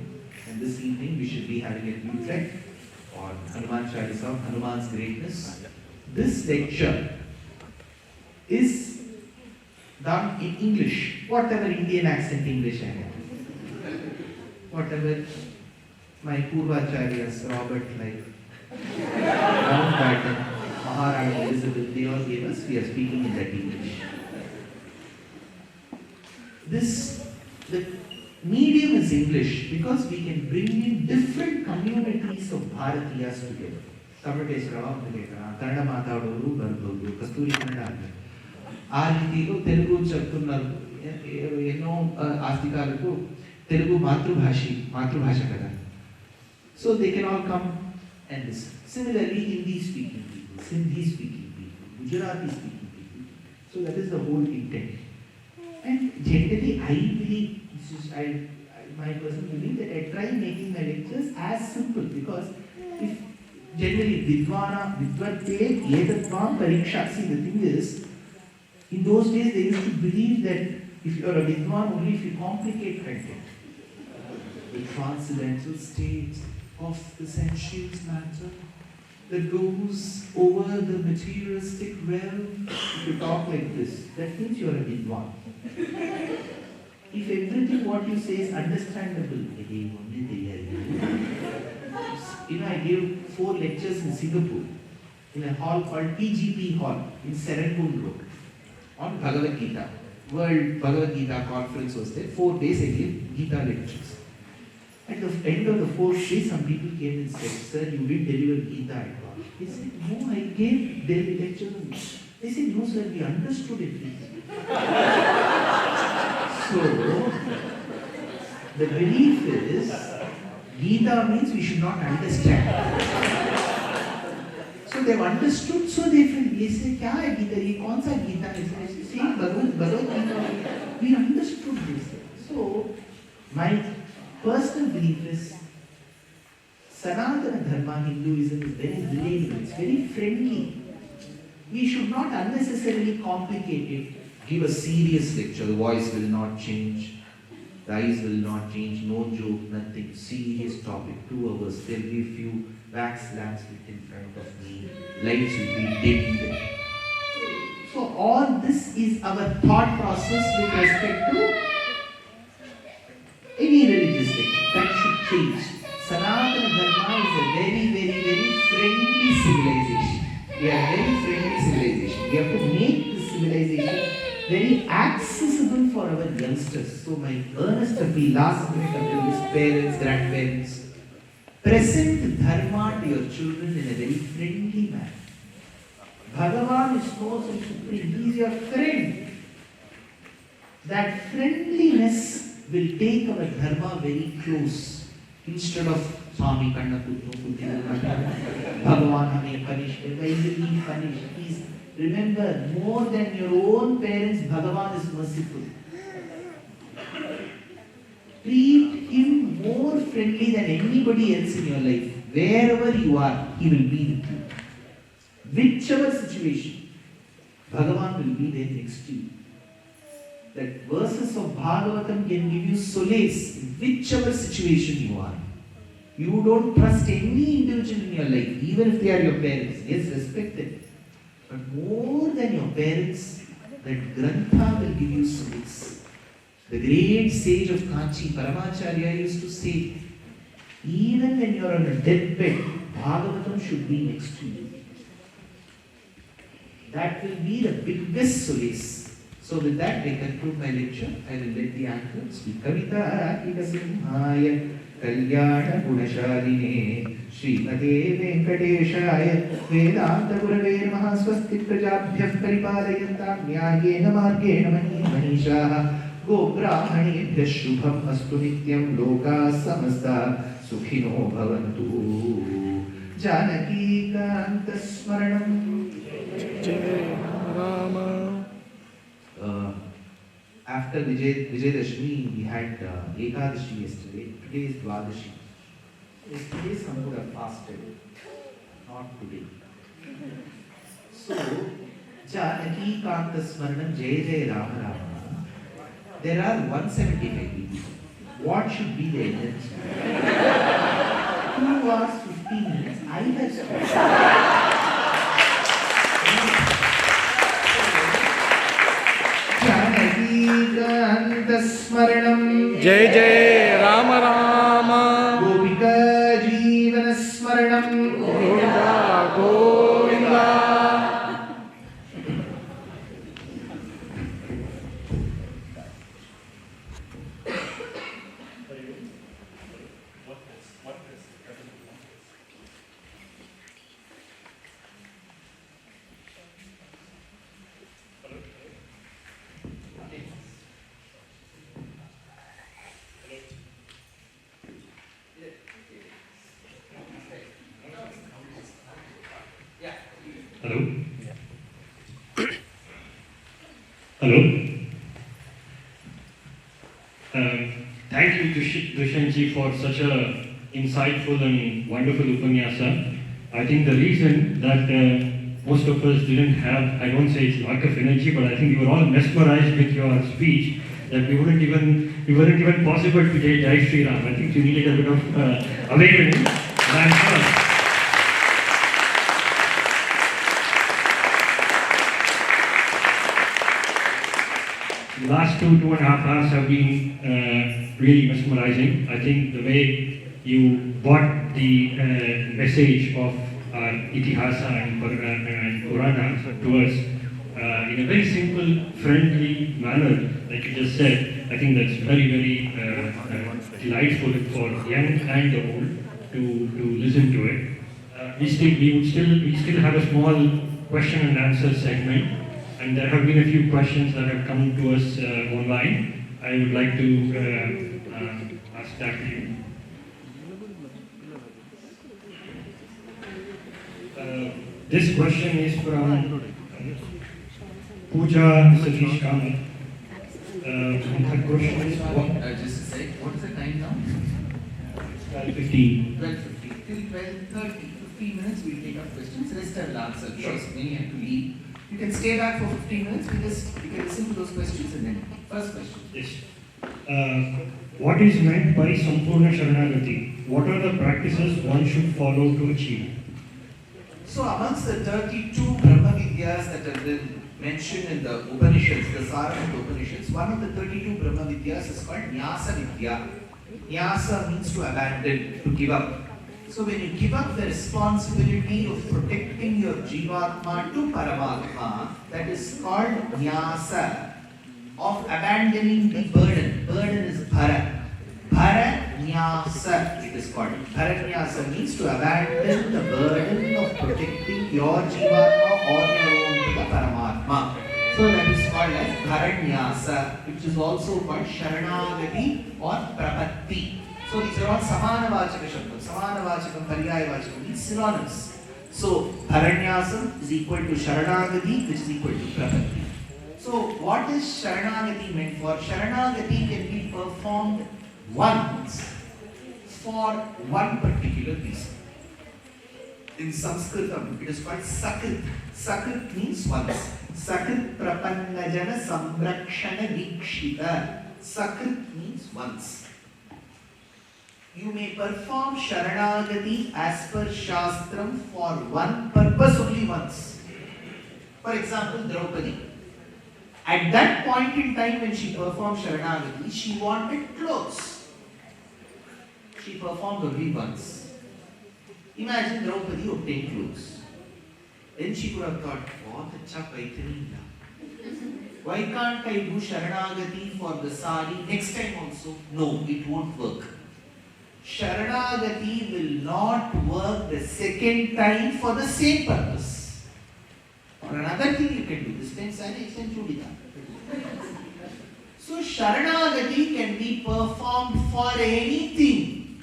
And this evening we should be having a reflect on Hanuman Chalisa, Hanuman's greatness. This lecture is done in English, whatever Indian accent English I have. Whatever my Purvacharyas, Robert, like Mountbatten, Maharani, Elizabeth, they all gave us, we are speaking in that English. The medium is English because we can bring in different communities of Bharatiyas together. Kamateshwara, Kannada Mathadoru, Barbodu, Kasturi Kannada. ఆ రీతిలో తెలుగు చెప్తున్నారు ఎన్నో ఆస్తికాలకు తెలుగు మాతృభాష కదా. So they can all come and listen. Similarly, Hindi speaking people, Sindhi speaking people, Gujarati speaking people. So that is the whole intent. And generally, I believe, this is my personal belief, that I try making my lectures as simple, because if generally Vidvana, Vidvate, Yedatvam, Pariksha, see the thing is, in those days they used to believe that if you are a Vidwan only if you complicate content. The transcendental state of the sensuous matter that goes over the materialistic realm. If you talk like this, that means you are a Vidwan. If everything what you say is understandable, I gave 4 lectures in Singapore in a hall called PGP Hall in Serangoon Road on Bhagavad Gita. World Bhagavad Gita conference was there. 4 days I gave Gita lectures. At the end of the 4th day, some people came and said, "Sir, you didn't deliver Gita at all." He said, "No, I gave daily lectures." They said, "No, sir, we understood it." So, the belief is, Gita means we should not understand. So they've understood, so they feel, they say, "Kya hai Gita? Ye kaun sa Gita hai?" See, Bhagavad Gita, we understood this. So, my personal belief is, Sanatana Dharma, Hinduism is very relatable, it's very friendly. We should not unnecessarily complicate it. Give a serious lecture, the voice will not change, the eyes will not change, no joke, nothing, serious topic, 2 hours, there will be few wax lamps lit in front of me, lights will be dimmed. So this is our thought process with respect to any religious thing. That should change. Sanatana Dharma is a very, very, very friendly civilization. We are a very friendly civilization. We have to make this civilization very accessible for our youngsters. So my earnest appeal, last minute appeal is parents, grandparents, present Dharma to your children in a very friendly manner. Bhagavan is so supreme. He is your friend. That friendliness will take our Dharma very close. Instead of Swami Kanna Putru Bhagavan hame punish, why will he punish? Please remember, more than your own parents, Bhagavan is merciful. Treat him more friendly than anybody else in your life. Wherever you are, he will be with you. Whichever situation, Bhagavan will be there next to you. That verses of Bhagavatam can give you solace in whichever situation you are. You don't trust any individual in your life, even if they are your parents. Yes, respect them. But more than your parents, that Grantha will give you solace. The great sage of Kanchi, Paramacharya, used to say, even when you are on a deathbed, Bhagavatam should be next to you. That will be the biggest solace. So with that, I conclude my lecture. I will let the anchor speak. Kavita Kikasimhaya Kalyana Gunashaline Srimate Venkateshaya Vedanta Gurave Mahaswasti Prajabhyah Paripalayantam Nyayena Margena Manishaha Gobrahmanebhyah Shubham Astu Nityam Loka Samasta Sukhino Bhavantu Janaki Kanta Smaranam Jai Rama. After Vijayadashmi, we had Ekadashi yesterday. Today is Dwadashi. Yesterday some would have fasted, not today. So, Janaki Kanta Smaranam Jai Jai Rama Rama. There are 175 people. What should be the energy? 2 hours 15 minutes. I have Smaranam Jai Jai Rama Rama Gopika Jeevana Smaranam Govinda Govinda. Hello? Hello? Thank you, Dushyanth, for such a insightful and wonderful Upanyasa. I think the reason that most of us didn't have, I don't say it's lack of energy, but I think we were all mesmerized with your speech, that we weren't even possible to say Jai Shri Ram. I think you needed a bit of awakening. And I'm sure the last 2.5 hours have been really mesmerizing. I think the way you brought the message of our Itihasa and Puranas to us in a very simple, friendly manner, like you just said, I think that's very, very delightful for young and old to listen to it. We still have a small question and answer segment. And there have been a few questions that have come to us online. I would like to ask that to you. This question is from Pooja Satish Kamat. Her question is just a sec. What is the time now? 12:15. 12:50. Till 12:30. 15 minutes we'll take up questions. Rest I will answer. Because many have to leave. You can stay back for 15 minutes. You can listen to those questions and then first question. Yes. What is meant by Sampurna Sharanagati? What are the practices one should follow to achieve? So amongst the 32 Brahma Vidya Vidyas that have been mentioned in the Upanishads, the Sara of the Upanishads, one of the 32 Brahma Vidyas is called Nyasa Vidya. Nyasa means to abandon, to give up. So when you give up the responsibility of protecting your Jivatma to Paramatma, that is called Nyasa, of abandoning the burden. Burden is Bhara. Bharanyasa, it is called. Bharanyasa means to abandon the burden of protecting your Jivatma on your own to the Paramatma. So that is called as Bharanyasa, which is also called Sharanagati or Prapatti. So these are all Samanavachaka Shabdam. Samanavachakam, Paryayavachakam means synonyms. So Bharanyasam is equal to Sharanagati, which is equal to Prapatti. So what is Sharanagati meant for? Sharanagati can be performed once for one particular reason. In Sanskritam, it is called Sakrit. Sakrit means once. Sakrit prapannajana samrakshana vikshita. Sakrit means once. You may perform Sharanagati as per Shastram for one purpose only once. For example, Draupadi. At that point in time when she performed Sharanagati, she wanted clothes. She performed only once. Imagine Draupadi obtained clothes. Then she could have thought, "What acha paitani la. Why can't I do Sharanagati for the sari next time also?" No, it won't work. Sharanagati will not work the second time for the same purpose. Or another thing you can do, this time sari, next time chudita. So Sharanagati can be performed for anything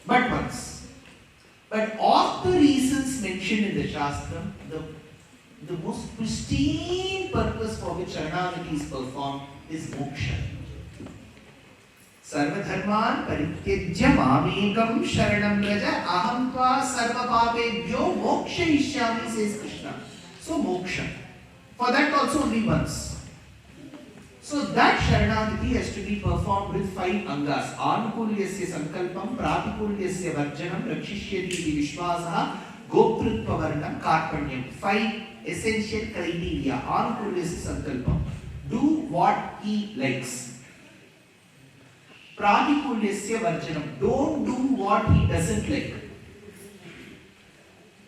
but once. But of the reasons mentioned in the Shastra, the most pristine purpose for which Sharanagati is performed is moksha. Sarvadharman parityajya mamekam sharanam raja aham tva sarva papebhyo mokshayishyami, says Krishna. So moksha. For that also only once. So that Sharanagati has to be performed with 5 angas. Anukulyasya sankalpam, pratikulyasya varjanam, rakshishyati iti vishwasaha, gopritva varnam, karpanyam. 5 essential criteria. Anukulyasya sankalpam. Do what he likes. Pratikulyasya varjanam. Don't do what he doesn't like.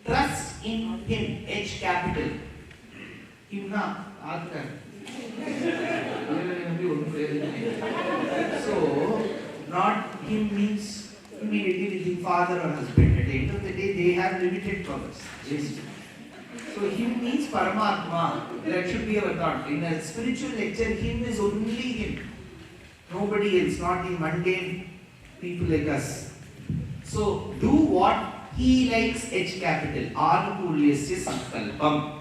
Trust in him. H capital. Himna, Adhikar. So, not him means immediately we think father or husband. At the end of the day, they have limited powers. Yes. So, him means Paramatma. That should be our thought. In a spiritual lecture, him is only him. Nobody else, not the mundane people like us. So, do what he likes, H capital. Anukulyasya sankalpam.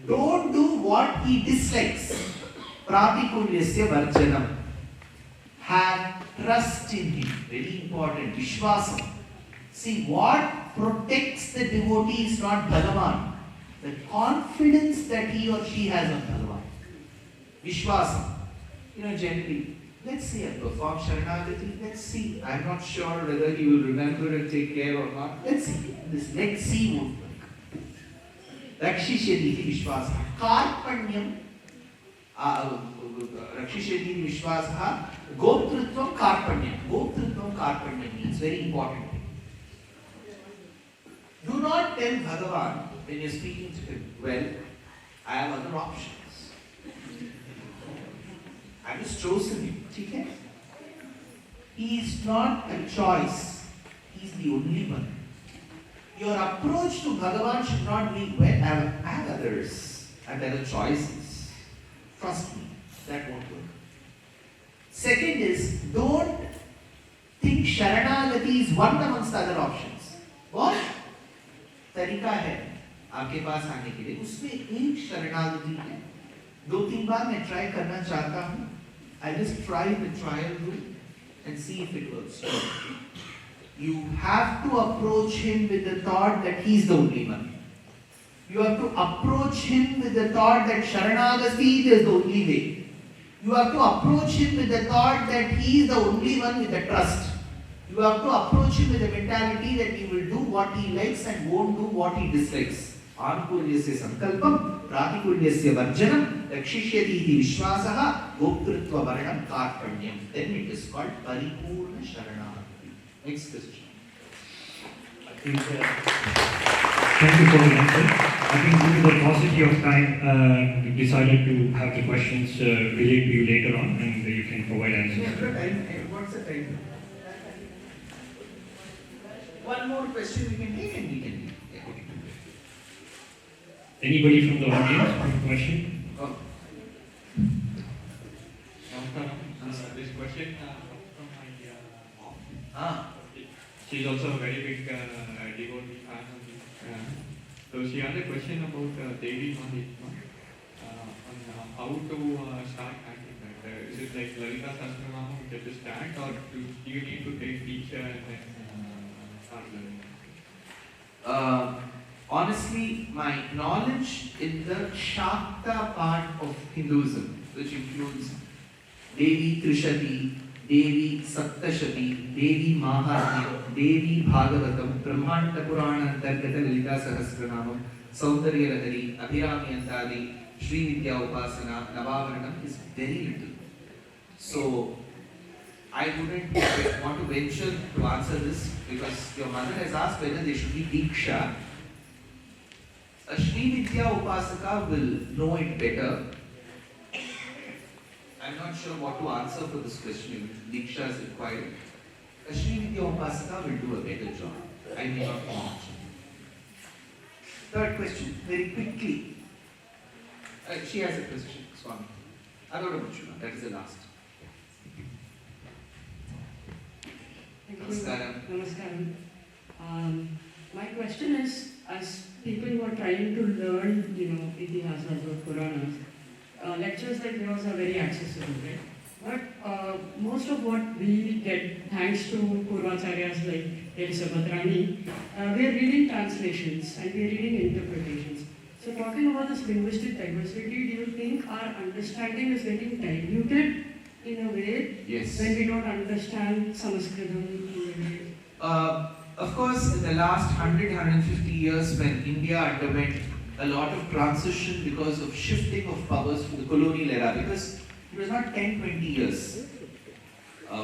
Don't do what he dislikes. Pratikulyasya varjanam. Have trust in him. Very important. Vishwasam. See, what protects the devotee is not Bhagavan. The confidence that he or she has on Bhagavan. Vishwasam. Generally, let's see, I perform Sharanagati. Let's see. I'm not sure whether he will remember and take care or not. Let's see. This let's see won't work. Rakshishyati vishwasaha. Karpanyam. Rakshishyati vishwasaha. Goptritvam karpanyam. Goptritvam karpanyam means very important. Do not tell Bhagavan when you're speaking to him, well, I have other options. I just chosen him. Okay? He is not a choice. He is the only one. Your approach to Bhagavan should not be, well, I have others. I have other choices. Trust me, that won't work. Second is, don't think Sharanagati is one amongst other options. What? तरीका है आपके पास आने के लिए, उसमें एक शरणागति है. 2-3 बार मैं ट्राई करना चाहता हूँ. I just try the trial route and see if it works. You have to approach him with the thought that he is the only one. You have to approach him with the thought that Sharanagati is the only way. You have to approach him with the thought that he is the only one with the trust. You have to approach him with the mentality that he will do what he likes and won't do what he dislikes. Anukulyasya sankalpam, Pratikulyasya varjanam, Rakshishyati iti vishwasaha, Goptritva varanam karpanyam. Then it is called Paripurna Sharanagati. Next question. Thank you for the answer. I think due to the paucity of time, we decided to have the questions relayed to you later on, and you can provide answers. What's the time? One more question we can take and we can leave. Yeah. Anybody from the audience have a question? Oh. This question from my mom. Ah. She's also a very big devotee fan of this. So she had a question about Devi Mahitma on how to start chanting that. Is it like Lalita Sahasranama which you just chant, or do you need to take teacher and then start learning? Honestly, my knowledge in the Shakta part of Hinduism, which includes Devi Trishati, Devi Saptashati, Devi Mahatmya, Devi Bhagavatam, Brahmanta Purana Antargata Lalita Sahasranamam, Saundarya Lahari, Abhirami Antadi, Shri Vidya Upasana, Navavaranam is very little. So, I wouldn't want to venture to answer this because your mother has asked whether there should be Diksha. A Shri Vidya Upasaka will know it better. I'm not sure what to answer for this question if Diksha is required. A Shri Vidya Upasaka will do a better job. I may not know much. Third question, very quickly. She has a question, Swami. Adora Muchuna, that is the last. Namaskaram. Namaskaram. My question is, as people who are trying to learn, Itihasas or Puranas, lectures like yours are very accessible, right? But most of what we get, thanks to Purvacharyas like Elisabeth Rani, we are reading translations and we are reading interpretations. So talking about this linguistic diversity, do you think our understanding is getting diluted in a way Yes. when we don't understand Sanskritam? Of course, in the last 100-150 years when India underwent a lot of transition because of shifting of powers from the colonial era, because it was not 10-20 years.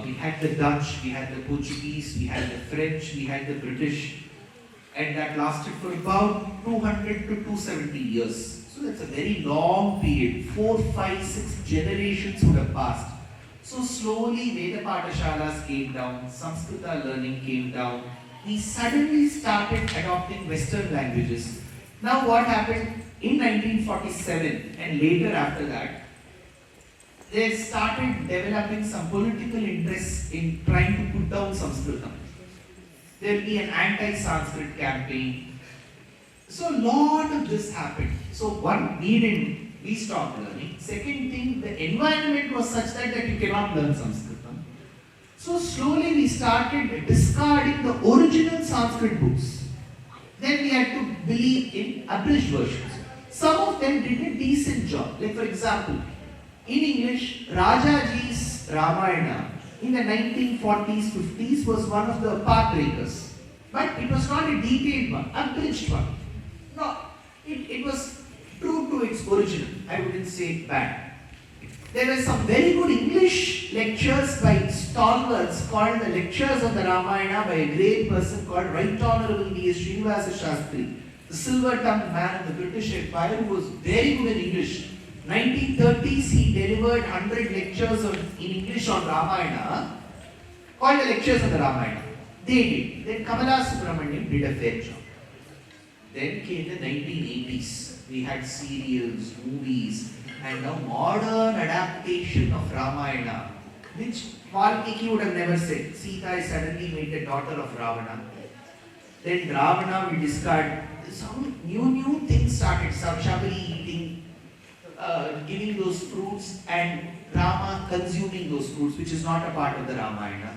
We had the Dutch, we had the Portuguese, we had the French, we had the British, and that lasted for about 200 to 270 years. So that's a very long period. 4, 5, 6 generations would have passed. So slowly Veda Pathashalas came down, Sanskrita learning came down. We suddenly started adopting Western languages. Now what happened in 1947 and later after that, they started developing some political interests in trying to put down Sanskritam. There will be an anti-Sanskrit campaign. So a lot of this happened. So one, we stopped learning. Second thing, the environment was such that you cannot learn Sanskritam. So slowly we started discarding the original Sanskrit books. Then we had to believe in abridged versions. Some of them did a decent job. Like for example, in English, Rajaji's Ramayana in the 1940s, 50s was one of the path breakers. But it was not a detailed one, abridged one. No, it was true to its original. I wouldn't say bad. There were some very good English lectures by stalwarts called the Lectures of the Ramayana by a great person called Right Honorable V.S. Srinivasa Shastri, the silver-tongued man of the British Empire who was very good in English. 1930s he delivered 100 lectures in English on Ramayana called the Lectures of the Ramayana. They did. Then Kamala Subramanian did a fair job. Then came the 1980s. We had serials, movies, and a modern adaptation of Ramayana, which Valmiki would have never said. Sita is suddenly made the daughter of Ravana. Then Ravana we discard. Some new things started. Shabari eating, giving those fruits, and Rama consuming those fruits, which is not a part of the Ramayana.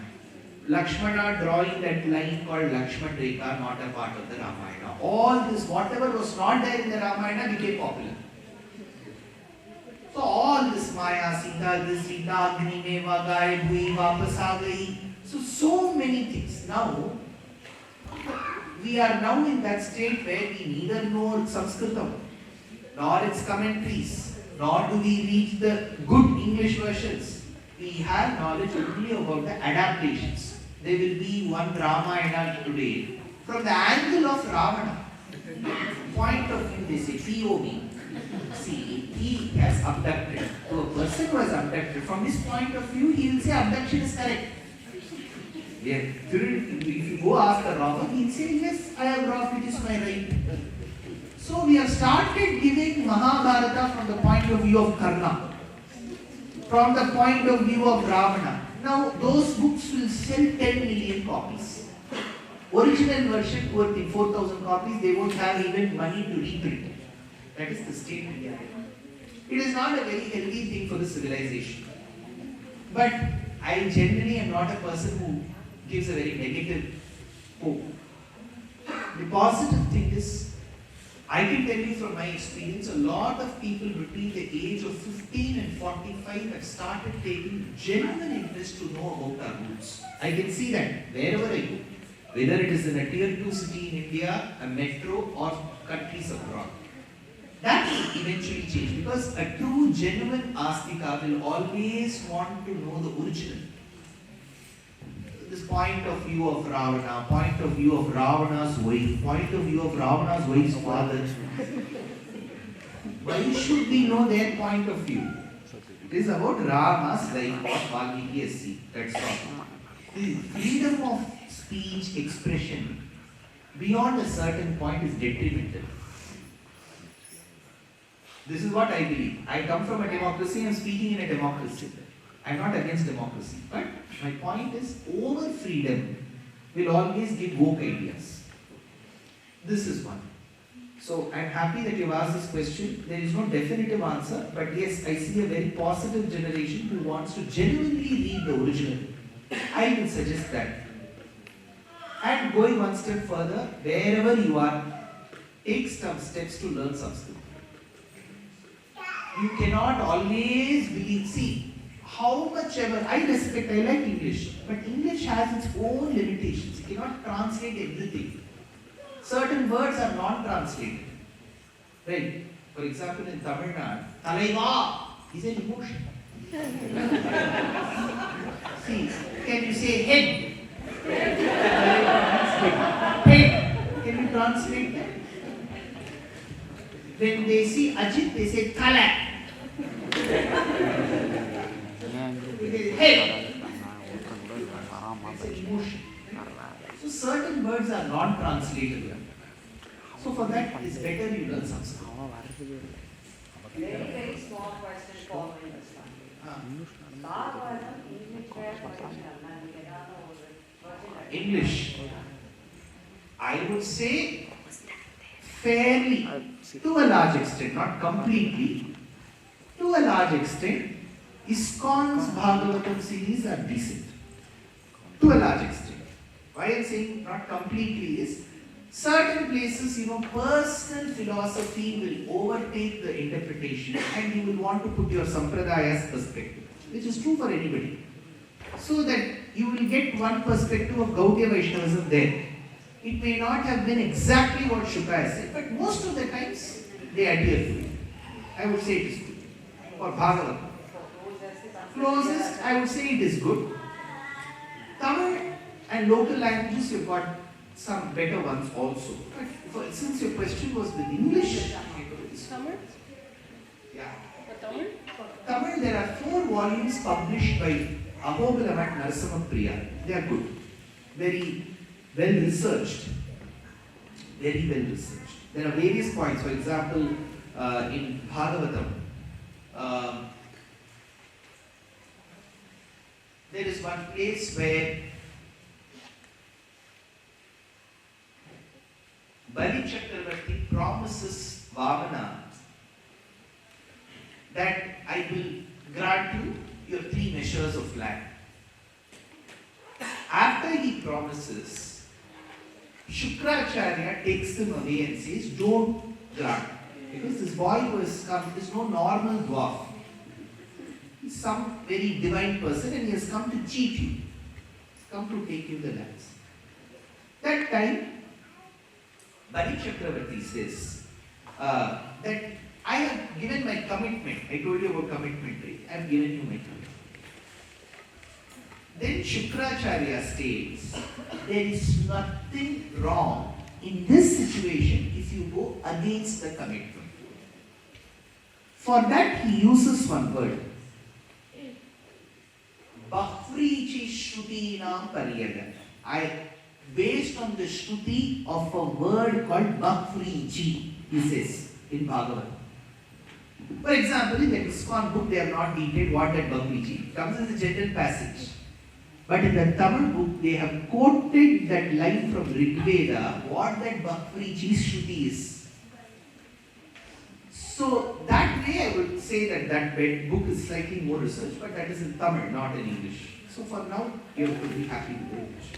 Lakshmana drawing that line called Lakshman Rekha, not a part of the Ramayana. All this, whatever was not there in the Ramayana became popular. So all this Maya, Sita, this Sita, Agni, Meva, Gai, Bhui, Vapas, Agai. So many things. Now, we are now in that state where we neither know Sanskritam, nor its commentaries, nor do we read the good English versions. We have knowledge only about the adaptations. There will be one Ramayana today. From the angle of Ravana, point of view, they say POV. See, he has abducted. To a person who has abducted, from his point of view, he will say abduction is correct. Yeah. If you go ask a robber, he will say, yes, I have robbed, it is my right. So we have started giving Mahabharata from the point of view of Karna, from the point of view of Ravana. Now those books will sell 10 million copies. Original version, poor thing, 4,000 copies, they won't have even money to reprint. That is the state we are in. It is not a very healthy thing for the civilization. But I generally am not a person who gives a very negative hope. The positive thing is, I can tell you from my experience, a lot of people between the age of 15 and 45 have started taking genuine interest to know about our roots. I can see that wherever I go, whether it is in a tier 2 city in India, a metro, or countries abroad. That will eventually change, because a true, genuine Astika will always want to know the original. This point of view of Ravana, point of view of Ravana's wife, point of view of Ravana's wife's father. Why should we know their point of view? It is about Rama's life, what Valmiki has seen. That's all. The freedom of speech, expression, beyond a certain point is detrimental. This is what I believe. I come from a democracy, I am speaking in a democracy. I am not against democracy. But my point is, over freedom will always give woke ideas. This is one. So I am happy that you have asked this question. There is no definitive answer, but yes, I see a very positive generation who wants to genuinely read the original. I will suggest that. And going one step further, wherever you are, take some steps to learn Sanskrit. You cannot always believe, see, how much ever, I respect, I like English, but English has its own limitations. You cannot translate everything. Certain words are non-translated. Right? For example, in Tamil Nadu, Talaiva is an emotion. See, can you say head? Head. Can you translate that? When they see Ajit, they say Thala. Head. It's an emotion. So certain words are non-translatable. So for that, it's better you learn Sanskrit. Very small question following this one. English. I would say fairly, to a large extent, not completely, to a large extent, ISKCON's Bhagavatam series are decent. To a large extent. Why I am saying not completely is, certain places, personal philosophy will overtake the interpretation and you will want to put your Sampradaya's perspective, which is true for anybody. So that you will get one perspective of Gaudiya Vaishnavism there. It may not have been exactly what Shukla has said, but most of the times they adhere to it. I would say it is good. For Bhagavatam. Closest, I would say it is good. Tamil and local languages, you've got some better ones also. But since your question was with English, Tamil? yeah. Tamil? Tamil, there are 4 volumes published by Ahobilam and Narasimha Priya. They are good. Very well researched. Very well researched. There are various points. For example, in Bhagavatam, there is one place where Bali Chakravarti promises Vamana that I will grant you your 3 measures of land. After he promises, Shukracharya takes him away and says, don't grant. Because this boy who has come is no normal dwarf. He's some very divine person and he has come to cheat you. He's come to take you the lands. That time, Bali Chakravarti says that I have given my commitment. I told you about commitment, right? I have given you my commitment. Then Shukracharya states, there is nothing wrong in this situation if you go against the commitment. For that he uses one word. Bhakrichi Shruti Nam Pariyada. Based on the Shruti of a word called Bhakrichi, he says in Bhagavad. For example, in the ISKCON book, they have not detailed what that Bhakrichi comes as a general passage. But in the Tamil book, they have quoted that line from Rig Veda, what that Bhakrichi Shruti is. So that way I would say that that book is slightly more research, but that is in Tamil, not in English. So for now, you have to be happy with the English.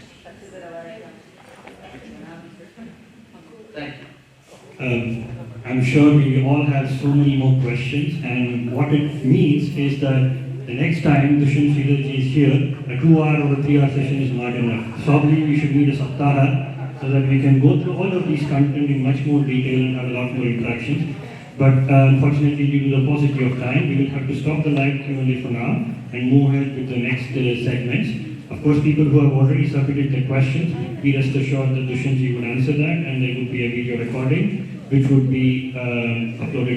Thank you. I'm sure we all have so many more questions, and what it means is that the next time Dushyanth Sridhar is here, a 2-hour or a 3-hour session is not enough. Probably we should need a saptaha so that we can go through all of these content in much more detail and have a lot more interactions. But unfortunately, due to the paucity of time, we will have to stop the live Q&A for now and move ahead with the next segments. Of course, people who have already submitted their questions, be rest assured that Dushyanth ji would answer that, and there would be a video recording which would be uploaded